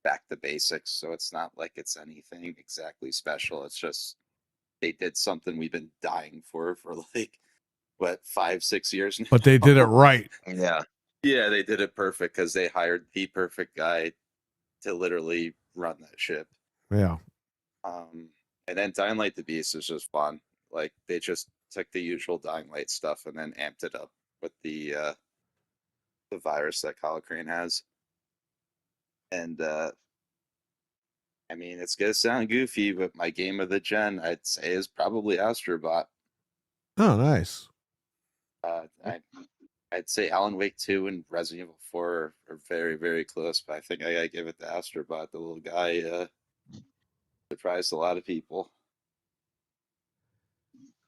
back to basics. So it's not like it's anything exactly special. It's just they did something we've been dying for like what 5-6 years now. But they did it right. Yeah. Yeah, they did it perfect because they hired the perfect guy to literally run that ship. Yeah. And then Dying Light the Beast is just fun. Like they just took the usual Dying Light stuff and then amped it up with the virus that Colocrane has. And I mean, it's gonna sound goofy, but my game of the gen, I'd say, is probably Astrobot. Oh, nice. I'd say Alan Wake 2 and Resident Evil 4 are very, very close, but I think I gotta give it to Astrobot. The little guy surprised a lot of people.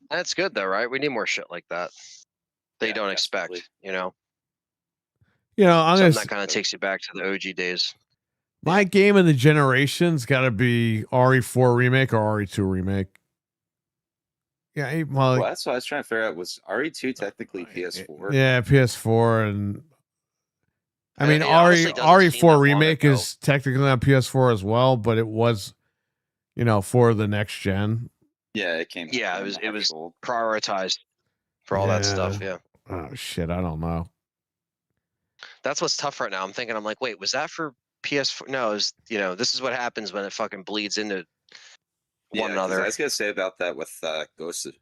That's good though, right? We need more shit like that. They Yeah, don't definitely. expect, I'm something gonna. that kind of takes you back to the OG days. My game of the generation's got to be RE4 remake or RE2 remake. Yeah, well, Well, that's what I was trying to figure out. Was RE2 technically PS4? yeah, PS4, and I mean It honestly doesn't seem that RE4 long remake ago. is technically on PS4 as well, but it was, for the next gen. Yeah, it came. Yeah, out it in was March. prioritized for all that stuff. Yeah. Oh shit, I don't know. That's what's tough right now. I'm like, wait, was that for PS4? No, it was, this is what happens when it fucking bleeds into Yeah, one 'cause another. I was gonna say about that with Ghost of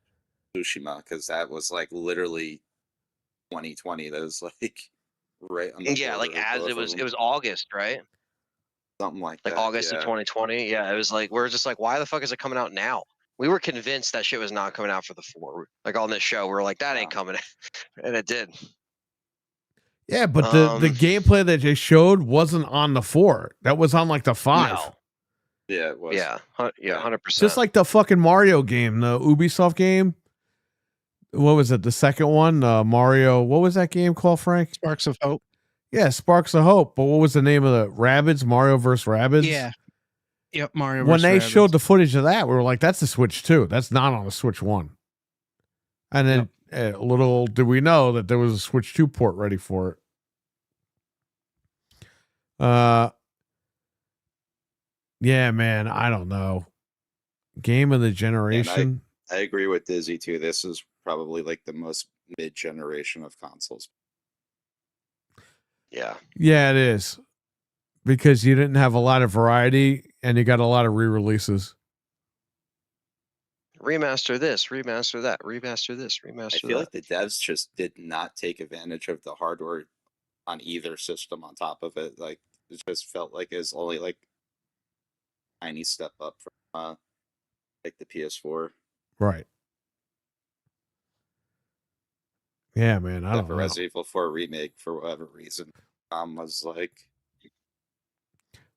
Tsushima because that was like literally 2020. That was like right on the Yeah, like border of as both it of was them. August, right? Something like Like that. August of yeah. 2020. Yeah, it was like we're just like, why the fuck is it coming out now? We were convinced that shit was not coming out for the 4. Like on this show, we were like, that ain't Wow. coming, and it did. Yeah, but the gameplay that they showed wasn't on the 4. That was on like the 5. No. Yeah, it was. Yeah, 100%. Just like the fucking Mario game, the Ubisoft game. What was it? The second one, Mario. What was that game called, Frank? Sparks of Hope. Yeah, Sparks of Hope. But what was the name of the Rabbids? Mario vs. Rabbids? Yeah. Yep, Mario. When vs. they Rabbids. showed the footage of that, we were like, that's the Switch 2. That's not on the Switch 1. And then little did we know that there was a Switch 2 port ready for it. Yeah, man, I don't know. Game of the generation. I agree with Dizzy too. This is probably like the most mid-generation of consoles. Yeah. Yeah, it is. Because you didn't have a lot of variety and you got a lot of re-releases. remaster this, remaster that, remaster this, remaster I feel that. like the devs just did not take advantage of the hardware on either system on top of it. Like it just felt like it was only like tiny step up from like the PS4. Right. Yeah, man. I Except don't for know. Resident Evil 4 remake for whatever reason. Was like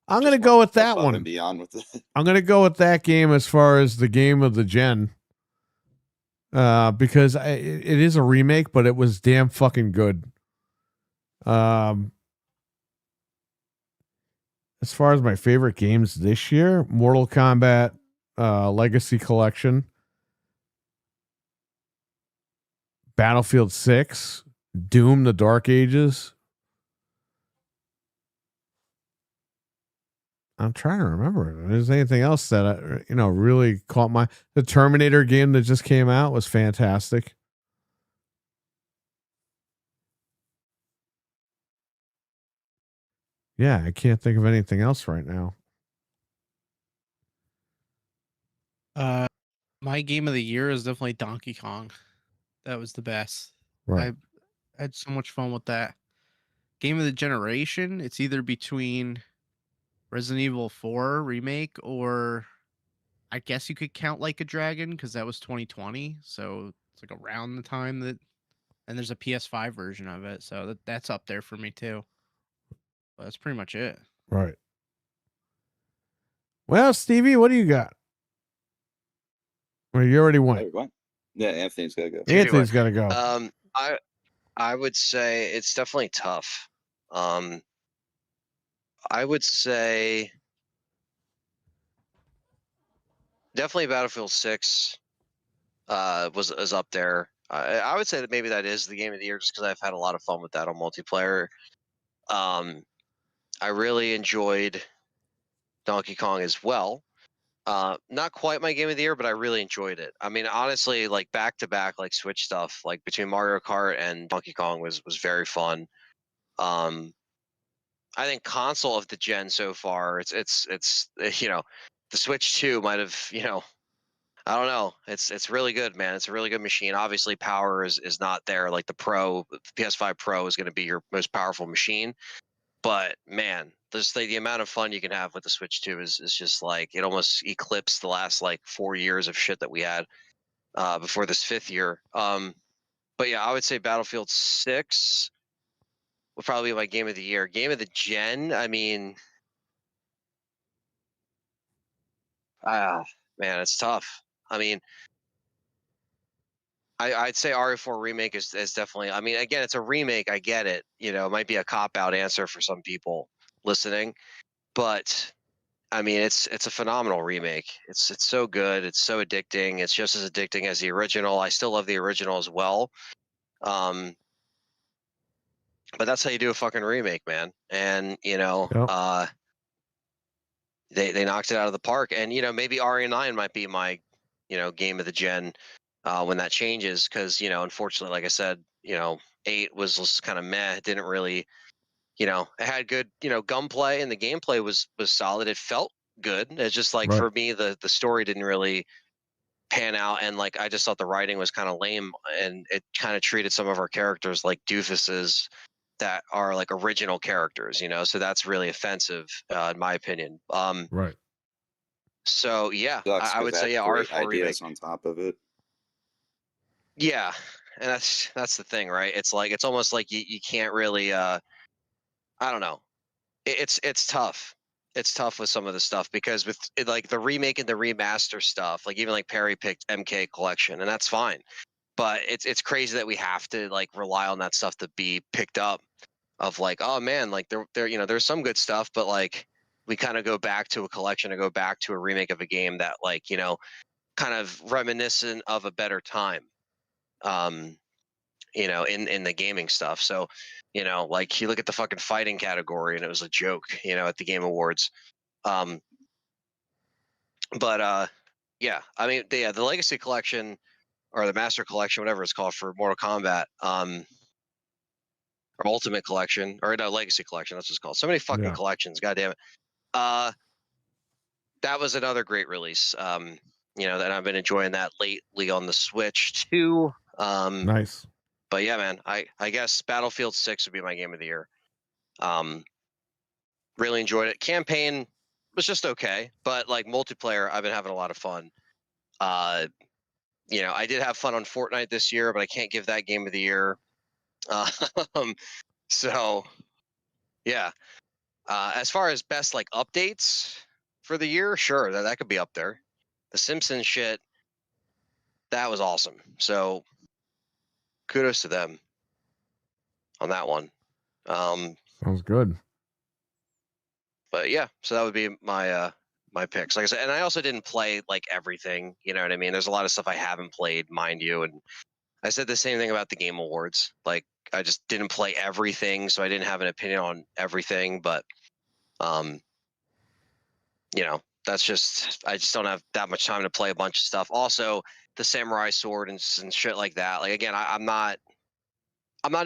I'm just gonna go went with that above one. and beyond with it. I'm gonna go with that game as far as the game of the gen. Because it is a remake, but it was damn fucking good. As far as my favorite games this year, Mortal Kombat, Legacy Collection, Battlefield 6, Doom: The Dark Ages. I'm trying to remember if there's anything else that really caught the Terminator game that just came out was fantastic. Yeah, I can't think of anything else right now. My game of the year is definitely Donkey Kong. That was the best. Right. I had so much fun with that. Game of the generation, it's either between Resident Evil 4 remake or I guess you could count Like a Dragon because that was 2020. So it's like around the time that, and there's a PS5 version of it. So that's up there for me too. But that's pretty much it. Right. Well, Stevie, what do you got? Well, you already went. Yeah, Anthony's gotta go. Anthony's got to go. I would say it's definitely tough. I would say definitely Battlefield 6 is up there. I would say that maybe that is the game of the year just because I've had a lot of fun with that on multiplayer. I really enjoyed Donkey Kong as well. Not quite my game of the year, but I really enjoyed it. I mean, honestly, like back to back, like Switch stuff, like between Mario Kart and Donkey Kong was very fun. I think console of the gen so far, it's the Switch 2 might have, I don't know. It's really good, man. It's a really good machine. Obviously, power is not there. Like the PS5 Pro is going to be your most powerful machine. But man, the amount of fun you can have with the Switch 2 is just like it almost eclipsed the last like 4 years of shit that we had before this 5th year. But yeah, I would say Battlefield 6 would probably be my game of the year. Game of the gen, I mean, man, it's tough. I mean, I'd say RE4 remake is definitely. I mean, again, it's a remake. I get it. It might be a cop out answer for some people listening, but I mean, it's a phenomenal remake. It's so good. It's so addicting. It's just as addicting as the original. I still love the original as well. But that's how you do a fucking remake, man. And Yep. they knocked it out of the park. And maybe RE9 might be my game of the gen when that changes because unfortunately, like I said, 8 was just kind of meh. It didn't really, it had good gunplay and the gameplay was solid. It felt good. It's just like Right. for me, the story didn't really pan out, and like I just thought the writing was kind of lame, and it kind of treated some of our characters like doofuses that are like original characters. So that's really offensive in my opinion. Right. So yeah, Sucks I 'cause would they say had yeah, great RE4 remake. ideas on top of it. Yeah, and that's the thing, right? It's like it's almost like you can't really I don't know. It's tough. It's tough with some of the stuff because with like the remake and the remaster stuff, like even like Perry picked MK Collection, and that's fine. But it's crazy that we have to like rely on that stuff to be picked up. Of like, oh man, like there there's some good stuff, but like we kind of go back to a collection and go back to a remake of a game that like kind of reminiscent of a better time. In the gaming stuff. So, like you look at the fucking fighting category and it was a joke, at the Game Awards. But yeah, I mean, the Legacy Collection or the Master Collection, whatever it's called for Mortal Kombat, or Ultimate Collection, or no, Legacy Collection, that's what it's called. So many fucking Yeah. collections, god damn it. That was another great release. you know, that I've been enjoying that lately on the Switch too. Nice. But yeah, man, I guess Battlefield 6 would be my game of the year. Really enjoyed it. Campaign was just okay, but like multiplayer, I've been having a lot of fun. You know, I did have fun on Fortnite this year, but I can't give that game of the year. So yeah. As far as best like updates for the year, sure, that could be up there. The Simpsons shit, that was awesome. So kudos to them on that one. Sounds good. But yeah, so that would be my my picks. Like I said, and I also didn't play like everything. You know what I mean? There's a lot of stuff I haven't played, mind you. And I said the same thing about the Game Awards. Like I just didn't play everything, so I didn't have an opinion on everything. But you know, that's just I just don't have that much time to play a bunch of stuff. Also, the Samurai Sword and shit like that. Like again, I'm not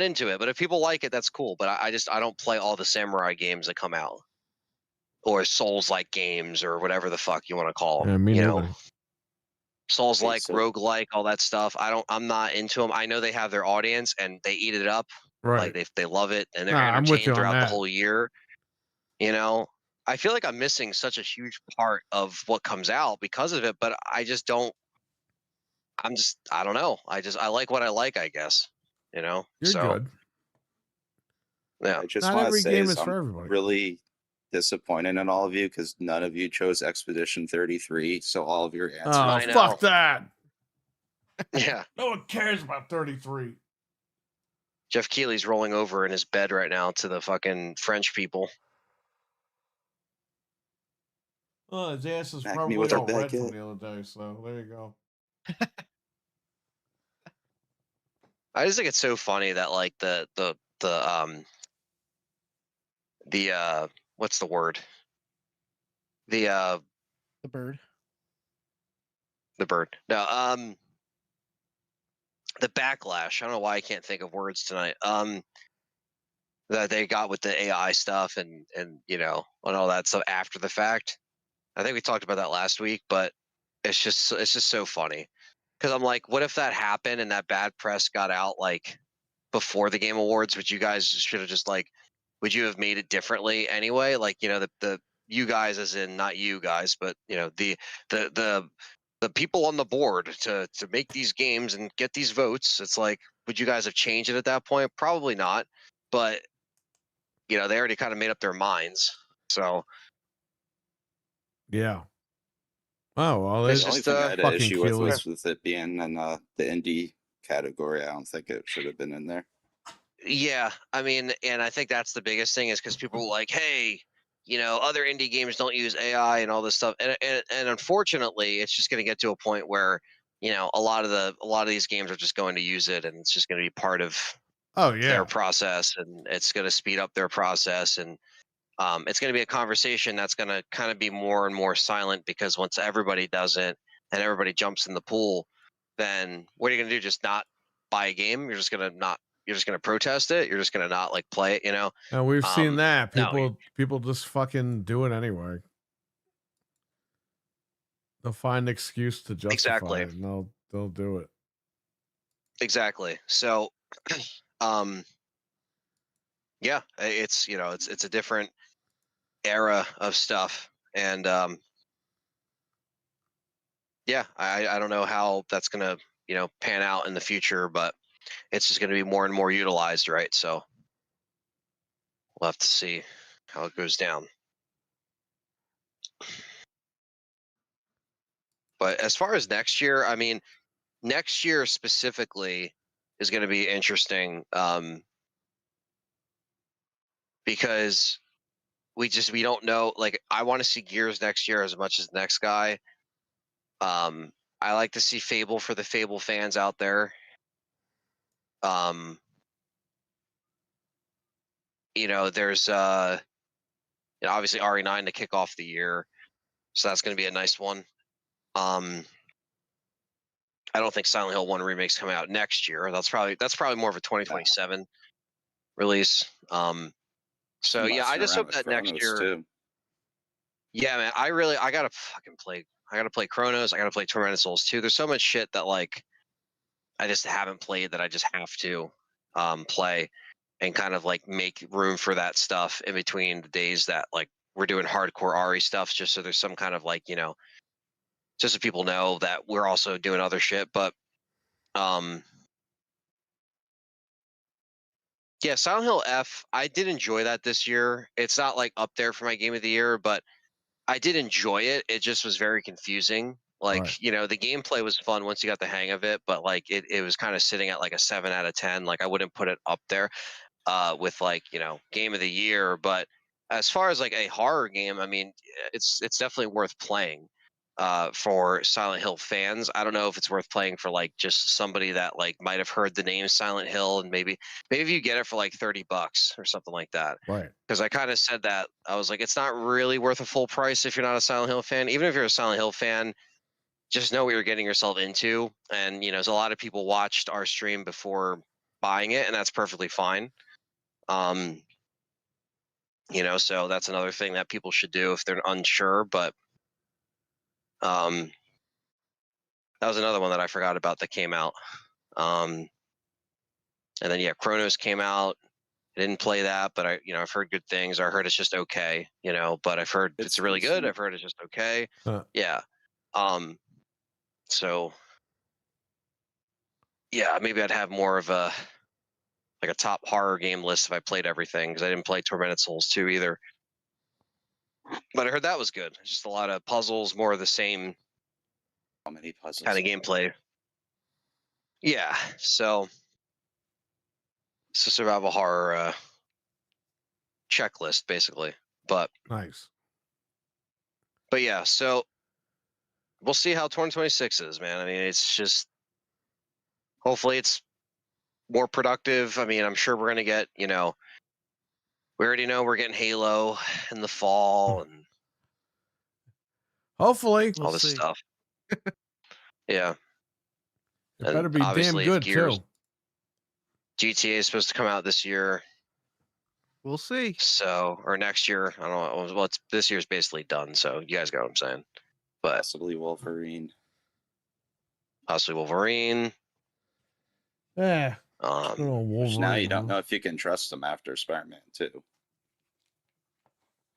into it. But if people like it, that's cool. But I don't play all the Samurai games that come out. Or Souls-like games, or whatever the fuck you want to call them. Yeah, me you neither. know, Souls-like, so- roguelike, all that stuff. I'm not into them. I know they have their audience and they eat it up. Right. Like they love it and they're Nah, I'm with you entertained on throughout the that. whole year. You know, I feel like I'm missing such a huge part of what comes out because of it, but I just don't. I don't know. I like what I like, I guess. You know, You're so good. yeah. I just Not want to every say game is is for I'm everybody. really disappointed in all of you because none of you chose Expedition 33. So all of your answers. Oh, I know. fuck that. Yeah. No one cares about 33. Jeff Keighley's rolling over in his bed right now to the fucking French people. Oh, his ass is Smack me probably with our all red from baguette. the other day, so there you go. I just think it's so funny that like the what's the word? The bird. bird. No, the backlash. I don't know why I can't think of words tonight. That they got with the AI stuff and you know, and all that stuff after the fact. I think we talked about that last week, but it's just so funny. Because I'm like, what if that happened and that bad press got out like before the Game Awards? Would you guys should have just like, would you have made it differently anyway? Like, you know, the you guys, as in not you guys, but you know, the people on the board to make these games and get these votes. It's like, would you guys have changed it at that point? Probably not. But you know, they already kind of made up their minds. So Yeah. Oh, well, It's The only just, thing I had an fucking issue with Keighley. was with it being in the indie category. I don't think it should have been in there. yeah, I mean, and I think that's the biggest thing is because people were like, hey, you know, other indie games don't use AI and all this stuff, and unfortunately, it's just going to get to a point where you know a lot of these games are just going to use it, and it's just going to be part of Oh, yeah. their process, and it's going to speed up their process, and it's going to be a conversation that's going to kind of be more and more silent because once everybody does it and everybody jumps in the pool, then what are you going to do? Just not buy a game? You're just going to protest it. You're just going to not like play it, you know? And we've seen that. no, People just fucking do it anyway. They'll find an excuse to justify Exactly. it, and they'll do it. Exactly. So, yeah, it's, you know, it's a different era of stuff. And, yeah, I don't know how that's going to, you know, pan out in the future, but it's just going to be more and more utilized, right? So we'll have to see how it goes down. But as far as next year, I mean, next year specifically is going to be interesting because we don't know. Like, I want to see Gears next year as much as the next guy. I like to see Fable for the Fable fans out there. You know, there's you know, obviously RE9 to kick off the year, so that's going to be a nice one. I don't think Silent Hill 1 remake's coming out next year. That's probably more of a 2027 release. So yeah, I Messing just around hope with that next Chronos, year. too. Yeah, man, I gotta fucking play I gotta play Chronos. I gotta play Tormented Souls 2. There's so much shit that like I just haven't played that I just have to play and kind of like make room for that stuff in between the days that like we're doing hardcore Ari stuff, just so there's some kind of like, just so people know that we're also doing other shit. But yeah, Silent Hill F, I did enjoy that this year. It's not like up there for my game of the year, but I did enjoy it. It just was very confusing. Like, Right. the gameplay was fun once you got the hang of it, but like it was kind of sitting at like a 7 out of 10. Like I wouldn't put it up there with like, game of the year. But as far as like a horror game, I mean, it's definitely worth playing for Silent Hill fans. I don't know if it's worth playing for like just somebody that like might have heard the name Silent Hill, and maybe if you get it for like $30 or something like that. Right. Because I kind of said that. I was like, it's not really worth a full price if you're not a Silent Hill fan. Even if you're a Silent Hill fan, just know what you're getting yourself into. And there's a lot of people watched our stream before buying it, and that's perfectly fine. So that's another thing that people should do if they're unsure. But that was another one that I forgot about that came out. And then yeah, Chronos came out. I didn't play that, but I've heard good things. I heard it's just okay, but I've heard it's really good. decent. I've heard it's just okay. Huh. Yeah. So yeah, maybe I'd have more of a top horror game list if I played everything, because I didn't play Tormented Souls 2 either. But I heard that was good. Just a lot of puzzles, more of the same How many puzzles? kind of gameplay. Yeah, so it's a survival horror checklist basically. But Nice. yeah, so we'll see how 2026 is, man. I mean, it's just hopefully it's more productive. I mean, I'm sure we're gonna get, we already know we're getting Halo in the fall and Hopefully. We'll all this see. stuff. Yeah. It And better be damn obviously good Gears- too. GTA is supposed to come out this year, We'll see. so or next year. I don't know. Well, this year's basically done. So you guys got what I'm saying. But Possibly Wolverine. possibly Wolverine. Yeah. Oh, Which now you don't Wolverine, know if you can trust them after Spider-Man 2.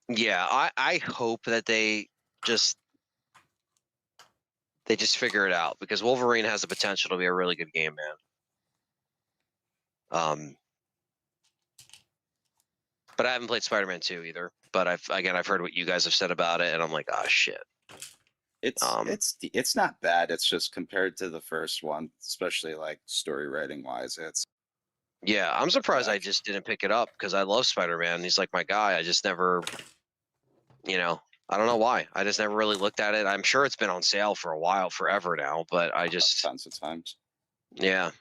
Yeah, I hope that they just figure it out, because Wolverine has the potential to be a really good game, man. But I haven't played Spider-Man 2 either. But I've heard what you guys have said about it, and I'm like, oh shit. It's not bad. It's just compared to the first one, especially like story writing wise, it's Yeah, I'm surprised I Gotcha. just didn't pick it up, because I love Spider-Man. He's like my guy. I just never, I don't know why. I just never really looked at it. I'm sure it's been on sale for a while, forever now. But I just, tons of times. yeah,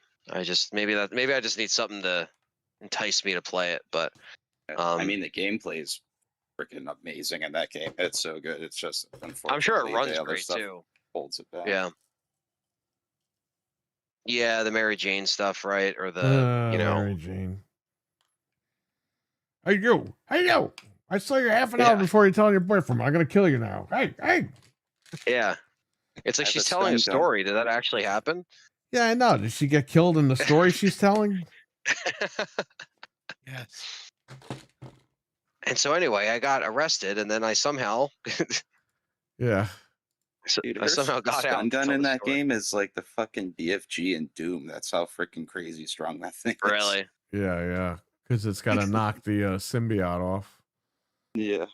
maybe I just need something to entice me to play it. But I mean, the gameplay is freaking amazing in that game. It's so good. It's just I'm sure it unfortunately, runs the other great stuff too. holds it back. Yeah. Yeah, the Mary Jane stuff, right? Or the, Mary Jane. Hey you! I saw you half an hour Yeah. before you telling your boyfriend. I'm gonna kill you now. Hey! yeah. It's like I have she's a telling a stun gun. story. Did that actually happen? Yeah, I know. Did she get killed in the story she's telling? Yes. And so anyway, I got arrested, and then I somehow, Yeah. Dude, I her somehow got out. stun to gun tell in the that story. game is like the fucking BFG in Doom. That's how freaking crazy strong that thing is. Really? Yeah. Because it's got to knock the symbiote off. Yeah.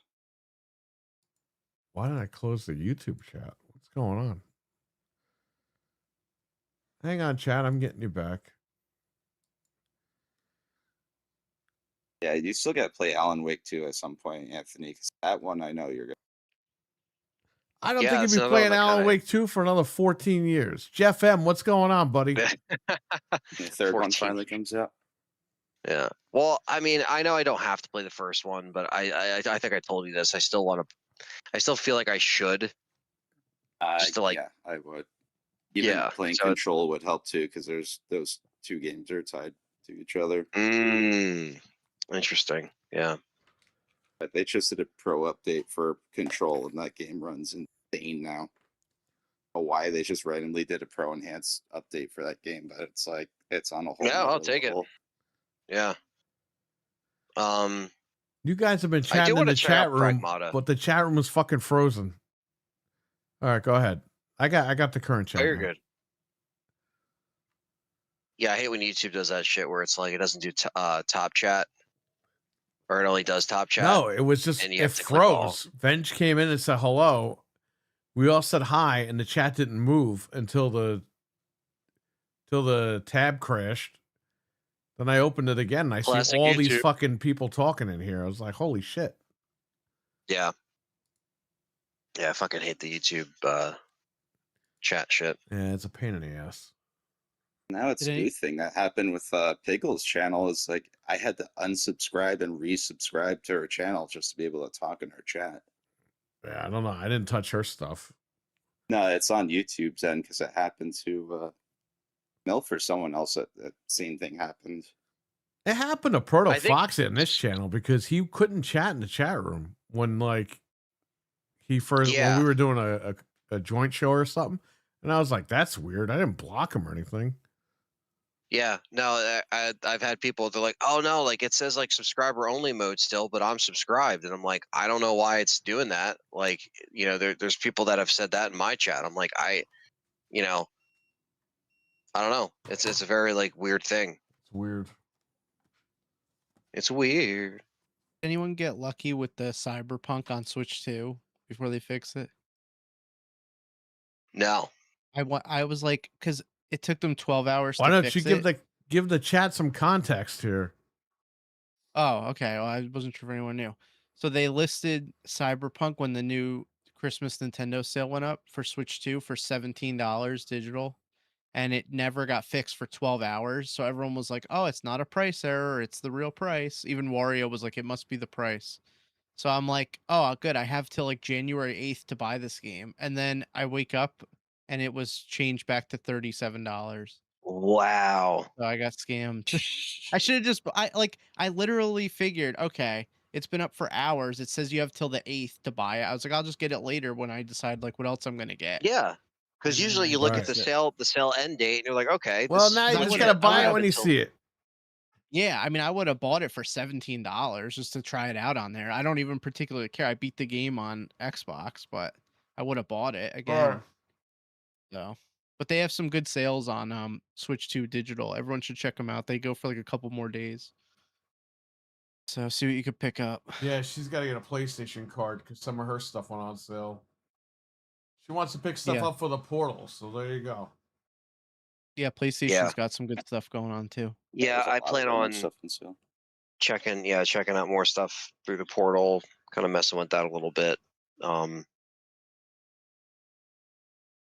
Why did I close the YouTube chat? What's going on? Hang on, chat. I'm getting you back. Yeah, you still got to play Alan Wake 2 at some point, Anthony. 'Cause that one I know you're going I don't Yeah, think that's you'll be another one playing that Alan kinda- Wake 2 for another 14 years. Jeff M., what's going on, buddy? The third one 14. finally comes out. Yeah. Well, I mean, I know I don't have to play the first one, but I think I told you this. I still feel like I should. Just to, like- Yeah, I would. Even Yeah, playing so it's- Control would help too, because there's those two games are tied to each other. Interesting. Yeah. But they just did a pro update for Control, and that game runs insane now. why they just randomly did a pro enhanced update for that game, but it's like it's on a whole. Yeah, I'll nother take it. level. Yeah. You guys have been I do chatting in wanna the check chat out room, Pragmata. but the chat room is fucking frozen. All right, go ahead. I got the current chat. Oh, you're now. good. Yeah, I hate when YouTube does that shit where it's like it doesn't do top chat, or it only does top chat. No, it was just and you it have to click all. froze. Venge came in and said hello. We all said hi, and the chat didn't move until the tab crashed. Then I opened it again, and I Classic see all these YouTube. fucking people talking in here. I was like, holy shit. Yeah. Yeah, I fucking hate the YouTube chat shit. Yeah, it's a pain in the ass. Now it's Did a any- new thing that happened with Piggle's channel. Is like I had to unsubscribe and resubscribe to her channel just to be able to talk in her chat. Yeah, I don't know. I didn't touch her stuff. No, it's on YouTube's end because it happened to Milf or someone else. That same thing happened. It happened to Proto I think- Fox in this channel because he couldn't chat in the chat room when like he first when Yeah. we were doing a joint show or something. And I was like, that's weird. I didn't block him or anything. Yeah, no, I've had people. They're like, "Oh no, like it says like subscriber only mode still, but I'm subscribed," and I'm like, I don't know why it's doing that. Like, you know, there's people that have said that in my chat. I'm like, you know, I don't know. It's a very like weird thing. It's weird. It's weird. Anyone get lucky with the Cyberpunk on Switch 2 before they fix it? No. I was like, because it took them 12 hours Why to don't fix you give it. give the chat some context here? Oh, okay. Well, I wasn't sure if anyone knew. So they listed Cyberpunk when the new Christmas Nintendo sale went up for Switch 2 for $17 digital, and it never got fixed for 12 hours. So everyone was like, "Oh, it's not a price error. It's the real price." Even Wario was like, "It must be the price." So I'm like, "Oh, good. I have till like January 8th to buy this game." And then I wake up and it was changed back to $37. Wow. So I got scammed. I should have just I literally figured, okay, it's been up for hours. It says you have till the 8th to buy it. I was like, I'll just get it later when I decide like what else I'm gonna get. Yeah. Because And usually then you I look at Alright. the sale end date, and you're like, okay. Well, this- now you I just would've- gotta I buy it would've when you until- see it. Yeah, I mean, I would have bought it for $17 just to try it out on there. I don't even particularly care. I beat the game on Xbox, but I would have bought it again. Right. So, but they have some good sales on Switch 2 digital. Everyone should check them out. They go for like a couple more days. So see what you could pick up. Yeah, she's got to get a PlayStation card because some of her stuff went on sale. She wants to pick stuff Yeah. up for the portal, so there you go. Yeah, PlayStation's got some good stuff going on too. Yeah, There's a I lot of plan random on stuff and so. checking out more stuff through the portal, kind of messing with that a little bit.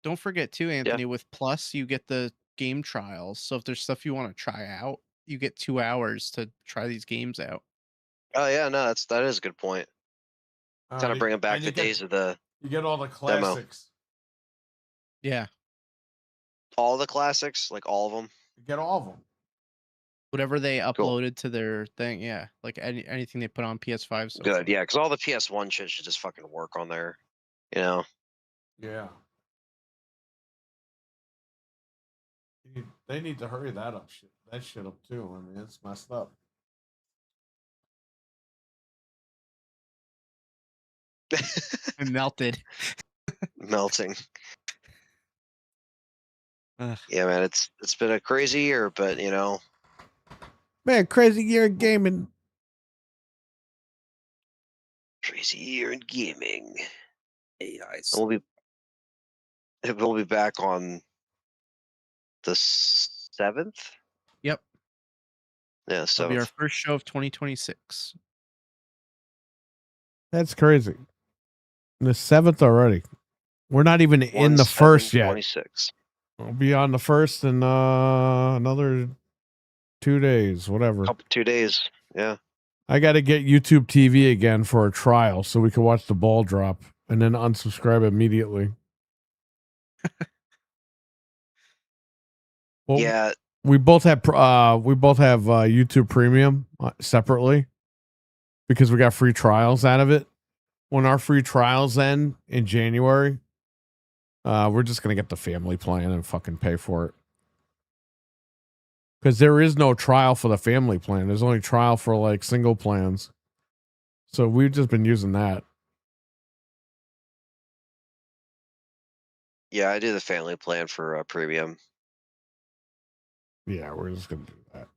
Don't forget too, Anthony, with Plus you get the game trials. So if there's stuff you want to try out, you get 2 hours to try these games out. Oh yeah, no, that is a good point. Kind of Alright, bringing back and the you get- days of the You get all the Demo. classics. Yeah. all the classics, like all of them. You get all of them. Whatever they Cool. uploaded to their thing, yeah. Like anything they put on PS5 so Good, far. yeah, because all the PS1 shit should just fucking work on there. You know. Yeah. They need to hurry that shit up too. I mean, it's messed up. And melted. Melting. Ugh. Yeah, man, it's been a crazy year, but you know, Man, crazy year in gaming. crazy year in gaming. AI. We'll be back on the 7th. Yep. Yeah, That'll be our 7th. first show of 2026. That's crazy. The 7th already. We're not even in the first yet. 26. We'll be on the first in another 2 days, whatever. 2 days. Yeah. I got to get YouTube TV again for a trial so we can watch the ball drop and then unsubscribe immediately. Well, Yeah. we both have YouTube Premium separately because we got free trials out of it. When our free trials end in January, We're just gonna get the family plan and fucking pay for it. Because there is no trial for the family plan. There's only trial for like single plans. So we've just been using that. Yeah, I do the family plan for premium. Yeah, we're just gonna do that.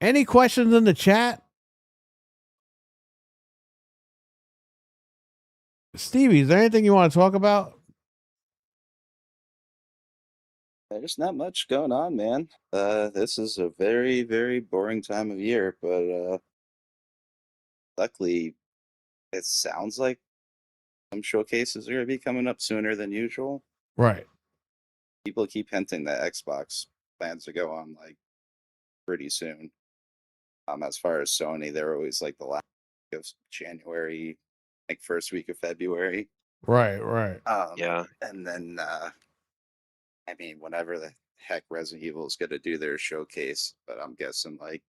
Any questions in the chat? Stevie, is there anything you want to talk about? There's not much going on, man. This is a very, very boring time of year, but luckily, it sounds like some showcases are going to be coming up sooner than usual. Right. People keep hinting that Xbox plans to go on like pretty soon. As far as Sony, they're always like the last week of January, like first week of February. Right, right. Yeah. And then, I mean, whenever the heck Resident Evil is going to do their showcase, but I'm guessing like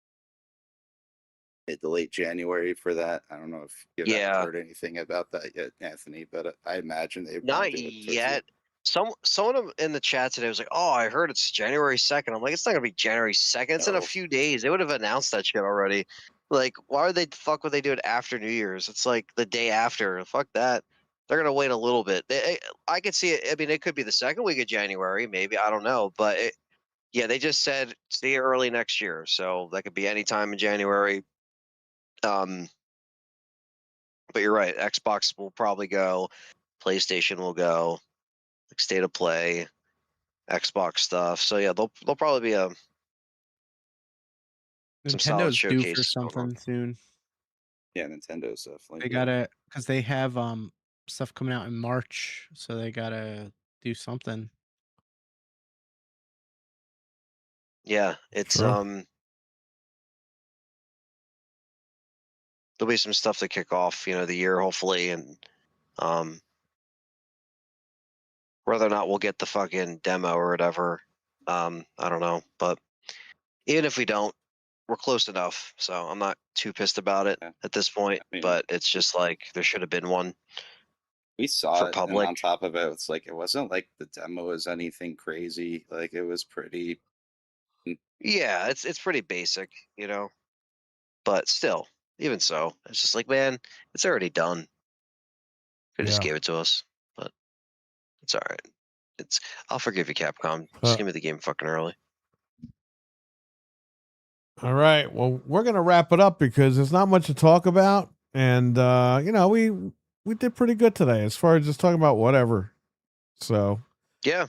mid to late January for that. I don't know if you haven't Yeah. heard anything about that yet, Anthony, but I imagine they Not yet. Someone in the chat today was like, "Oh, I heard it's January 2nd." I'm like, "It's not gonna be January 2nd. It's in a No. few days. They would have announced that shit already. Like, why would they would they do it after New Year's? It's like the day after. Fuck that. They're gonna wait a little bit. I could see it. I mean, it could be the second week of January, maybe. I don't know, but yeah, they just said see you early next year, so that could be any time in January. But you're right. Xbox will probably go. PlayStation will go. Like State of Play, Xbox stuff. So yeah, they'll probably be some solid Nintendo's due for showcases going on. something soon. Yeah, Nintendo's definitely. They gotta, because they have stuff coming out in March, so they gotta do something. Yeah, it's Sure. there'll be some stuff to kick off, the year hopefully, and whether or not we'll get the fucking demo or whatever, I don't know. But even if we don't, we're close enough, so I'm not too pissed about it Yeah. at this point. I mean- But it's just like there should have been one. We saw for it, public. and on top of it, it's like it wasn't like the demo was anything crazy. Like it was pretty. Yeah, it's pretty basic, but still, even so, it's just like, man, it's already done. They just Yeah. gave it to us, but it's all right. I'll forgive you, Capcom. Just give me the game fucking early. All right. Well, we're gonna wrap it up because there's not much to talk about, and we did pretty good today as far as just talking about whatever. So Yeah,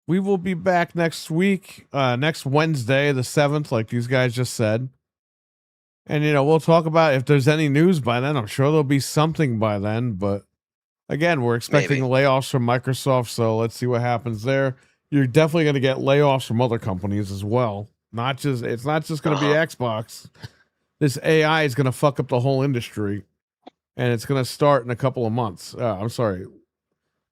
we will be back next week, next Wednesday, the 7th, like these guys just said. And we'll talk about if there's any news by then. I'm sure there'll be something by then, but again, we're expecting Maybe. layoffs from Microsoft, so let's see what happens there. You're definitely going to get layoffs from other companies as well. It's not just going to be Xbox. This AI is going to fuck up the whole industry, and it's going to start in a couple of months. I'm sorry, a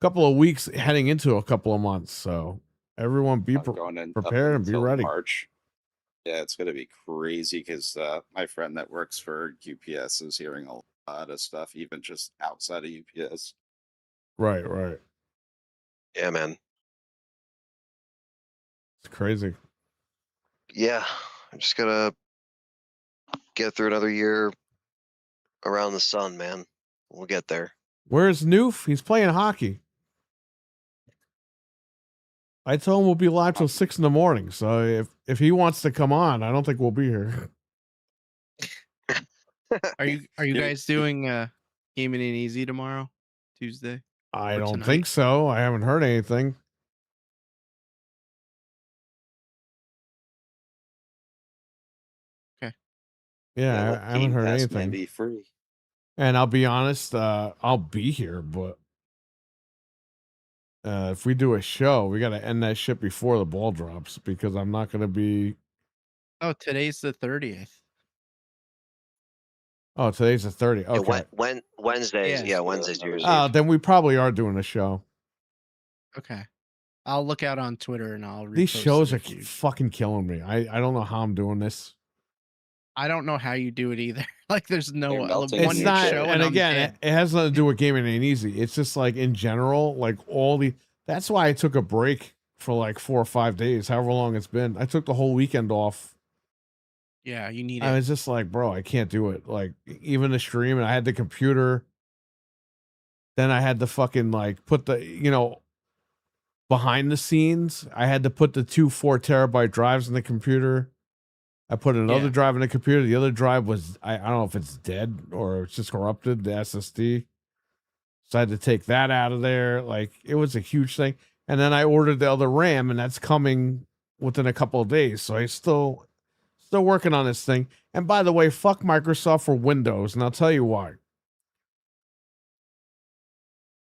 couple of weeks heading into a couple of months. So everyone be Going in up prepared and be until ready. March. Yeah, it's gonna be crazy because my friend that works for UPS is hearing a lot of stuff, even just outside of UPS. Right, right. yeah, man. It's crazy. Yeah, I'm just gonna get through another year around the sun, man. We'll get there. Where's Noof? He's playing hockey. I told him we'll be live till 6 a.m. So if he wants to come on, I don't think we'll be here. Are you guys doing Gaming and Easy tomorrow, Tuesday? I Or don't tonight? think so. I haven't heard anything. Okay. Yeah, let I haven't Game heard Pass may anything. be free. And I'll be honest, I'll be here, but if we do a show, we got to end that shit before the ball drops because I'm not going to be. Oh, today's the 30th. Oh, today's the 30th. Yeah, Okay. Wednesdays. Yeah. Yeah, So Wednesdays. New another Year's day. Eve. Then we probably are doing a show. Okay. I'll look out on Twitter and I'll These repost shows it are if you- fucking killing me. I don't know how I'm doing this. I don't know how you do it either. Like, there's no They're melting one It's in not, show and I'm again, dead. it has nothing to do with gaming. Ain't easy. It's just like in general, like all the. That's why I took a break for like 4 or 5 days, however long it's been. I took the whole weekend off. Yeah, you need I it. was just like, bro, I can't do it. Like even the stream, and I had the computer. Then I had to fucking like put the, behind the scenes. I had to put the 2 4 terabyte drives in the computer. I put another Yeah. drive in the computer. The other drive was, I don't know if it's dead or it's just corrupted, the SSD. So I had to take that out of there. Like it was a huge thing. And then I ordered the other RAM, and that's coming within a couple of days. So I still working on this thing. And by the way, fuck Microsoft for Windows, and I'll tell you why.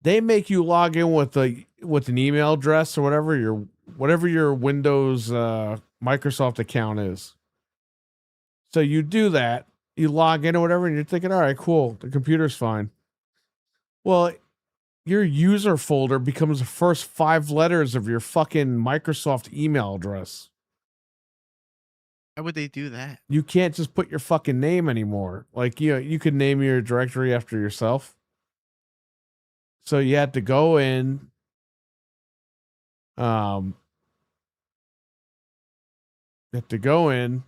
They make you log in with an email address or whatever your Windows Microsoft account is. So you do that, you log in or whatever, and you're thinking, all right, cool, the computer's fine. Well, your user folder becomes the first 5 letters of your fucking Microsoft email address. Why would they do that? You can't just put your fucking name anymore. Like, you could name your directory after yourself. So you had to go in. You have to go in.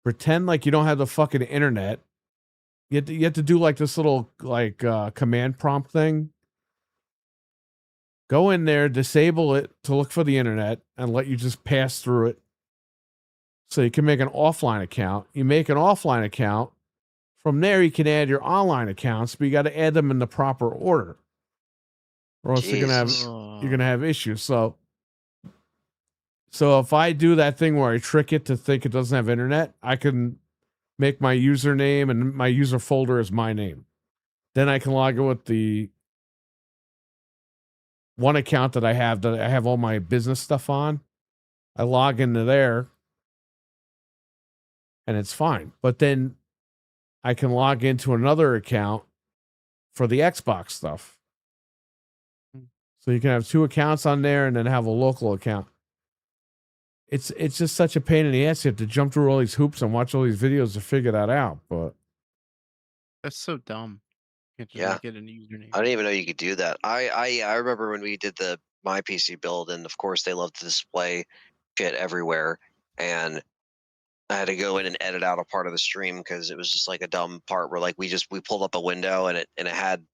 Pretend like you don't have the fucking internet. You have to do like this little command prompt thing. Go in there, disable it to look for the internet, and let you just pass through it. So you can make an offline account. You make an offline account. From there, you can add your online accounts, but you got to add them in the proper order, or else you're Jesus. gonna have issues. So if I do that thing where I trick it to think it doesn't have internet, I can make my username and my user folder is my name. Then I can log in with the one account that I have all my business stuff on. I log into there and it's fine. But then I can log into another account for the Xbox stuff. So you can have 2 accounts on there and then have a local account. It's just such a pain in the ass. You have to jump through all these hoops and watch all these videos to figure that out. But That's so dumb. You can't just Yeah. get a username. I didn't even know you could do that. I remember when we did my PC build, and of course they love to display shit everywhere, and I had to go in and edit out a part of the stream because it was just like a dumb part where like we pulled up a window and it had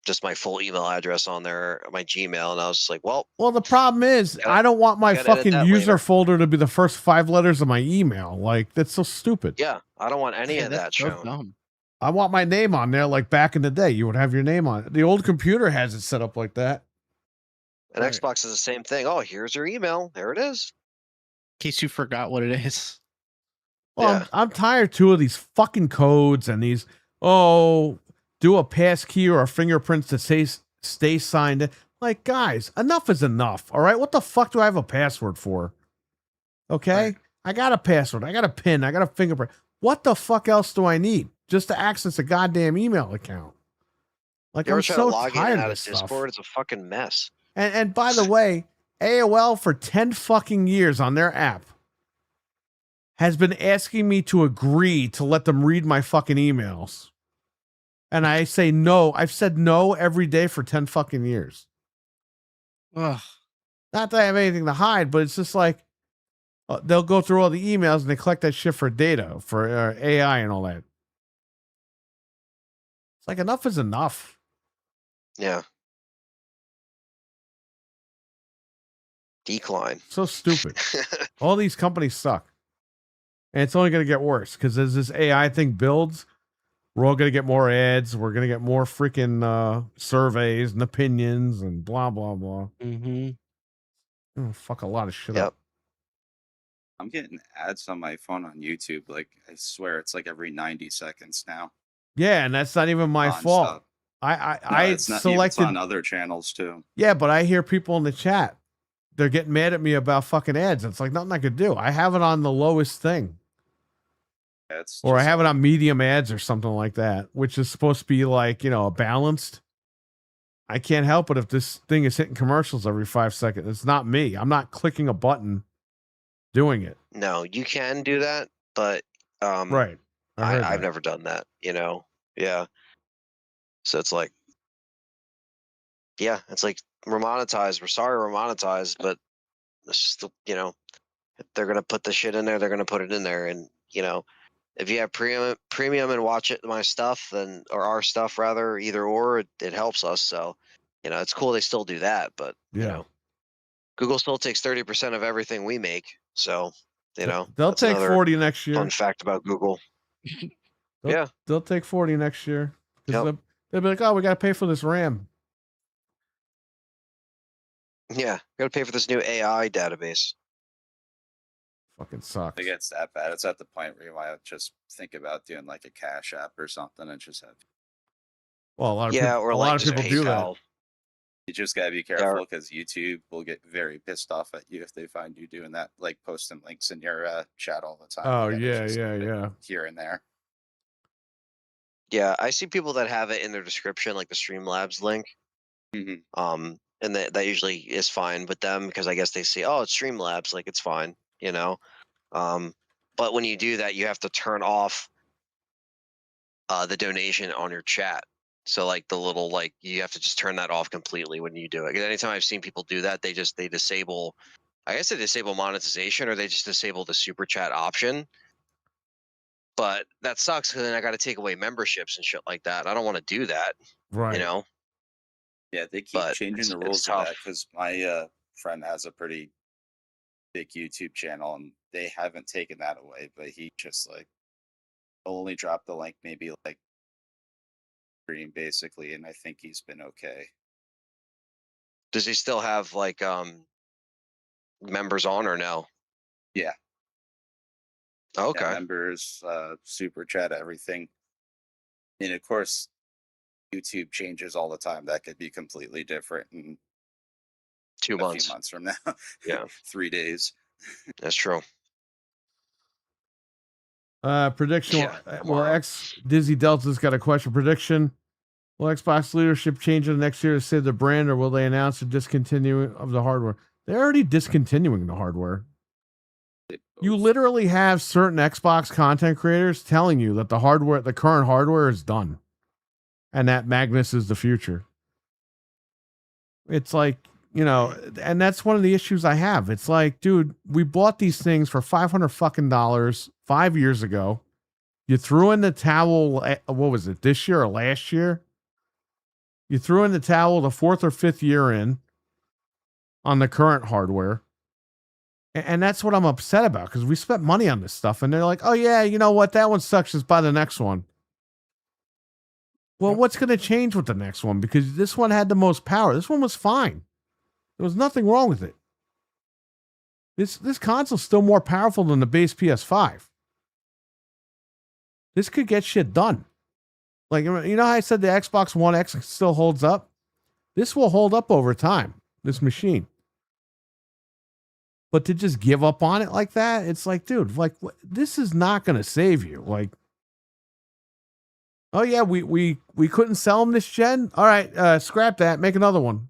just my full email address on there, my Gmail, and I was just like, well, the problem is Gotta- I don't want my gotta edit fucking that user later. folder to be the first 5 letters of my email. Like that's so stupid. yeah, I don't want any Yeah, of that that's so shown. dumb. I want my name on there like back in the day. You would have your name on it. The old computer has it set up like that. And Right. Xbox is the same thing. Oh, here's your email. There it is. In case you forgot what it is. Well, Yeah. I'm tired too of these fucking codes and these, do a pass key or a fingerprint to stay signed in. Like, guys, enough is enough. All right. What the fuck do I have a password for? Okay. Right. I got a password. I got a PIN. I got a fingerprint. What the fuck else do I need just to access a goddamn email account? Like, You ever I'm try so to log in tired and of out of this stuff. Discord? It's a fucking mess. And by the way, AOL for 10 fucking years on their app has been asking me to agree to let them read my fucking emails. And I say no. I've said no every day for 10 fucking years. Ugh. Not that I have anything to hide, but it's just like they'll go through all the emails and they collect that shit for data, for AI and all that. It's like enough is enough. Yeah. Decline. So stupid. All these companies suck. And it's only going to get worse because as this AI thing builds, we're all going to get more ads. We're going to get more freaking surveys and opinions and blah, blah, blah. Mm-hmm. Fuck a lot of shit Yep. up. I'm getting ads on my phone on YouTube. Like I swear, it's like every 90 seconds now. Yeah, and that's not even my fault. Nonstop. I It's not, selected. It's on other channels too. Yeah, but I hear people in the chat. They're getting mad at me about fucking ads. It's like nothing I could do. I have it on the lowest thing. It's Or I just- have it on medium ads or something like that, which is supposed to be like, a balanced. I can't help it if this thing is hitting commercials every 5 seconds. It's not me. I'm not clicking a button doing it. No, you can do that, but Right. I heard I've that. never done that. Yeah. So it's like, yeah, it's like we're monetized. We're sorry we're monetized, but it's just if they're gonna put the shit in there, they're gonna put it in there, and if you have premium and watch my stuff, then or our stuff rather, either or, it helps us. So, it's cool they still do that, but Yeah. Google still takes 30% of everything we make. So, They'll that's take another 40 next year. fun fact about Google. Yeah. They'll take 40 next year. 'Cause Yep. they'll be like, oh, we got to pay for this RAM. Yeah, got to pay for this new AI database. Fucking sucks. It gets that bad. It's at the point where you might just think about doing like a Cash App or something and just have. Well, a lot of Yeah, people, or a like lot of just people do that. PayPal. You just gotta be careful because YouTube will get very pissed off at you if they find you doing that, like posting links in your chat all the time. Oh, You gotta just yeah, keep it yeah. Here and there. Yeah, I see people that have it in their description, like the Streamlabs link. Mhm. And that usually is fine with them because I guess they see, oh, it's Streamlabs, like it's fine, But when you do that, you have to turn off the donation on your chat. So like the little you have to just turn that off completely when you do it. 'Cause anytime I've seen people do that, they disable. I guess they disable monetization or they just disable the super chat option. But that sucks because then I got to take away memberships and shit like that. I don't want to do that, Right. Yeah, they keep But changing it's the rules of tough. that because my friend has a pretty big YouTube channel and they haven't taken that away, but he just only dropped the link maybe stream basically, and I think he's been okay. Does he still have members on or no? Yeah. Okay. Yeah, members, super chat, everything. And of course, YouTube changes all the time. That could be completely different in 2 a months. few months from now. Yeah. 3 days. That's true. Prediction. Yeah, Well, Dizzy Delta's got a question. Prediction. Will Xbox leadership change in the next year to save the brand, or will they announce a discontinuing of the hardware? They're already discontinuing the hardware. You literally have certain Xbox content creators telling you that the current hardware is done, and that Magnus is the future. It's like, and that's one of the issues I have. It's like, dude, we bought these things for $500 fucking 5 years ago. You threw in the towel. What was it? This year or last year? You threw in the towel the 4th or 5th year in on the current hardware. And that's what I'm upset about because we spent money on this stuff. And they're like, oh, yeah, you know what? That one sucks. Just buy the next one. Well, what's going to change with the next one? Because this one had the most power. This one was fine. There was nothing wrong with it. This console's still more powerful than the base PS5. This could get shit done. Like, you know how I said the Xbox One X still holds up? This will hold up over time, this machine. But to just give up on it like that, it's like, dude, this is not going to save you. Like, oh yeah, we couldn't sell them this gen? All right, scrap that, make another one.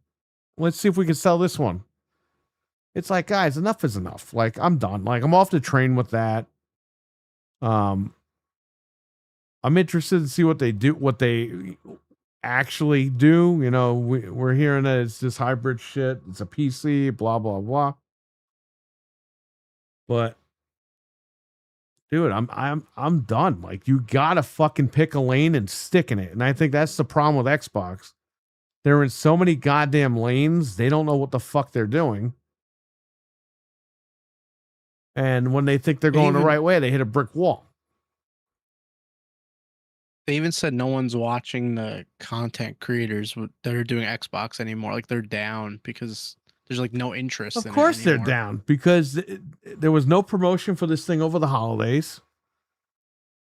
Let's see if we can sell this one. It's like, guys, enough is enough. Like, I'm done. Like, I'm off the train with that. I'm interested to see what they do, what they actually do. We're hearing that it's this hybrid shit. It's a PC, blah, blah, blah. But dude, I'm done. Like, you gotta fucking pick a lane and stick in it. And I think that's the problem with Xbox. They're in so many goddamn lanes, they don't know what the fuck they're doing. And when they think they're going the right way, they hit a brick wall. They even said no one's watching the content creators that are doing Xbox anymore. Like, they're down because there's no interest. Of course they're anymore. down because there was no promotion for this thing over the holidays.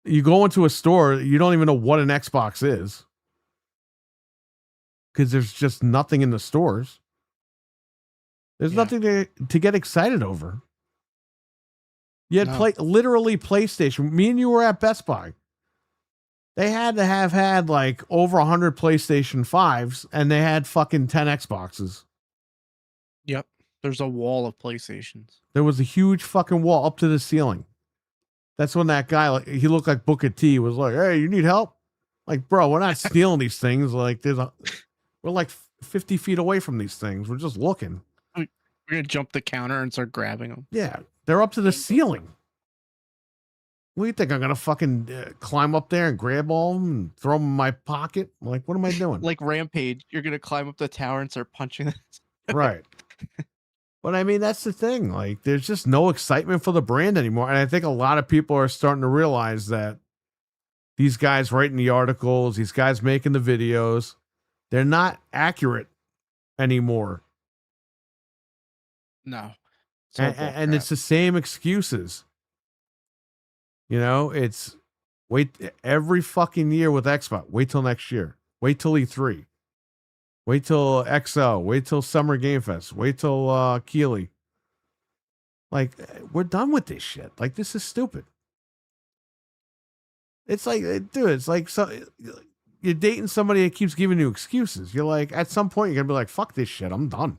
You go into a store, you don't even know what an Xbox is because there's just nothing in the stores. There's nothing to get excited over. You had literally PlayStation. Me and you were at Best Buy. They had to have had over 100 PlayStation 5s and they had fucking 10 Xboxes. Yep. There's a wall of PlayStations. There was a huge fucking wall up to the ceiling. That's when that guy, like, he looked like Booker T, was like, "Hey, you need help?" Like, bro, we're not stealing these things. Like, we're like 50 feet away from these things. We're just looking. We're gonna jump the counter and start grabbing them. Yeah, they're up to the ceiling. What do you think? I'm gonna fucking climb up there and grab all of them and throw them in my pocket? Like, what am I doing? Like Rampage, you're gonna climb up the tower and start punching them. Right. But I mean, that's the thing. Like, there's just no excitement for the brand anymore. And I think a lot of people are starting to realize that these guys writing the articles, these guys making the videos, they're not accurate anymore. No. It's all And it's the same excuses. You know, it's wait every fucking year with Xbox. Wait till next year. Wait till E3. Wait till XO. Wait till Summer Game Fest. Wait till Keeley. Like, we're done with this shit. Like, this is stupid. It's like, dude, it's like you're dating somebody that keeps giving you excuses. You're like, at some point, you're gonna be like, "Fuck this shit. I'm done."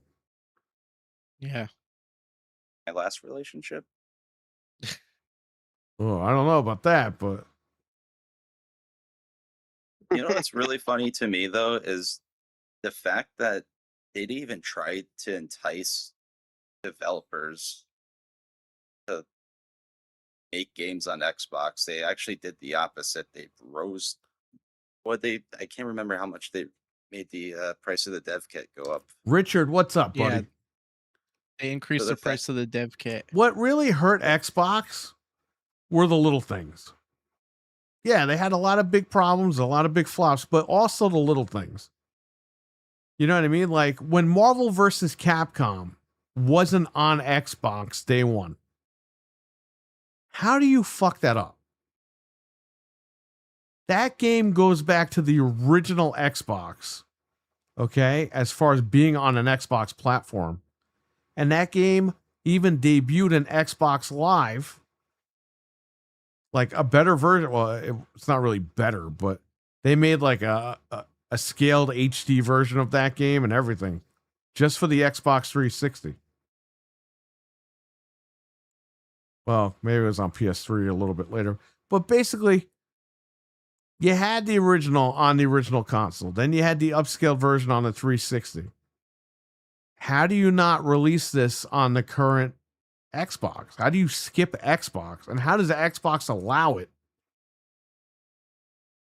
Yeah. My last relationship. Oh, I don't know about that, but You know what's really funny to me though is the fact that they'd even tried to entice developers to make games on Xbox. They actually did the opposite. They rose I can't remember how much they made the price of the dev kit go up. Richard, what's up, buddy? Yeah. They increased the the price of the dev kit. What really hurt Xbox were the little things. Yeah, they had a lot of big problems, a lot of big flops, but also the little things. You know what I mean? Like when Marvel vs. Capcom wasn't on Xbox day one. How do you fuck that up? That game goes back to the original Xbox, okay, as far as being on an Xbox platform. And that game even debuted in Xbox Live, like a better version. Well, it's not really better, but they made like a scaled HD version of that game and everything just for the Xbox 360. Well, maybe it was on PS3 a little bit later, but basically you had the original on the original console. Then you had the upscaled version on the 360. How do you not release this on the current Xbox? How do you skip Xbox? And how does the Xbox allow it?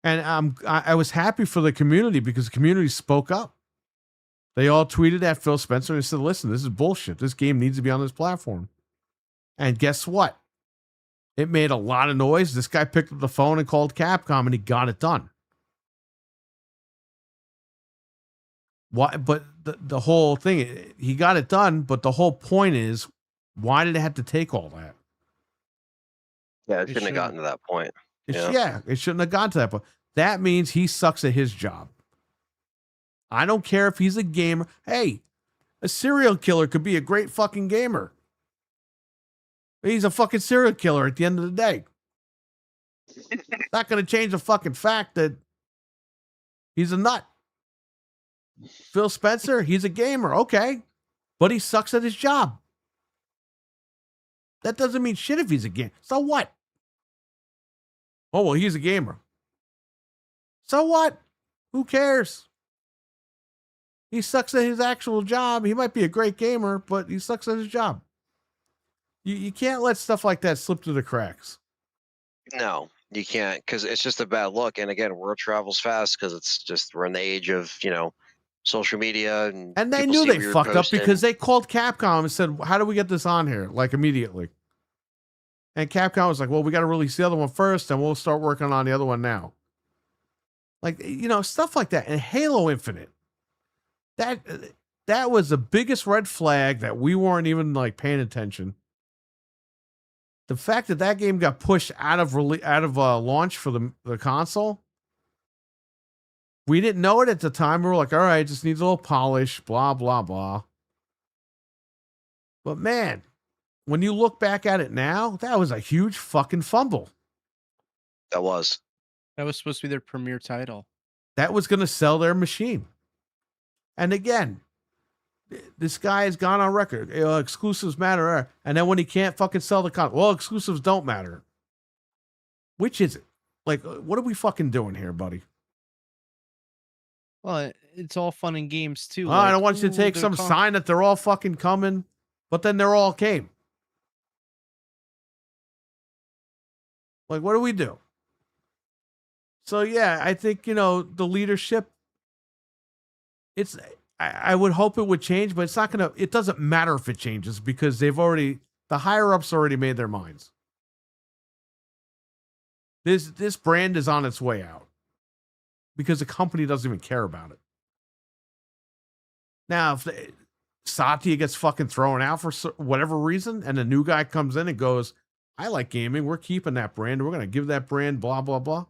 And I was happy for the community because the community spoke up. They all tweeted at Phil Spencer and said, "Listen, this is bullshit. This game needs to be on this platform." And guess what? It made a lot of noise. This guy picked up the phone and called Capcom and he got it done. Why? But the whole thing, he got it done. But the whole point is, why did it have to take all that? Yeah, it shouldn't have gotten to that point. It shouldn't have gotten to that point. That means he sucks at his job. I don't care if he's a gamer. Hey, a serial killer could be a great fucking gamer. He's a fucking serial killer at the end of the day. Not going to change the fucking fact that he's a nut. Phil Spencer, he's a gamer. Okay. But he sucks at his job. That doesn't mean shit if he's a gamer. So what? Oh, well, he's a gamer. So what? Who cares? He sucks at his actual job. He might be a great gamer, but he sucks at his job. You can't let stuff like that slip through the cracks. No, you can't, because it's just a bad look. And again, word travels fast because it's just we're in the age of social media, and they people knew see they what you're fucked up posting. because they called Capcom and said, "How do we get this on here?" Like immediately. And Capcom was like, "Well, we got to release the other one first, and we'll start working on the other one now." Like, stuff like that. And Halo Infinite, that was the biggest red flag that we weren't even like paying attention. The fact that that game got pushed out of launch for the console, we didn't know it at the time. We were like, all right, it just needs a little polish, blah, blah, blah. But man, when you look back at it now, that was a huge fucking fumble. That was supposed to be their premier title. That was going to sell their machine. And again, This guy has gone on record. Exclusives matter. And then when he can't fucking sell the content, well, exclusives don't matter. Which is it? Like, what are we fucking doing here, buddy? Well, it's all fun and games too. I don't like, want you to "Ooh, take they're some com-" sign that they're all fucking coming, but then they're all came. Like, what do we do? So yeah, I think, you know, the leadership, it's I would hope it would change, but it's not gonna, it doesn't matter if it changes because they've already, the higher ups already made their minds. This brand is on its way out because the company doesn't even care about it. Now, if Satya gets fucking thrown out for whatever reason, and a new guy comes in and goes, I like gaming, we're keeping that brand, we're going to give that brand blah, blah, blah.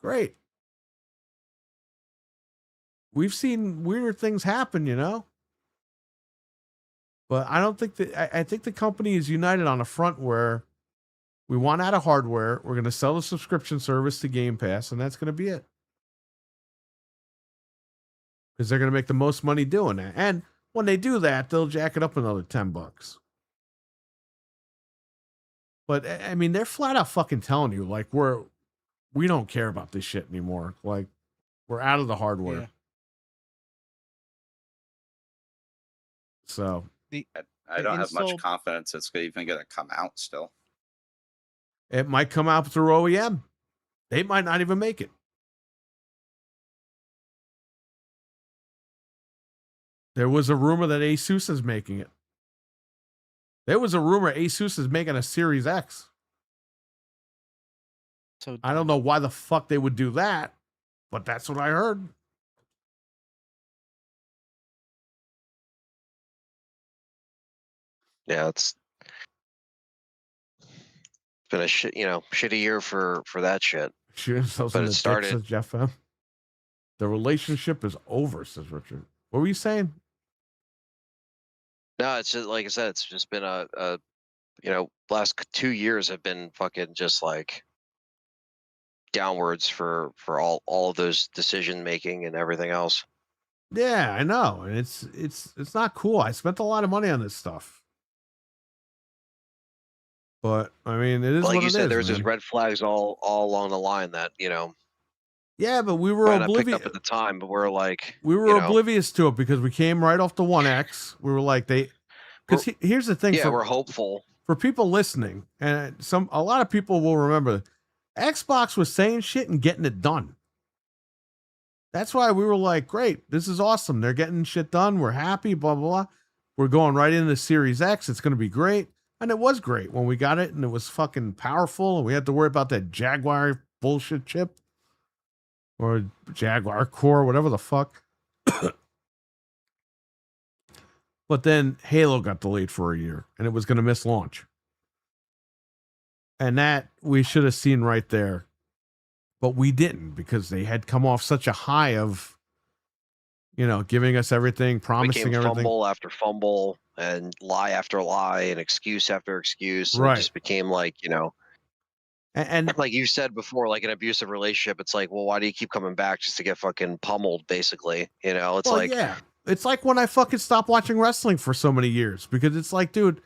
Great. We've seen weird things happen, you know? But I don't think that, I think the company is united on a front where we want out of hardware, we're going to sell the subscription service to Game Pass, and that's going to be it. Because they're going to make the most money doing that. And when they do that, they'll jack it up another $10. But I mean, they're flat out fucking telling you, like, we don't care about this shit anymore. Like, we're out of the hardware. Yeah. So I don't have much install- confidence it's even going to come out still. it might come out through OEM. They might not even make it. There was a rumor that Asus is making it. There was a rumor Asus is making a Series X. So I don't know why the fuck they would do that, but that's what I heard. Yeah, it's been a shitty year for that shit. Shooting themselves But in it the dick, started- says Jeff M. The relationship is over, says Richard. What were you saying? No, it's just like I said, it's just been a last 2 years have been fucking just like downwards for all of those decision making and everything else. Yeah, I know. And it's not cool. I spent a lot of money on this stuff. But I mean, it is Like what you it said, is, there's just man. red flags all along the line that Yeah, but we were might not picked oblivious. up at the time, but we're like We were oblivious to it because we came right off the One X. We were like, because here's the thing. yeah, for, we're hopeful. for people listening, and a lot of people will remember, Xbox was saying shit and getting it done. That's why we were like, great, this is awesome. They're getting shit done. We're happy, blah, blah, blah. We're going right into Series X. It's going to be great. And it was great when we got it, and it was fucking powerful, and we had to worry about that Jaguar bullshit chip or Jaguar Core, whatever the fuck. But then Halo got delayed for a year, and it was going to miss launch. And that we should have seen right there. But we didn't, because they had come off such a high of, giving us everything, promising Became everything. fumble after fumble and lie after lie and excuse after excuse. And Right. It just became like, And like you said before, like an abusive relationship. It's like, well, why do you keep coming back just to get fucking pummeled, basically? It's well, like, yeah, it's like when I fucking stopped watching wrestling for so many years, because it's like, dude,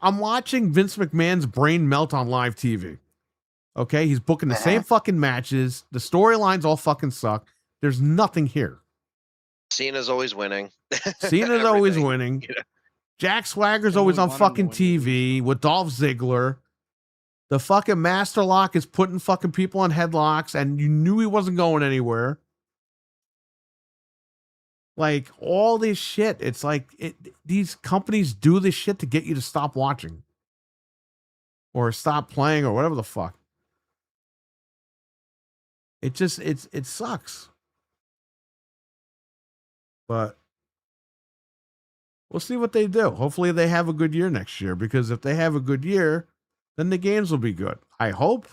I'm watching Vince McMahon's brain melt on live TV. Okay, he's booking the same fucking matches. The storylines all fucking suck. There's nothing here. Cena's always winning. Cena's always Everything, winning. you know? Jack Swagger's Yeah, always we on want him to fucking win at TV with Dolph Ziggler. The fucking Master Lock is putting fucking people on headlocks, and you knew he wasn't going anywhere. Like, all this shit. It's like these companies do this shit to get you to stop watching or stop playing or whatever the fuck. It sucks. But we'll see what they do. Hopefully they have a good year next year, because if they have a good year, then the games will be good. I hope.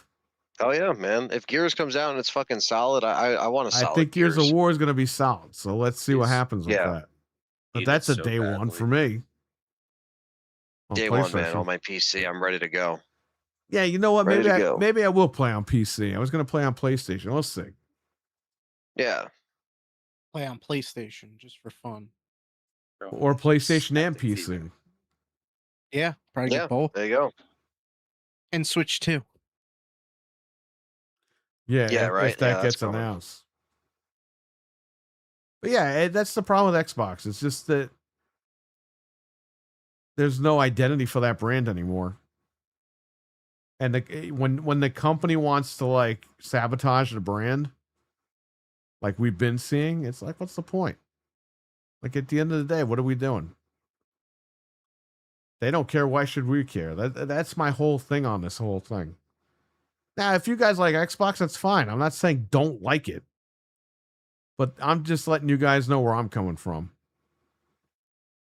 Oh yeah, man. If Gears comes out and it's fucking solid, I want a solid I think Gears of War is going to be solid. So let's see what Yes. happens with Yeah. that. But Needed that's a so day one badly. for me. On Day one, man, PlayStation. on my PC. I'm ready to go. Yeah, you know what? Ready to go. Maybe I will play on PC. I was going to play on PlayStation. We'll see. Yeah. play on PlayStation just for fun. True. or PlayStation and Tactics PC. either. Yeah, probably Yeah, get both there you go. and Switch 2. Yeah, Yeah, if right. that Yeah, that's gets coming. announced. But yeah, that's the problem with Xbox. It's just that there's no identity for that brand anymore. And when the company wants to like sabotage the brand, like we've been seeing, it's like, what's the point? Like at the end of the day, what are we doing? They don't care. Why should we care? That's my whole thing on this whole thing. Now, if you guys like Xbox, that's fine. I'm not saying don't like it, but I'm just letting you guys know where I'm coming from.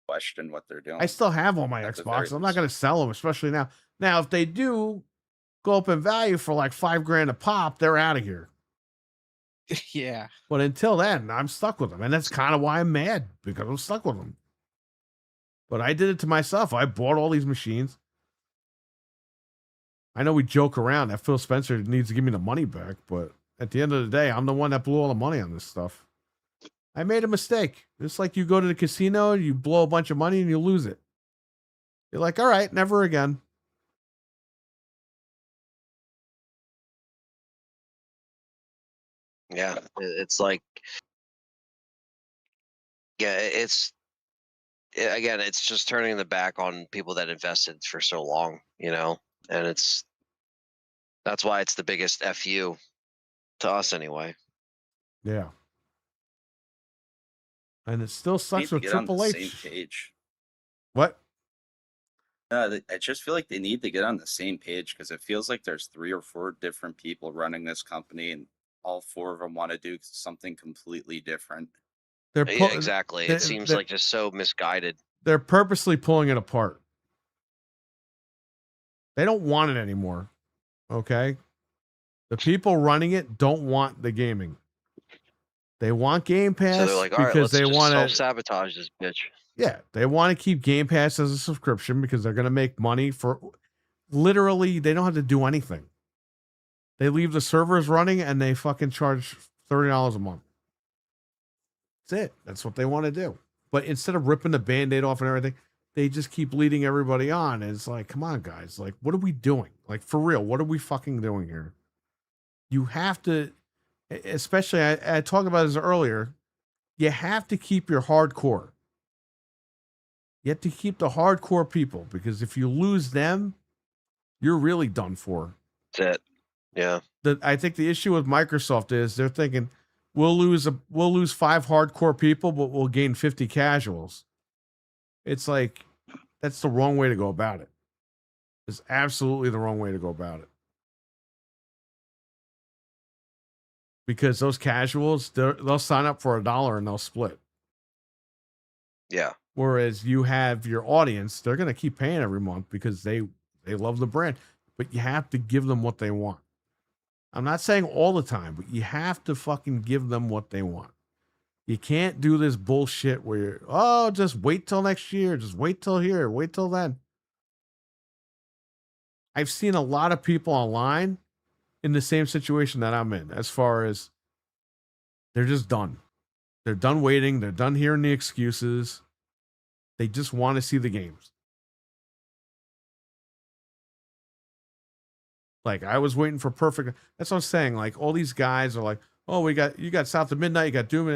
Question what they're doing. I still have all my At the very Xbox. I'm not least. going to sell them, especially now. Now, if they do go up in value for like $5,000 a pop, they're out of here. Yeah. But until then, I'm stuck with them. And that's kind of why I'm mad, because I'm stuck with them. But I did it to myself. I bought all these machines. I know we joke around that Phil Spencer needs to give me the money back, but at the end of the day, I'm the one that blew all the money on this stuff. I made a mistake. It's like you go to the casino, you blow a bunch of money and you lose it. You're like, all right, never again. Yeah, it's like, yeah, again, it's just turning the back on people that invested for so long, and that's why it's the biggest FU to us anyway. Yeah. And it still Need sucks to with get on the Triple same H. page. What? I just feel like they need to get on the same page because it feels like there's 3 or 4 different people running this company, and all 4 of them want to do something completely different. They're Yeah, pu- exactly. they- It seems they- like just so misguided. They're purposely pulling it apart. They don't want it anymore. Okay? The people running it don't want the gaming. They want Game Pass So they're like, all right, because let's they just want to. self-sabotage this bitch. Yeah, they want to keep Game Pass as a subscription because they're going to make money for. Literally, they don't have to do anything. They leave the servers running and they fucking charge $30 a month. That's it. That's what they want to do. But instead of ripping the Band-Aid off and everything, they just keep leading everybody on. And it's like, come on, guys. Like, what are we doing? Like, for real, what are we fucking doing here? You have to, especially, I talked about this earlier, you have to keep your hardcore. You have to keep the hardcore people because if you lose them, you're really done for. That's it. Yeah. I think the issue with Microsoft is they're thinking we'll lose 5 hardcore people, but we'll gain 50 casuals. It's like that's the wrong way to go about it. It's absolutely the wrong way to go about it. Because those casuals, they'll sign up for $1 and they'll split. Yeah. Whereas you have your audience, they're going to keep paying every month because they love the brand, but you have to give them what they want. I'm not saying all the time, but you have to fucking give them what they want. You can't do this bullshit where you're, just wait till next year. Just wait till here. Wait till then. I've seen a lot of people online in the same situation that I'm in, as far as they're just done. They're done waiting. They're done hearing the excuses. They just want to see the games. Like, I was waiting for perfect. That's what I'm saying. Like, all these guys are like, oh, you got South of Midnight, you got Doom.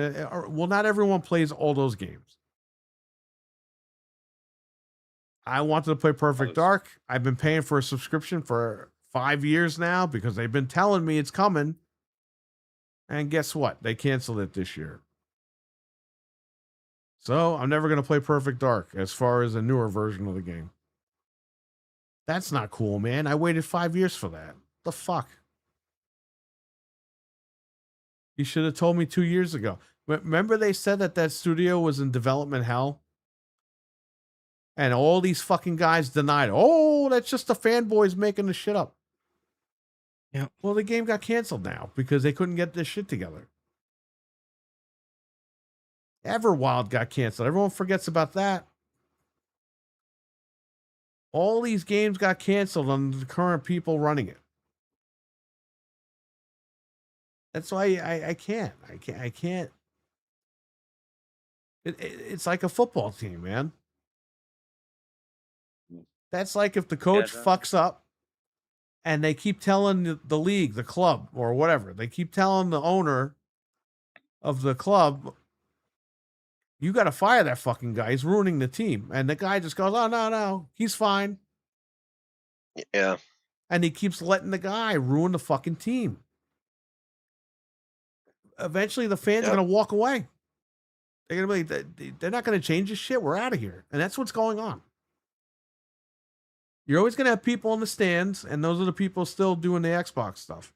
Well, not everyone plays all those games. I wanted to play Perfect Dark. I've been paying for a subscription for 5 years now because they've been telling me it's coming. And guess what? They canceled it this year. So I'm never going to play Perfect Dark as far as a newer version of the game. That's not cool, man. I waited 5 years for that. The fuck? You should have told me 2 years ago. Remember they said that studio was in development hell? And all these fucking guys denied, oh, that's just the fanboys making the shit up. Yeah. Well, the game got canceled now because they couldn't get this shit together. Everwild got canceled. Everyone forgets about that. All these games got canceled on the current people running it. That's why I can't. It's like a football team, man. That's like if the coach no. fucks up and they keep telling the league, the club, or whatever, they keep telling the owner of the club, you got to fire that fucking guy. He's ruining the team. And the guy just goes, oh, no, he's fine. Yeah. And he keeps letting the guy ruin the fucking team. Eventually, the fans are going to walk away. They're going to be, they're not going to change this shit. We're out of here. And that's what's going on. You're always going to have people in the stands, and those are the people still doing the Xbox stuff.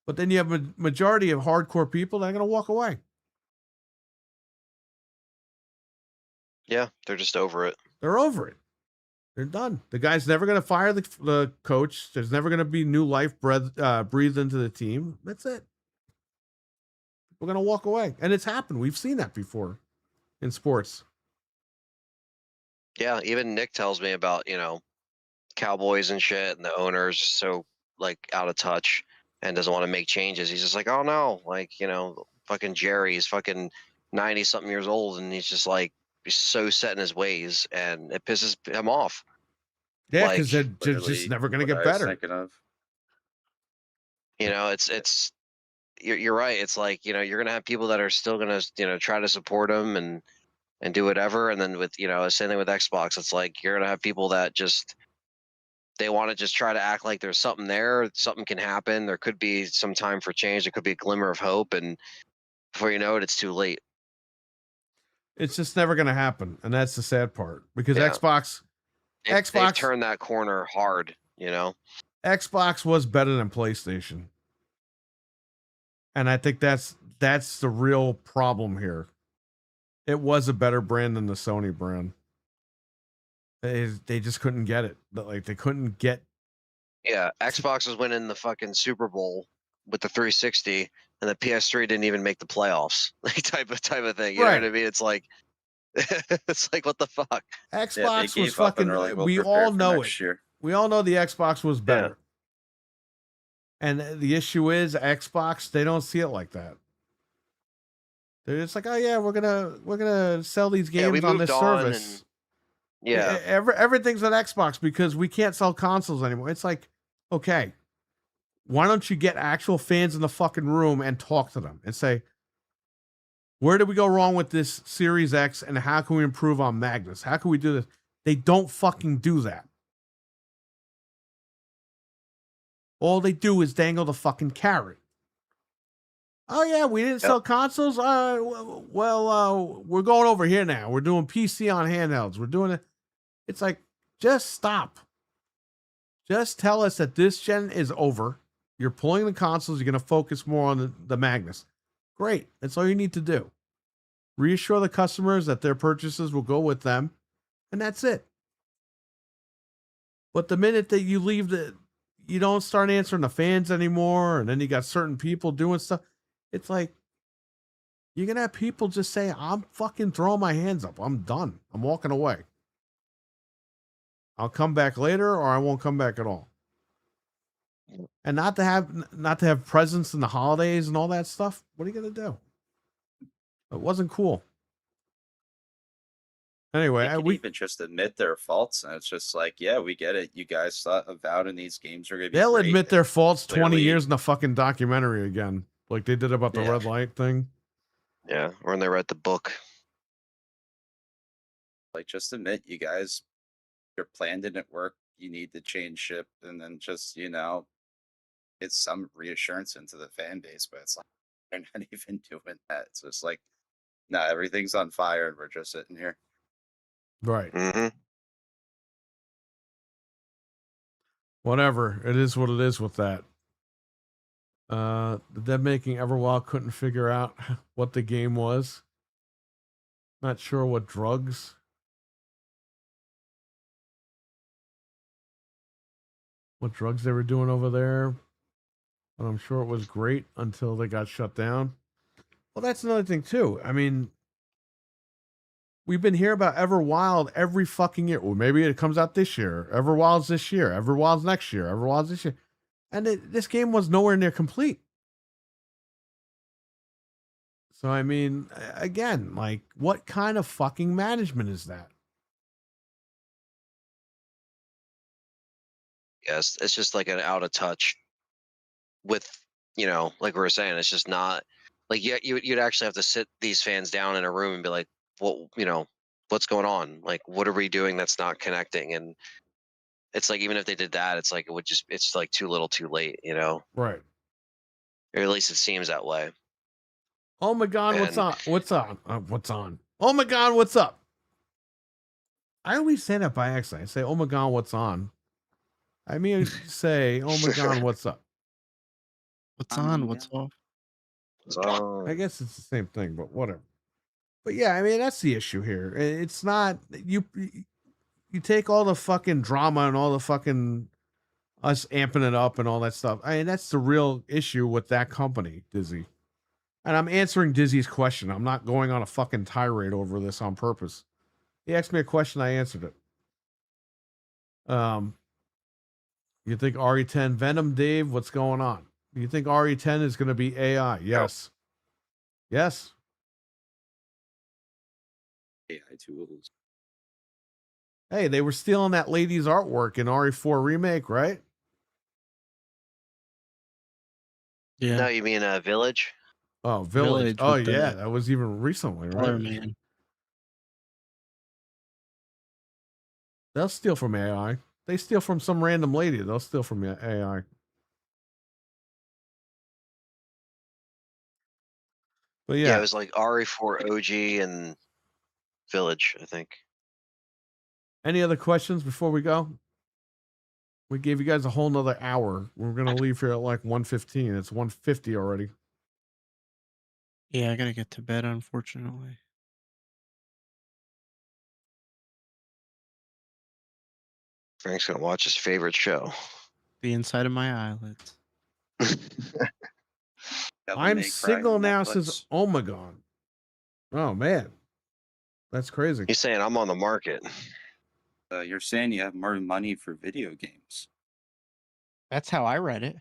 But then you have a majority of hardcore people that are going to walk away. Yeah. They're just over it. They're over it. They're done. The guy's never going to fire the coach. There's never going to be new life breathed into the team. That's it. We're going to walk away. And it's happened. We've seen that before in sports. Yeah. Even Nick tells me about, Cowboys and shit, and the owner's so like out of touch and doesn't want to make changes. He's just like, oh no, like, fucking Jerry's fucking 90 something years old, and he's just like, he's so set in his ways, and it pisses him off. Yeah, because they're Literally just never going to what get I was better. thinking of. It's you're right. It's like, you're gonna have people that are still gonna, try to support him and do whatever, and then with, same thing with Xbox. It's like you're gonna have people that just, they want to just try to act like there's something there, something can happen. There could be some time for change. There could be a glimmer of hope, and before you know it, it's too late. It's just never going to happen, and that's the sad part. Because Yeah. They've turned that corner hard. Xbox was better than PlayStation, and I think that's the real problem here. It was a better brand than the Sony brand. They just couldn't get it. Like, they couldn't get. Yeah, Xbox was winning the fucking Super Bowl with the 360, and the PS3 didn't even make the playoffs. Like type of thing. You know what I mean? It's like, it's like, what the fuck? Xbox was fucking. We all know it. Year. We all know the Xbox was better. Yeah. And the issue is Xbox, they don't see it like that. They're just like, oh yeah, we're gonna sell these games on this service. Yeah. Everything's on Xbox because we can't sell consoles anymore. It's like, okay, why don't you get actual fans in the fucking room and talk to them and say, where did we go wrong with this Series X, and how can we improve on Magnus? How can we do this? They don't fucking do that. All they do is dangle the fucking carrot. Oh yeah, we didn't sell consoles. Well, we're going over here now. We're doing PC on handhelds. We're doing it. It's like, just stop. Just tell us that this gen is over. You're pulling the consoles. You're going to focus more on the Magnus. Great. That's all you need to do. Reassure the customers that their purchases will go with them, and that's it. But the minute that you leave you don't start answering the fans anymore, and then you got certain people doing stuff. It's like, you're going to have people just say, I'm fucking throwing my hands up. I'm done. I'm walking away. I'll come back later, or I won't come back at all. And not to have presents in the holidays and all that stuff. What are you going to do? It wasn't cool. Anyway, they can even just admit their faults, and it's just like, yeah, we get it. You guys thought Avowed in these games are going to be. They'll great. admit their faults 20 Clearly- years in the fucking documentary again, like they did about the red light thing. Yeah, or when they read the book. Like, just admit you guys, your plan didn't work. You need to change ship, and then just it's some reassurance into the fan base. But it's like they're not even doing that. It's just like, no, everything's on fire, and we're just sitting here. Right. Mm-hmm. Whatever. It is what it is with that. The Dead Making Everwild couldn't figure out what the game was. Not sure what drugs. What drugs they were doing over there. But I'm sure it was great until they got shut down. Well, that's another thing too. I mean, we've been hearing about Everwild every fucking year. Well, maybe it comes out this year. Everwild's this year. Everwild's next year. Everwild's this year. And this game was nowhere near complete. So I mean, again, like, what kind of fucking management is that? Yes, it's just like an out of touch with, like we were saying, it's just not like you'd actually have to sit these fans down in a room and be like, what's going on? Like, what are we doing that's not connecting? And it's like, even if they did that, it's like it's like too little too late, Right. or at least it seems that way. Oh my God, what's And- on? What's on? What's on? Oh my God, what's up? I always say that by accident. I say, oh my God, what's on? I mean, say, oh my God, what's up? What's on? What's off? So, I guess it's the same thing, but whatever. But yeah, I mean, that's the issue here. It's not, you take all the fucking drama and all the fucking us amping it up and all that stuff. I mean, that's the real issue with that company, Dizzy. And I'm answering Dizzy's question. I'm not going on a fucking tirade over this on purpose. He asked me a question, I answered it. You think RE10 Venom, Dave? What's going on? You think RE10 is going to be AI? Yes. Yes. AI tools. Hey, they were stealing that lady's artwork in RE4 remake, right? Yeah. no, you mean Village? Oh, Village. Village Oh, with the yeah, that was even recently, Color right? Man. They'll steal from AI. They steal from some random lady. They'll steal from AI. But Yeah, yeah, it was like RE4 OG and Village, I think. any other questions before we go? We gave you guys a whole nother hour. We're gonna leave here at like 1:15. It's 1:50 already. Yeah, I gotta get to bed, unfortunately. Frank's gonna watch his favorite show. The inside of my eyelids. Devil I'm May Cry single on now Netflix. since Omegon. Oh man, that's crazy. He's saying I'm on the market. You're saying you have more money for video games. That's how I read it.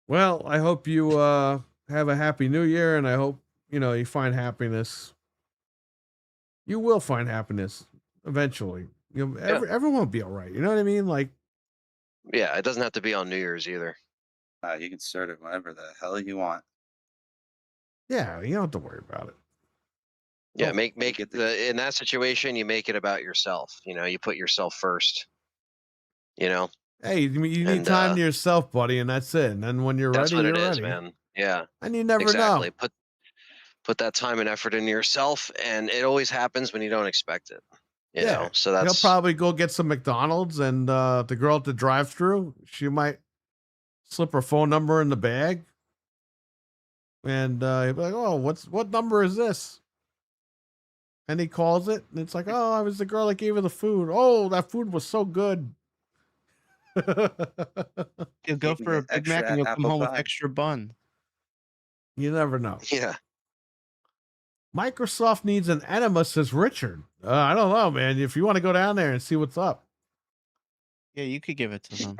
Well, I hope you have a happy new year, and I hope you find happiness. You will find happiness eventually. Everyone will be all right. You know what I mean? Like, Yeah, it doesn't have to be on New Year's either. You can start it whenever the hell you want. yeah, you don't have to worry about it. Yeah, Oh, make get in that situation, you make it about yourself. You put yourself first. Hey, you need And, time to yourself, buddy, and that's it. And then when you're that's ready, what it you're is, ready. man. Yeah, And you never exactly. know. Put that time and effort into yourself, and it always happens when you don't expect it. You know, so He'll that's probably go get some McDonald's, and the girl at the drive-thru, she might slip her phone number in the bag, and he'll be like, "Oh, what number is this?" And he calls it, and it's like, "Oh, I was the girl that gave her the food. Oh, that food was so good." You'll go Give me for a an Big Mac extra and you'll come apple home with pie. extra bun. You never know. yeah. Microsoft needs an enema, says Richard. I don't know, man. If you want to go down there and see what's up. Yeah, you could give it to them.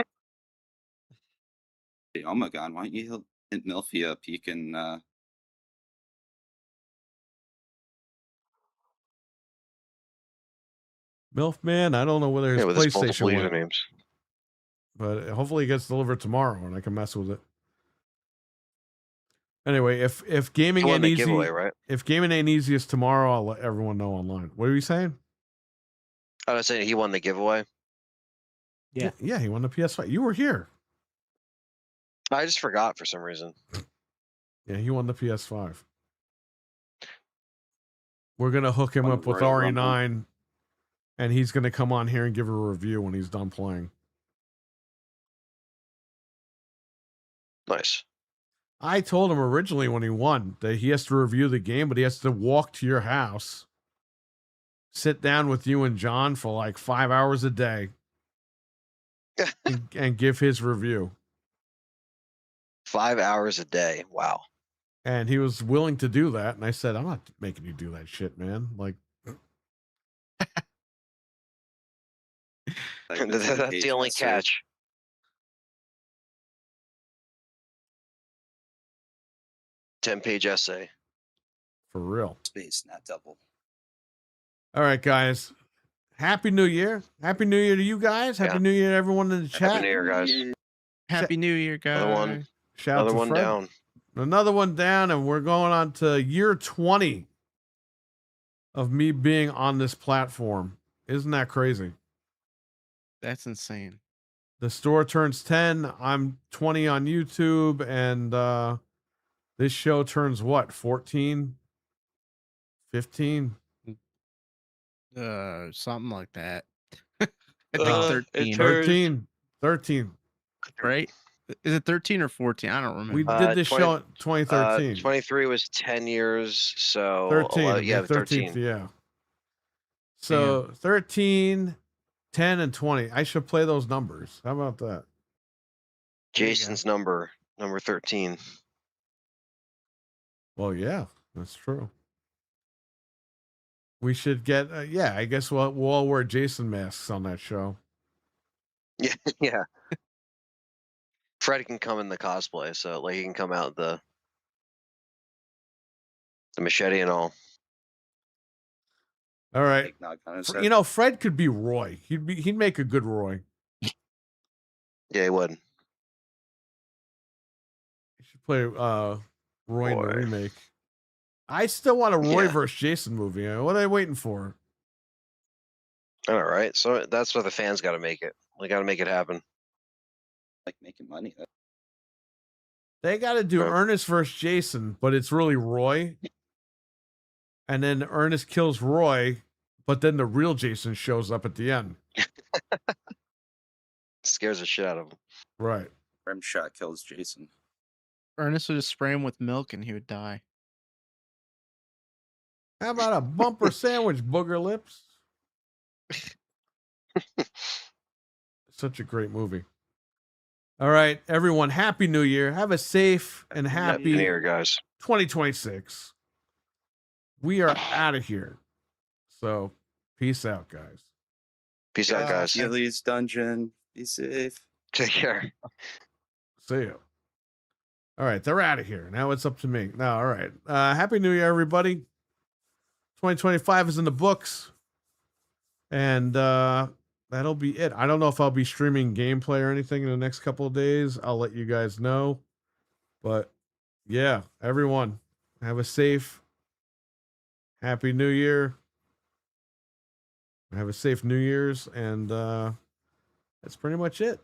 Hey, oh my god, why don't you hit Milfy up? You can MILF man, I don't know whether his Yeah, with his multiple PlayStation went, usernames. but hopefully it gets delivered tomorrow and I can mess with it. Anyway, if gaming He won ain't the easy, giveaway, right? if gaming ain't easiest tomorrow, I'll let everyone know online. What are you saying? I was saying he won the giveaway. Yeah. Yeah, he won the PS5. You were here. I just forgot for some reason. Yeah, he won the PS5. We're gonna hook him Won up the with Royal Rumble. RE9, and he's gonna come on here and give a review when he's done playing. Nice. I told him originally when he won that he has to review the game, but he has to walk to your house, sit down with you and John for like 5 hours a day, and give his review. 5 hours a day. Wow. And he was willing to do that. And I said, I'm not making you do that shit, man. Like, like, That's the 10-page only essay. catch. $10-page essay. for For real. Space, not double. All right, guys. Happy New Year. Happy New Year to you guys. Happy Yeah. New Year to everyone in the chat. Happy New Year, guys. Happy New Year, guys. Another one. Shout out Another to one Fred. down. Another one down, and we're going on to year 20 of me being on this platform. Isn't that crazy? That's insane. The store turns 10. I'm 20 on YouTube, and this show turns what? 14? 15? Something like that. I think it 13, turns- 13. 13. right? Is it 13 or 14? I don't remember. We did this 20 show in 2013. 23 was 10 years, so 13. yeah, the 13. 13th, yeah. So 13, 10, and 20. I should play those numbers. How about that? There you go. Jason's number 13. Well, yeah, that's true. We should get, yeah, I guess we'll all wear Jason masks on that show. Yeah, yeah. Fred can come in the cosplay, so like he can come out the machete and all. All right. Eggnog on his Fr- head. You know, Fred could be Roy. He'd make a good Roy. Yeah, he would. He should play Roy in the Roy. remake. I still want a Roy Yeah. versus Jason movie. What are they waiting for? All right, so that's what the fans got to make it. They got to make it happen. Like making money. They got to do Right. Ernest versus Jason, but it's really Roy. And then Ernest kills Roy, but then the real Jason shows up at the end. Scares the shit out of him. Right. Rim shot kills Jason. Ernest would just spray him with milk and he would die. How about a bumper sandwich, booger lips? Such a great movie. All right, everyone, Happy New Year. Have a safe and Happy happy New Year, guys. 2026. We are out of here. So, peace out, guys. Peace out, guys. Achilles Dungeon. Be safe. Take care. See you. All right, they're out of here. Now it's up to me. Now, all right. Happy New Year, everybody. 2025 is in the books. And that'll be it. I don't know if I'll be streaming gameplay or anything in the next couple of days. I'll let you guys know. But yeah, everyone, have a safe, happy New Year. Have a safe New Year's. And that's pretty much it.